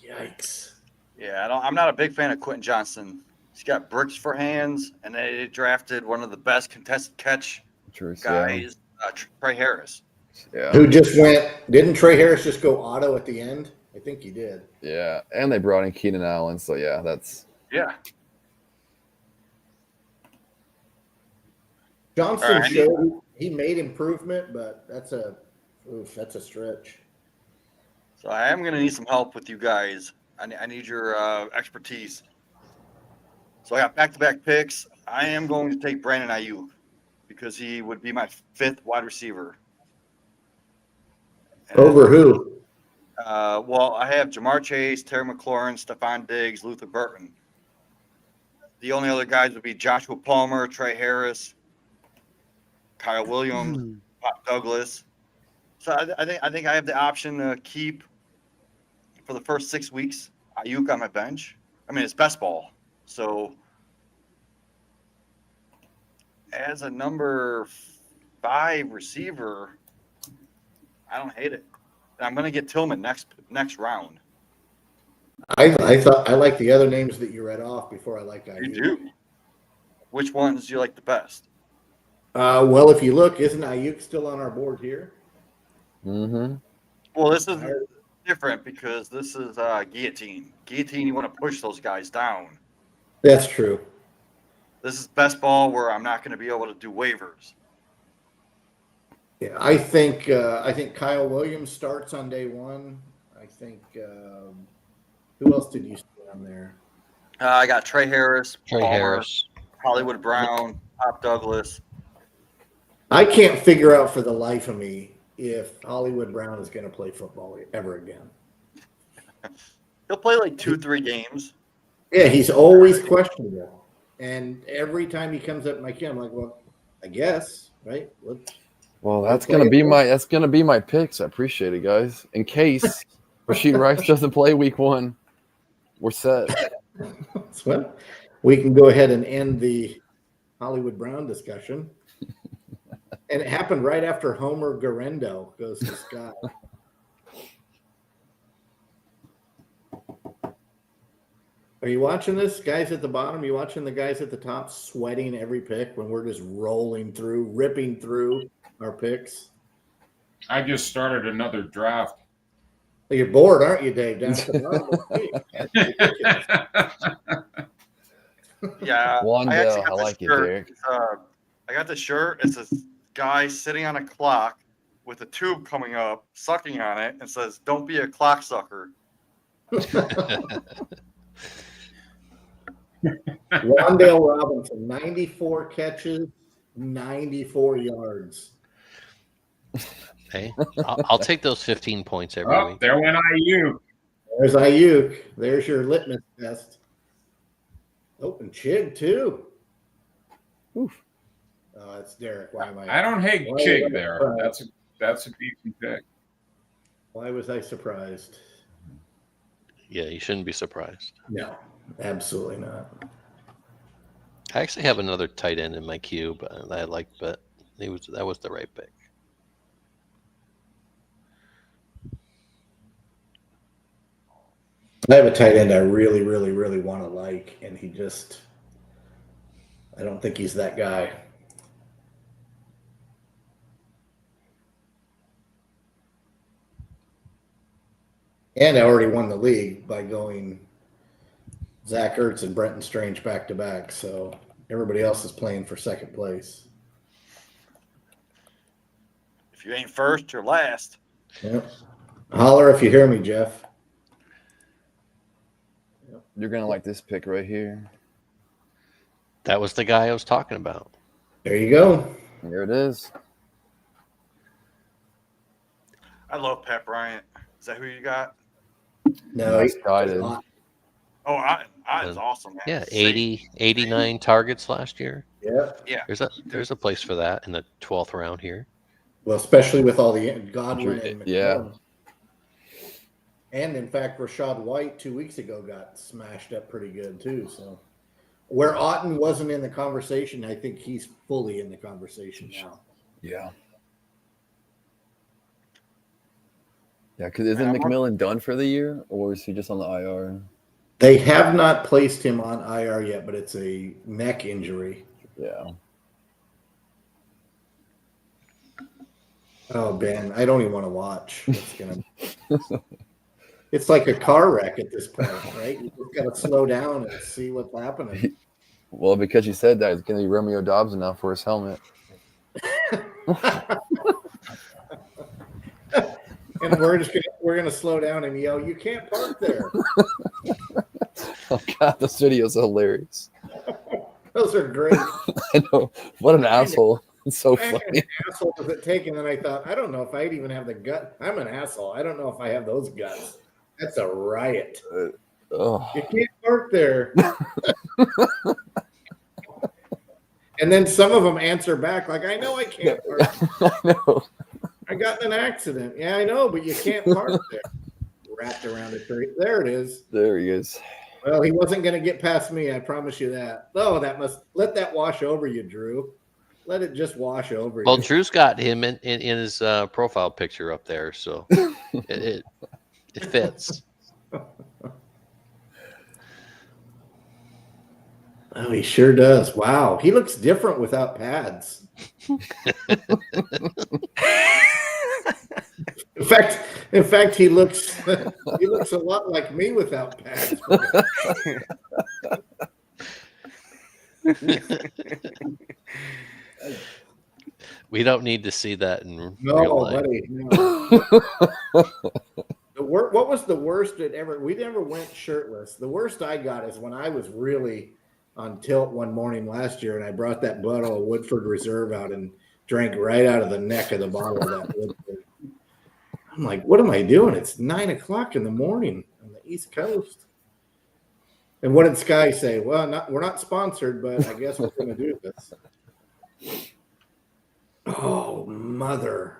Yikes. Yeah, I'm not a big fan of Quentin Johnston. He's got bricks for hands, and they drafted one of the best contested catch guys, Trey Harris. Yeah. Who just went? Didn't Trey Harris just go auto at the end? I think he did. Yeah, and they brought in Keenan Allen, so yeah, that's Johnston showed he made improvement, but that's a stretch. So I am going to need some help with you guys. I need your expertise. So I got back-to-back picks. I am going to take Brandon Ayuk because he would be my 5th wide receiver. And, over who? Well, I have Jamar Chase, Terry McLaurin, Stephon Diggs, Luther Burton. The only other guys would be Joshua Palmer, Trey Harris, Kyle Williams, Pop Douglas. So I think I have the option to keep for the first 6 weeks Ayuk on my bench. I mean, it's best ball. So as a number 5 receiver, I don't hate it. I'm going to get Tillman next round. I thought I like the other names that you read off before I liked Ayuk. You do. Which ones do you like the best? Well, if you look, isn't Ayuk still on our board here? Mm-hmm. Well, this is different because this is Guillotine. Guillotine, you want to push those guys down. That's true. This is best ball where I'm not going to be able to do waivers. Yeah, I think Kyle Williams starts on day 1. I think who else did you see on there? I got Trey Harris, Palmer, Harris, Hollywood Brown, Pop Douglas. I can't figure out for the life of me if Hollywood Brown is going to play football ever again. He'll play like 2-3 games. Yeah, he's always questionable. And every time he comes up in my camp, I'm like, well, I guess, right? Well, that's gonna be my picks. I appreciate it, guys. In case Rashid Rice doesn't play week 1, we're set. Well, we can go ahead and end the Hollywood Brown discussion. And it happened right after Homer Garendo goes to Scott. Are you watching this? Guys at the bottom, you watching the guys at the top sweating every pick when we're just rolling through, ripping through our picks? I just started another draft. Well, you're bored, aren't you, Dave? Down at the bottom. Yeah. Wandale, I like it, Derek. I got the shirt. It's a guy sitting on a clock with a tube coming up, sucking on it, and says, "Don't be a clock sucker." Wandale Robinson, 94 catches, 94 yards. Hey, I'll take those 15 points every Oh, week. there went IU. There's Ayuk. There's your litmus test. Oh, and Chig too. Oof. Oh, that's Derek. Why am I don't hate Why Chig am I there. surprised? That's a decent pick. Why was I surprised? Yeah, you shouldn't be surprised. No, absolutely not. I actually have another tight end in my queue, but I like, but that was the right pick. I have a tight end I really, really, really want to like, and I don't think he's that guy. And I already won the league by going Zach Ertz and Brenton Strange back to back, so everybody else is playing for second place. If you ain't first, you're last. Yep. Holler if you hear me, Jeff. You're gonna like this pick right here. That was the guy I was talking about. There you go. Here it is. I love Pat Bryant. Is that who you got? No, Nice he's guided. not. Oh, I awesome, man. Yeah, Safe. 89 targets last year. Yeah. There's a place for that in the 12th round here. Well, especially with all the Godwin and McMillan. Yeah. And in fact, Rashad White 2 weeks ago got smashed up pretty good too. So where Otten wasn't in the conversation, I think he's fully in the conversation now. Yeah. Yeah, because isn't Man, McMillan done for the year, or is he just on the IR? They have not placed him on IR yet, but it's a neck injury. Yeah. Oh, Ben, I don't even want to watch. It's like a car wreck at this point, right? You just got to slow down and see what's happening. Well, because you said that, it's going to be Romeo Dobbs now for his helmet. And we're gonna slow down and yell, "You can't park there." Oh God, this video is hilarious. Those are great. I know. What an asshole. It's so What funny. asshole was it taken? And I thought, I don't know if I'd even have the gut. I'm an asshole. I don't know if I have those guts. That's a riot. Oh. You can't park there. And then some of them answer back like, "I know I can't park. I know. I got in an accident." "Yeah, I know, but you can't park there." Wrapped around a tree. There it is. There he is. Well, he wasn't going to get past me. I promise you that. Oh, let that wash over you, Drew. Let it just wash over Well, you. Drew's got him in his profile picture up there, so it fits. Oh, he sure does. Wow, he looks different without pads. In fact, he looks a lot like me without pads. We don't need to see that in real No, life. buddy. No. What was the worst it ever? We never went shirtless. The worst I got is when I was really on tilt one morning last year, and I brought that bottle of Woodford Reserve out and drank right out of the neck of the bottle of that Woodford. I'm like, what am I doing? It's 9 o'clock in the morning on the East Coast. And what did Sky say? Well, we're not sponsored, but I guess we're going to do this. Oh, mother.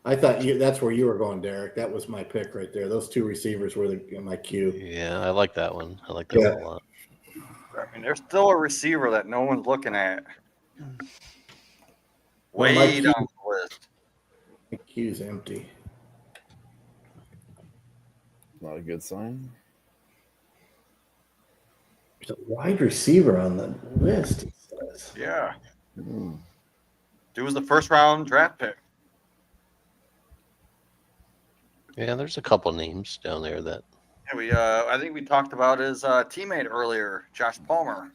I thought that's where you were going, Derek. That was my pick right there. Those two receivers were in my queue. Yeah, I like that one. I like that one a lot. I mean, there's still a receiver that no one's looking at. Well, Way down the list. My queue's empty. Not a good sign. There's a wide receiver on the list, he says. Yeah. Dude was the first round draft pick. Yeah, there's a couple names down there that. Yeah, I think we talked about his teammate earlier, Josh Palmer.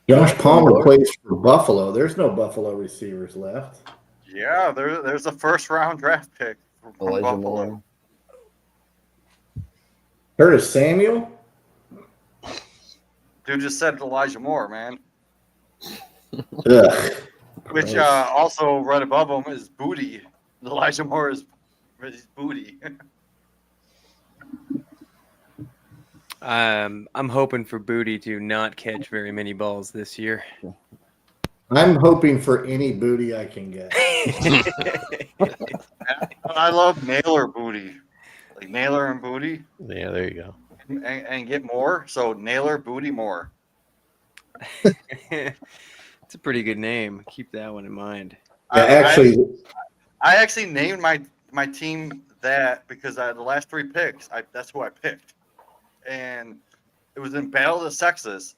Josh Palmer plays for Buffalo. There's no Buffalo receivers left. Yeah, there's a first round draft pick from Elijah Buffalo. Moore. Curtis Samuel? Dude just said Elijah Moore, man. Ugh. Which Gross. also right above him is Booty. Elijah Moore is Booty. I'm hoping for Booty to not catch very many balls this year. I'm hoping for any booty I can get. I love Naylor Booty. Like Naylor and Booty. Yeah, there you go. And get more. So Naylor, Booty, more. It's a pretty good name. Keep that one in mind. Yeah, I actually named my team that because the last 3 picks, that's who I picked. And it was in Battle of the Sexes.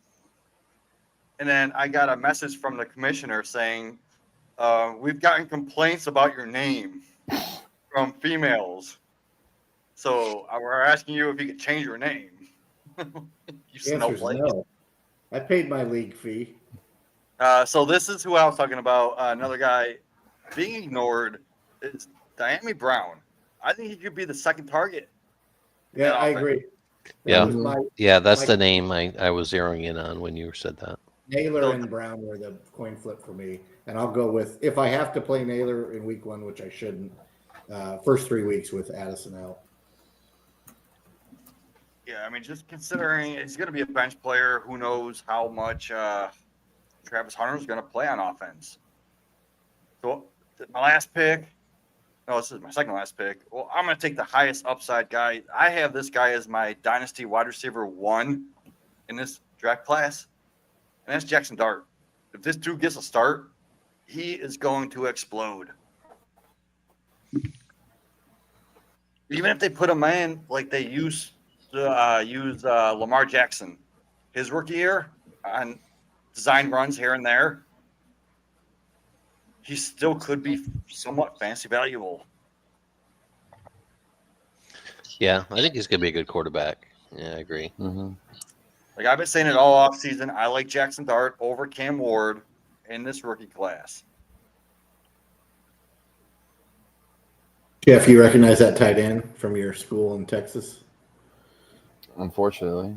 And then I got a message from the commissioner saying, we've gotten complaints about your name from females. So we're asking you if you could change your name. You the answer's snowflake. no. I paid my league fee. So this is who I was talking about. Another guy being ignored is Diami Brown. I think he could be the second target. Yeah, I offense. agree. Yeah. That was Yeah, that's my- the name I was zeroing in on when you said that. Naylor and Brown were the coin flip for me. And I'll go with, if I have to play Naylor in week 1, which I shouldn't, first 3 weeks with Addison out. Yeah, I mean, just considering he's going to be a bench player, who knows how much Travis Hunter is going to play on offense. So my last pick, no, this is my second last pick. Well, I'm going to take the highest upside guy. I have this guy as my dynasty wide receiver 1 in this draft class, and that's Jackson Dart. If this dude gets a start, he is going to explode. Even if they put him in like they use Lamar Jackson his rookie year on design runs here and there, he still could be somewhat fantasy valuable. Yeah, I think he's going to be a good quarterback. Yeah, I agree. Mm-hmm. Like I've been saying it all off season, I like Jackson Dart over Cam Ward in this rookie class. Jeff, you recognize that tight end from your school in Texas? Unfortunately.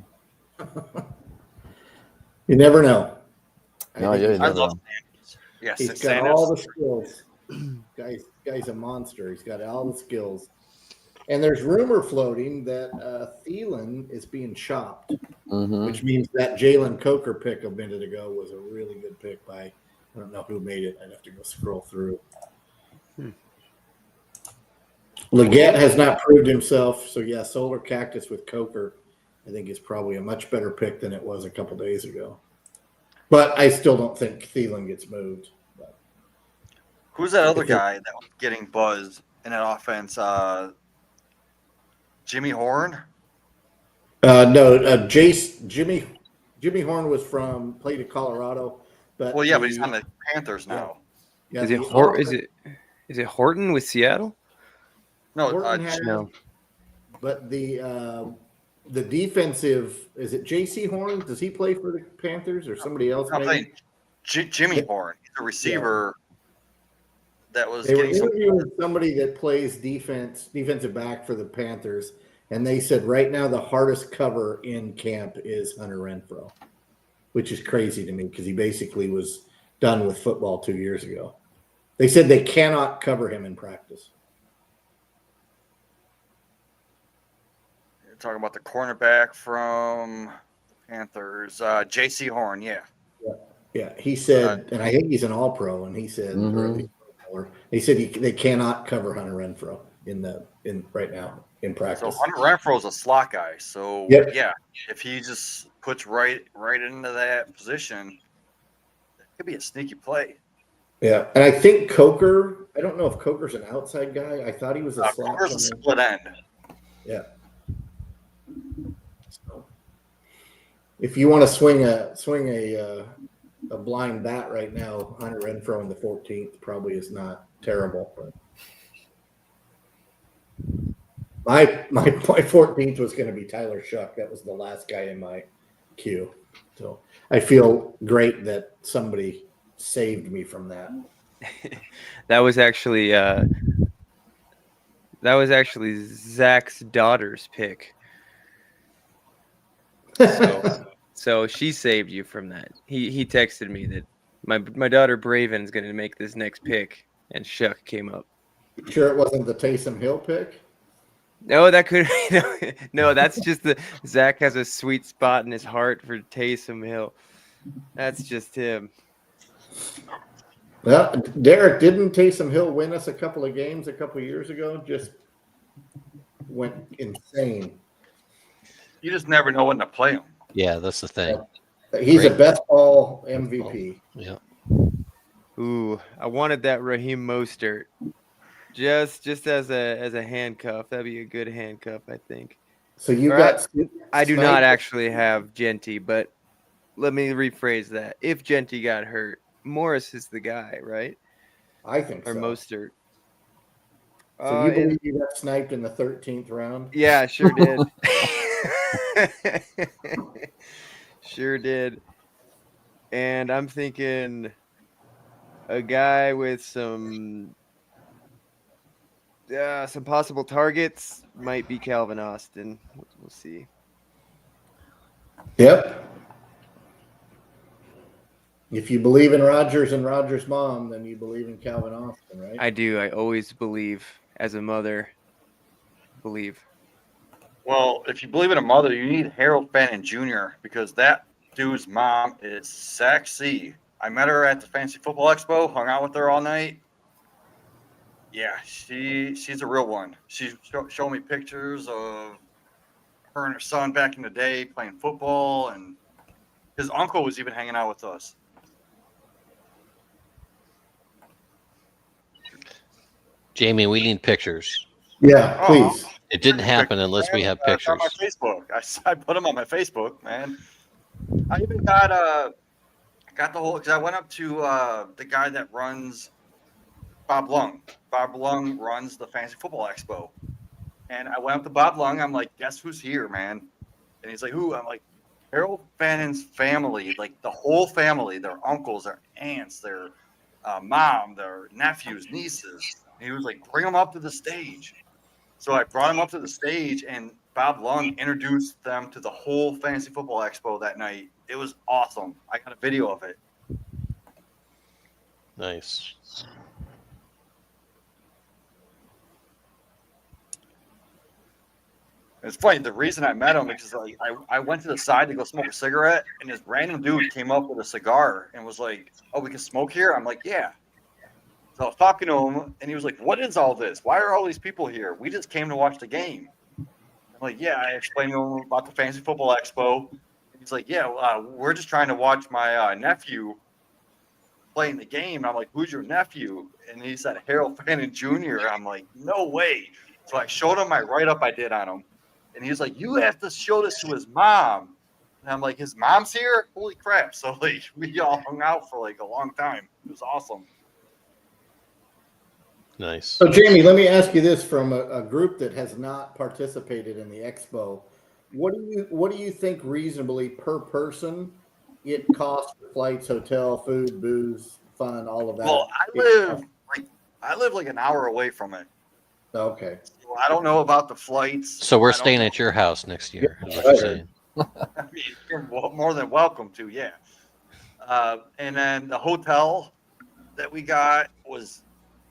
You never know. No, think yeah, he's- you I never love know. Sanders. Yes, He's got Sanders. all the skills. Guy's a monster. He's got all the skills. And there's rumor floating that Thielen is being shopped, Mm-hmm. which means that Jalen Coker pick a minute ago was a really good pick by, I don't know who made it. I'd have to go scroll through. Leggett has not proved himself. So, yeah, Solar Cactus with Coker, I think, is probably a much better pick than it was a couple days ago. But I still don't think Thielen gets moved. But Who's that other guy that was getting buzz in that offense? Jimmy Horn? no, Jimmy Horn was played at Colorado. But Well, yeah, but he's on the Panthers now. yeah, Is it the is it Horton with Seattle? No, Horton had, no. but the defensive, is it J.C. Horn? Does he play for the Panthers or somebody else? I'm maybe? saying Jimmy Horn. He's a receiver that was They were getting some. interviewing somebody that plays defensive back for the Panthers, and they said right now the hardest cover in camp is Hunter Renfrow, which is crazy to me because he basically was done with football 2 years ago. They said they cannot cover him in practice. You're talking about the cornerback from Panthers, J.C. Horn. Yeah. Yeah, he said, and I think he's an All-Pro, and he said, or he said they cannot cover Hunter Renfrow in right now in So practice. Hunter Renfro's a slot guy. So Yep. yeah, if he just puts right into that position, it could be a sneaky play. Yeah, and I think Coker. I don't know if Coker's an outside guy. I thought he was a slot. Coker's a split end. Yeah. So, if you want to swing a blind bat right now, Hunter Renfrow in the 14th probably is not terrible. But my 14th was going to be Tyler Shuck. That was the last guy in my queue. So I feel great that somebody saved me from that. That was actually Zach's daughter's pick. So she saved you from that. He texted me that my daughter Braven is going to make this next pick, and Shuck came up. Sure, it wasn't the Taysom Hill pick. No, that could no. That's just Zach has a sweet spot in his heart for Taysom Hill. That's just him. Well, Derek, didn't Taysom Hill win us a couple of games a couple of years ago? Just went insane. You just never know when to play him. Yeah, that's the thing. He's a best ball MVP. Yeah. Ooh, I wanted that Raheem Mostert. Just as a handcuff. That'd be a good handcuff, I think. So you All got. I do not actually have Genty, but let me rephrase that. If Genty got hurt, Morris is the guy, right? I think Or so. Mostert. So you believe you got sniped in the 13th round? Yeah, I sure did. Sure did. And I'm thinking a guy with some possible targets might be Calvin Austin. We'll see. Yep. If you believe in Rodgers and Rodgers' mom, then you believe in Calvin Austin, right? I do. I always believe, as a mother, believe. Well, if you believe in a mother, you need Harold Fannin Jr. because that dude's mom is sexy. I met her at the Fantasy Football Expo, hung out with her all night. Yeah, she's a real one. She showed me pictures of her and her son back in the day playing football, and his uncle was even hanging out with us. Jamie, we need pictures. Yeah, please. It didn't happen unless we have It's on pictures. my Facebook. I put them on my Facebook, man. I even got the whole because I went up to the guy that runs Bob Lung. Bob Lung runs the Fantasy Football Expo, and I went up to Bob Lung. I'm like, guess who's here, man? And he's like, who? I'm like, Harold Fannin's family, like the whole family, their uncles, their aunts, their mom, their nephews, nieces. And he was like, bring them up to the stage. So I brought him up to the stage, and Bob Lung introduced them to the whole Fantasy Football Expo that night. It was awesome. I got a video of it. Nice. It's funny. The reason I met him because like I went to the side to go smoke a cigarette, and this random dude came up with a cigar and was like, "Oh, we can smoke here?" I'm like, "Yeah." So I was talking to him, and he was like, "What is all this? Why are all these people here? We just came to watch the game." I'm like, "Yeah." I explained to him about the Fantasy Football Expo. He's like, "Yeah, we're just trying to watch my nephew playing the game." And I'm like, "Who's your nephew?" And he said, "Harold Fannin Jr." I'm like, "No way." So I showed him my write-up I did on him. And he's like, "You have to show this to his mom." And I'm like, "His mom's here? Holy crap." So like we all hung out for like a long time. It was awesome. Nice. So, Jamie, let me ask you this from a group that has not participated in the expo. What do you think reasonably per person it costs for flights, hotel, food, booze, fun, all of that? Well, I live like an hour away from it. Okay. So I don't know about the flights. So we're I don't staying know. at your house next year, is what you're saying. I mean, you're more than welcome to, yeah. And then the hotel that we got was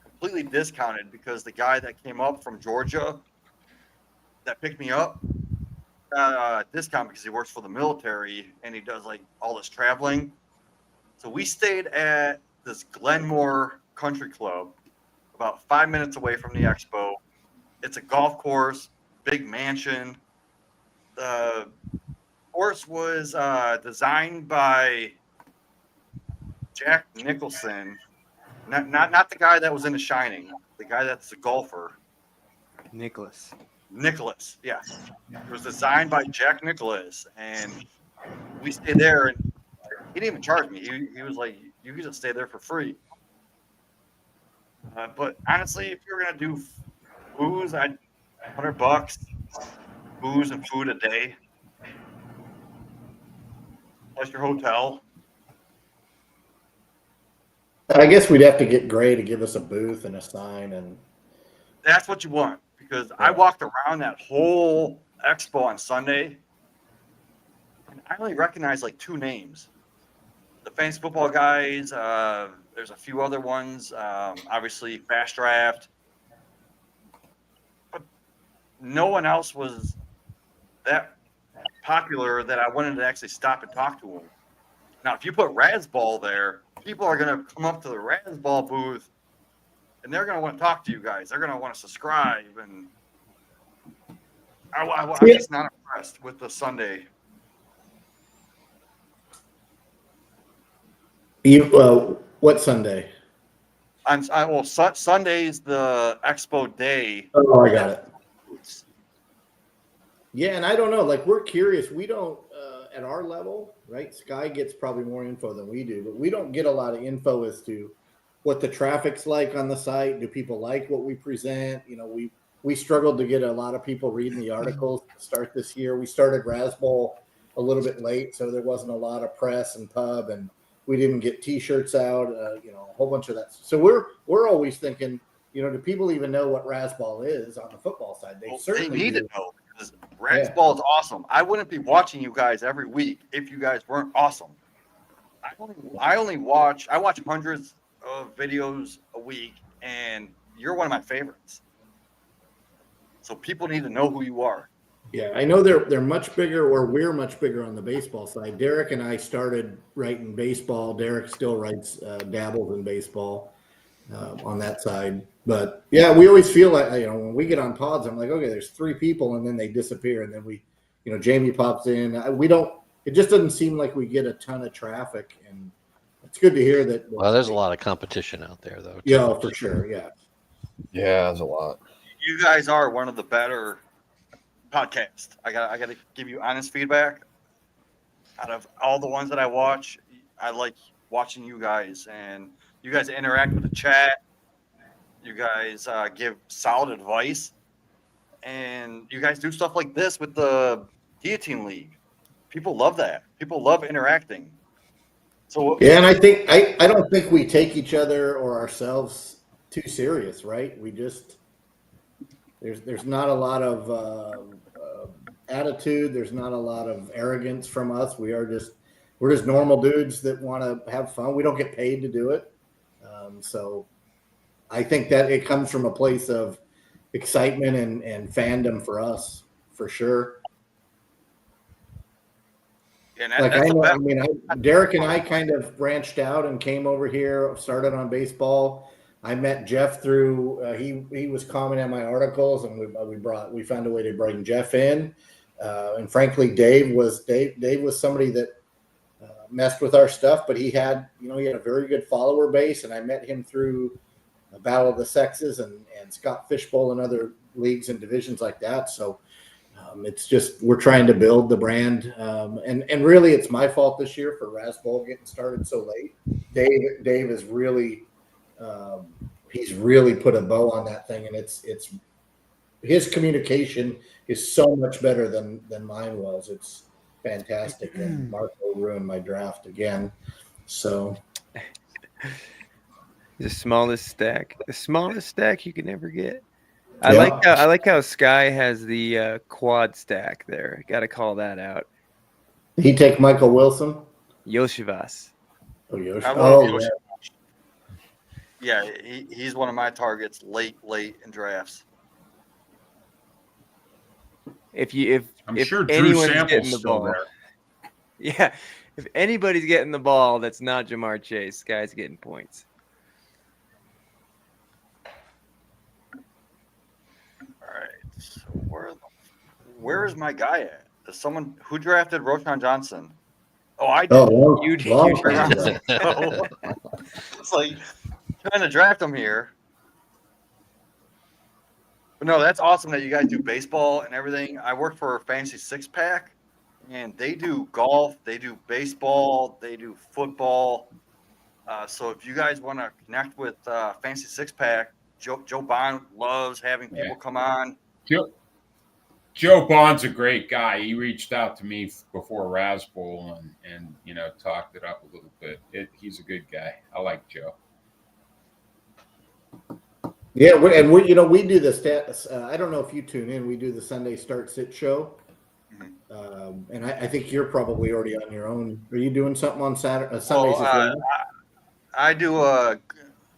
completely discounted because the guy that came up from Georgia that picked me up discount because he works for the military and he does like all this traveling. So we stayed at this Glenmore Country Club about 5 minutes away from the expo. It's a golf course, big mansion. The course was designed by Jack Nicholson, not the guy that was in The Shining, the guy that's a golfer. Nicholas, yes. It was designed by Jack Nicholas, and we stayed there, and he didn't even charge me. He was like, "You can just stay there for free." But honestly, if you're gonna do booze, I'd $100, booze and food a day. plus your hotel. I guess we'd have to get Gray to give us a booth and a sign, and That's what you want, because I walked around that whole expo on Sunday, and I only recognized like 2 names. The fantasy football guys, there's a few other ones, obviously Fast Draft, but no one else was that popular that I wanted to actually stop and talk to them. Now, if you put Razzball there, people are going to come up to the Razzball booth, and they're going to want to talk to you guys. They're going to want to subscribe, and I'm just not impressed with the Sunday. What Sunday? Sunday's the expo day. Oh, I got it. Yeah, and I don't know. Like, we're curious. We don't, at our level, right? Sky gets probably more info than we do, but we don't get a lot of info as to what the traffic's like on the site. Do people like what we present? You know, we struggled to get a lot of people reading the articles to start this year. We started Razzball a little bit late, so there wasn't a lot of press and pub, and we didn't get T-shirts out. You know, a whole bunch of that. So we're always thinking, you know, do people even know what Razzball is on the football side? They certainly need do. to know, because Razzball is awesome. I wouldn't be watching you guys every week if you guys weren't awesome. I watch hundreds of videos a week, and you're one of my favorites. So people need to know who you are. Yeah, I know they're much bigger, or we're much bigger on the baseball side. Derek and I started writing baseball. Derek still writes, dabbles in baseball on that side. But yeah, we always feel like, you know, when we get on pods, I'm like, okay, there's 3 people, and then they disappear, and then we, you know, Jamie pops in. We don't. It just doesn't seem like we get a ton of traffic, and it's good to hear that. Well, there's a lot of competition out there, though. Yeah, for sure. Yeah. Yeah, there's a lot. You guys are one of the better podcasts. I got to give you honest feedback. Out of all the ones that I watch, I like watching you guys, and you guys interact with the chat. You guys give solid advice, and you guys do stuff like this with the Guillotine League. People love that. People love interacting. So yeah, and I think I don't think we take each other or ourselves too serious, right? We just there's not a lot of attitude. There's not a lot of arrogance from us. We're just normal dudes that want to have fun. We don't get paid to do it, so I think that it comes from a place of excitement and fandom for us, for sure. and Like I mean, Derek and I kind of branched out and came over here, started on baseball. I met Jeff through he was commenting on my articles, and we found a way to bring Jeff in. And frankly, Dave was somebody that messed with our stuff, but he had a very good follower base, and I met him through a Battle of the Sexes and Scott Fishbowl and other leagues and divisions like that. So it's just we're trying to build the brand, and really it's my fault this year for Razzball getting started so late. Dave is really he's really put a bow on that thing, and it's his communication is so much better than mine was. It's fantastic, and Marco ruined my draft again. So the smallest stack you can ever get. I like how Sky has the quad stack there. Got to call that out. Did he take Michael Wilson? Yoshivas. Oh, Yoshi. I love Oh, Yoshi. yeah. Yeah, he's one of my targets late in drafts. If I'm sure Drew anyone's Sample's getting the still ball, there. yeah, if anybody's getting the ball that's not Jamar Chase, Sky's getting points. All right, so where is my guy at? Is someone who drafted Roshan Johnson? Oh, I did. Oh, You drafted. It's like trying to draft him here. But no, that's awesome that you guys do baseball and everything. I work for Fantasy Six Pack, and they do golf, they do baseball, they do football. So if you guys want to connect with Fantasy Six Pack, Joe Bond loves having people come on. Joe Bond's a great guy. He reached out to me before Razzball and talked it up a little bit. He's a good guy. I like Joe. Yeah, we do the stats. I don't know if you tune in. We do the Sunday Start Sit show, and I think you're probably already on your own. Are you doing something on Saturday, Sundays as well? I do a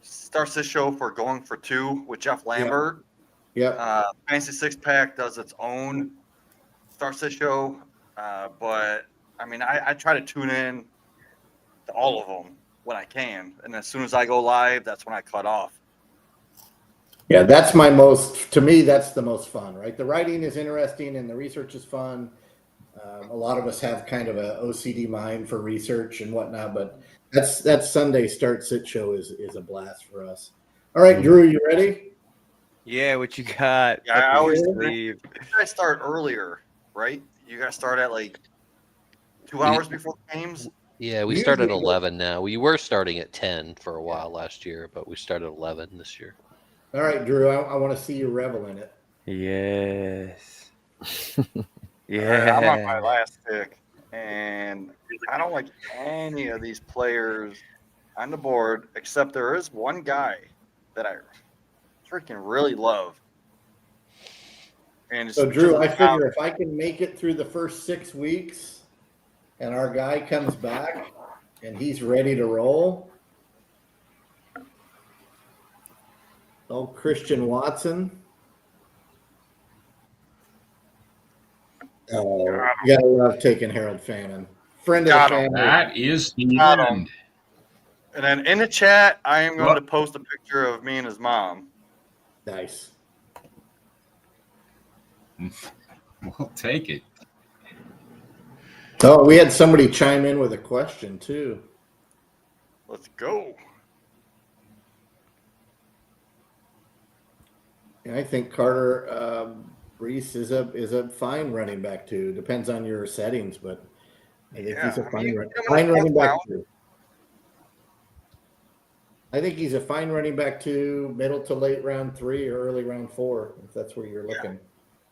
Start Sit show for Going for Two with Jeff Lambert. Yeah. Fantasy Six Pack does its own Start Sit show, but I mean, I try to tune in to all of them when I can, and as soon as I go live, that's when I cut off. Yeah, that's to me, that's the most fun, right? The writing is interesting and the research is fun. A lot of us have kind of a OCD mind for research and whatnot, but that Sunday Start Sit show is a blast for us. All right, Drew, you ready? Yeah, what you got? Yeah, I always leave. You guys start earlier, right? You guys start at like 2 hours before the games. Yeah, we start at 11 now. We were starting at 10 for a while last year, but we started at 11 this year. All right, Drew, I want to see you revel in it. Yes. Yeah, I'm on my last pick, and I don't like any of these players on the board, except there is one guy that I freaking really love. And So, Drew, I figure if I can make it through the first 6 weeks and our guy comes back and he's ready to roll, Christian Watson. Oh, you gotta love taking Harold Fannin. Friend of the family. That is the end. And then in the chat, I am going to post a picture of me and his mom. Nice. We'll take it. Oh, we had somebody chime in with a question too. Let's go. I think Carter Reese is a fine running back too. Depends on your settings, but I think he's a fine running back too. I think he's a fine running back too, middle to late round 3 or early round 4, if that's where you're looking.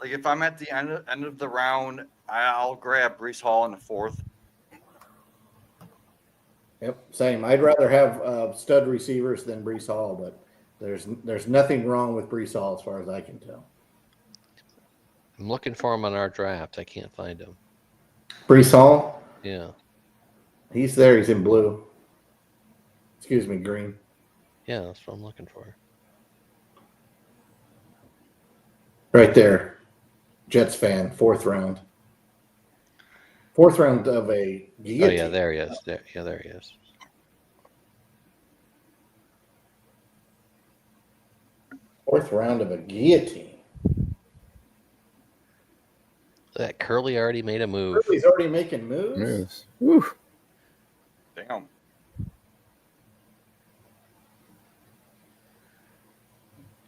Like if I'm at the end of the round, I'll grab Breece Hall in the 4th. Yep, same. I'd rather have stud receivers than Breece Hall, but there's nothing wrong with Breece Hall as far as I can tell. I'm looking for him on our draft. I can't find him. Breece Hall? Yeah. He's there. He's in blue. Excuse me, green. Yeah, that's what I'm looking for. Right there. Jets fan, 4th round. 4th round of a Guillotine. Oh, yeah, there he is. There he is. Fourth round of a Guillotine. That Curly already made a move. Curly's already making moves? Yes. Woo. Damn.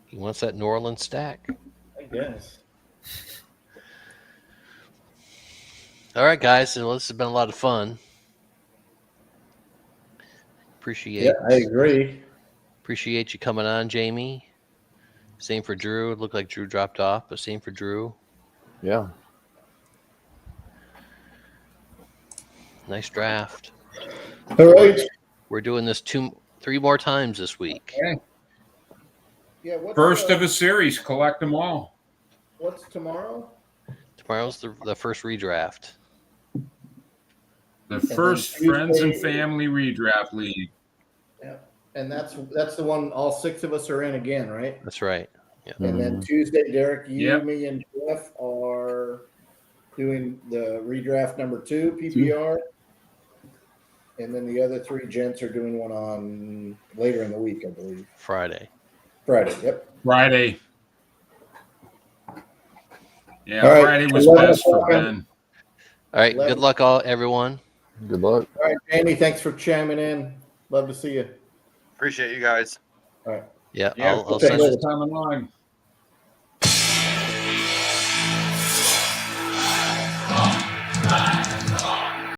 He wants that New Orleans stack. I guess. All right, guys. Well, this has been a lot of fun. Yeah, I agree. Appreciate you coming on, Jamie. Same for Drew. It looked like Drew dropped off, but same for Drew. Yeah. Nice draft. All right. We're doing this 3 more times this week. Okay. Yeah. First of a series. Collect them all. What's tomorrow? Tomorrow's the first redraft. The first Friends and Family Redraft League. Yeah. And that's the one all 6 of us are in again, right? That's right. Yeah. And then Tuesday, Derek, you, Yep. me, and Jeff are doing the redraft number 2 PPR. And then the other 3 gents are doing one on later in the week, I believe. Friday. Yep. Friday. Yeah, All right. Friday was 11 best for o'clock. Ben. All right. 11. Good luck, everyone. Good luck. All right, Jamie, thanks for chiming in. Love to see you. Appreciate you guys. All right. Yeah. Yeah, I'll okay. send it. Coming on.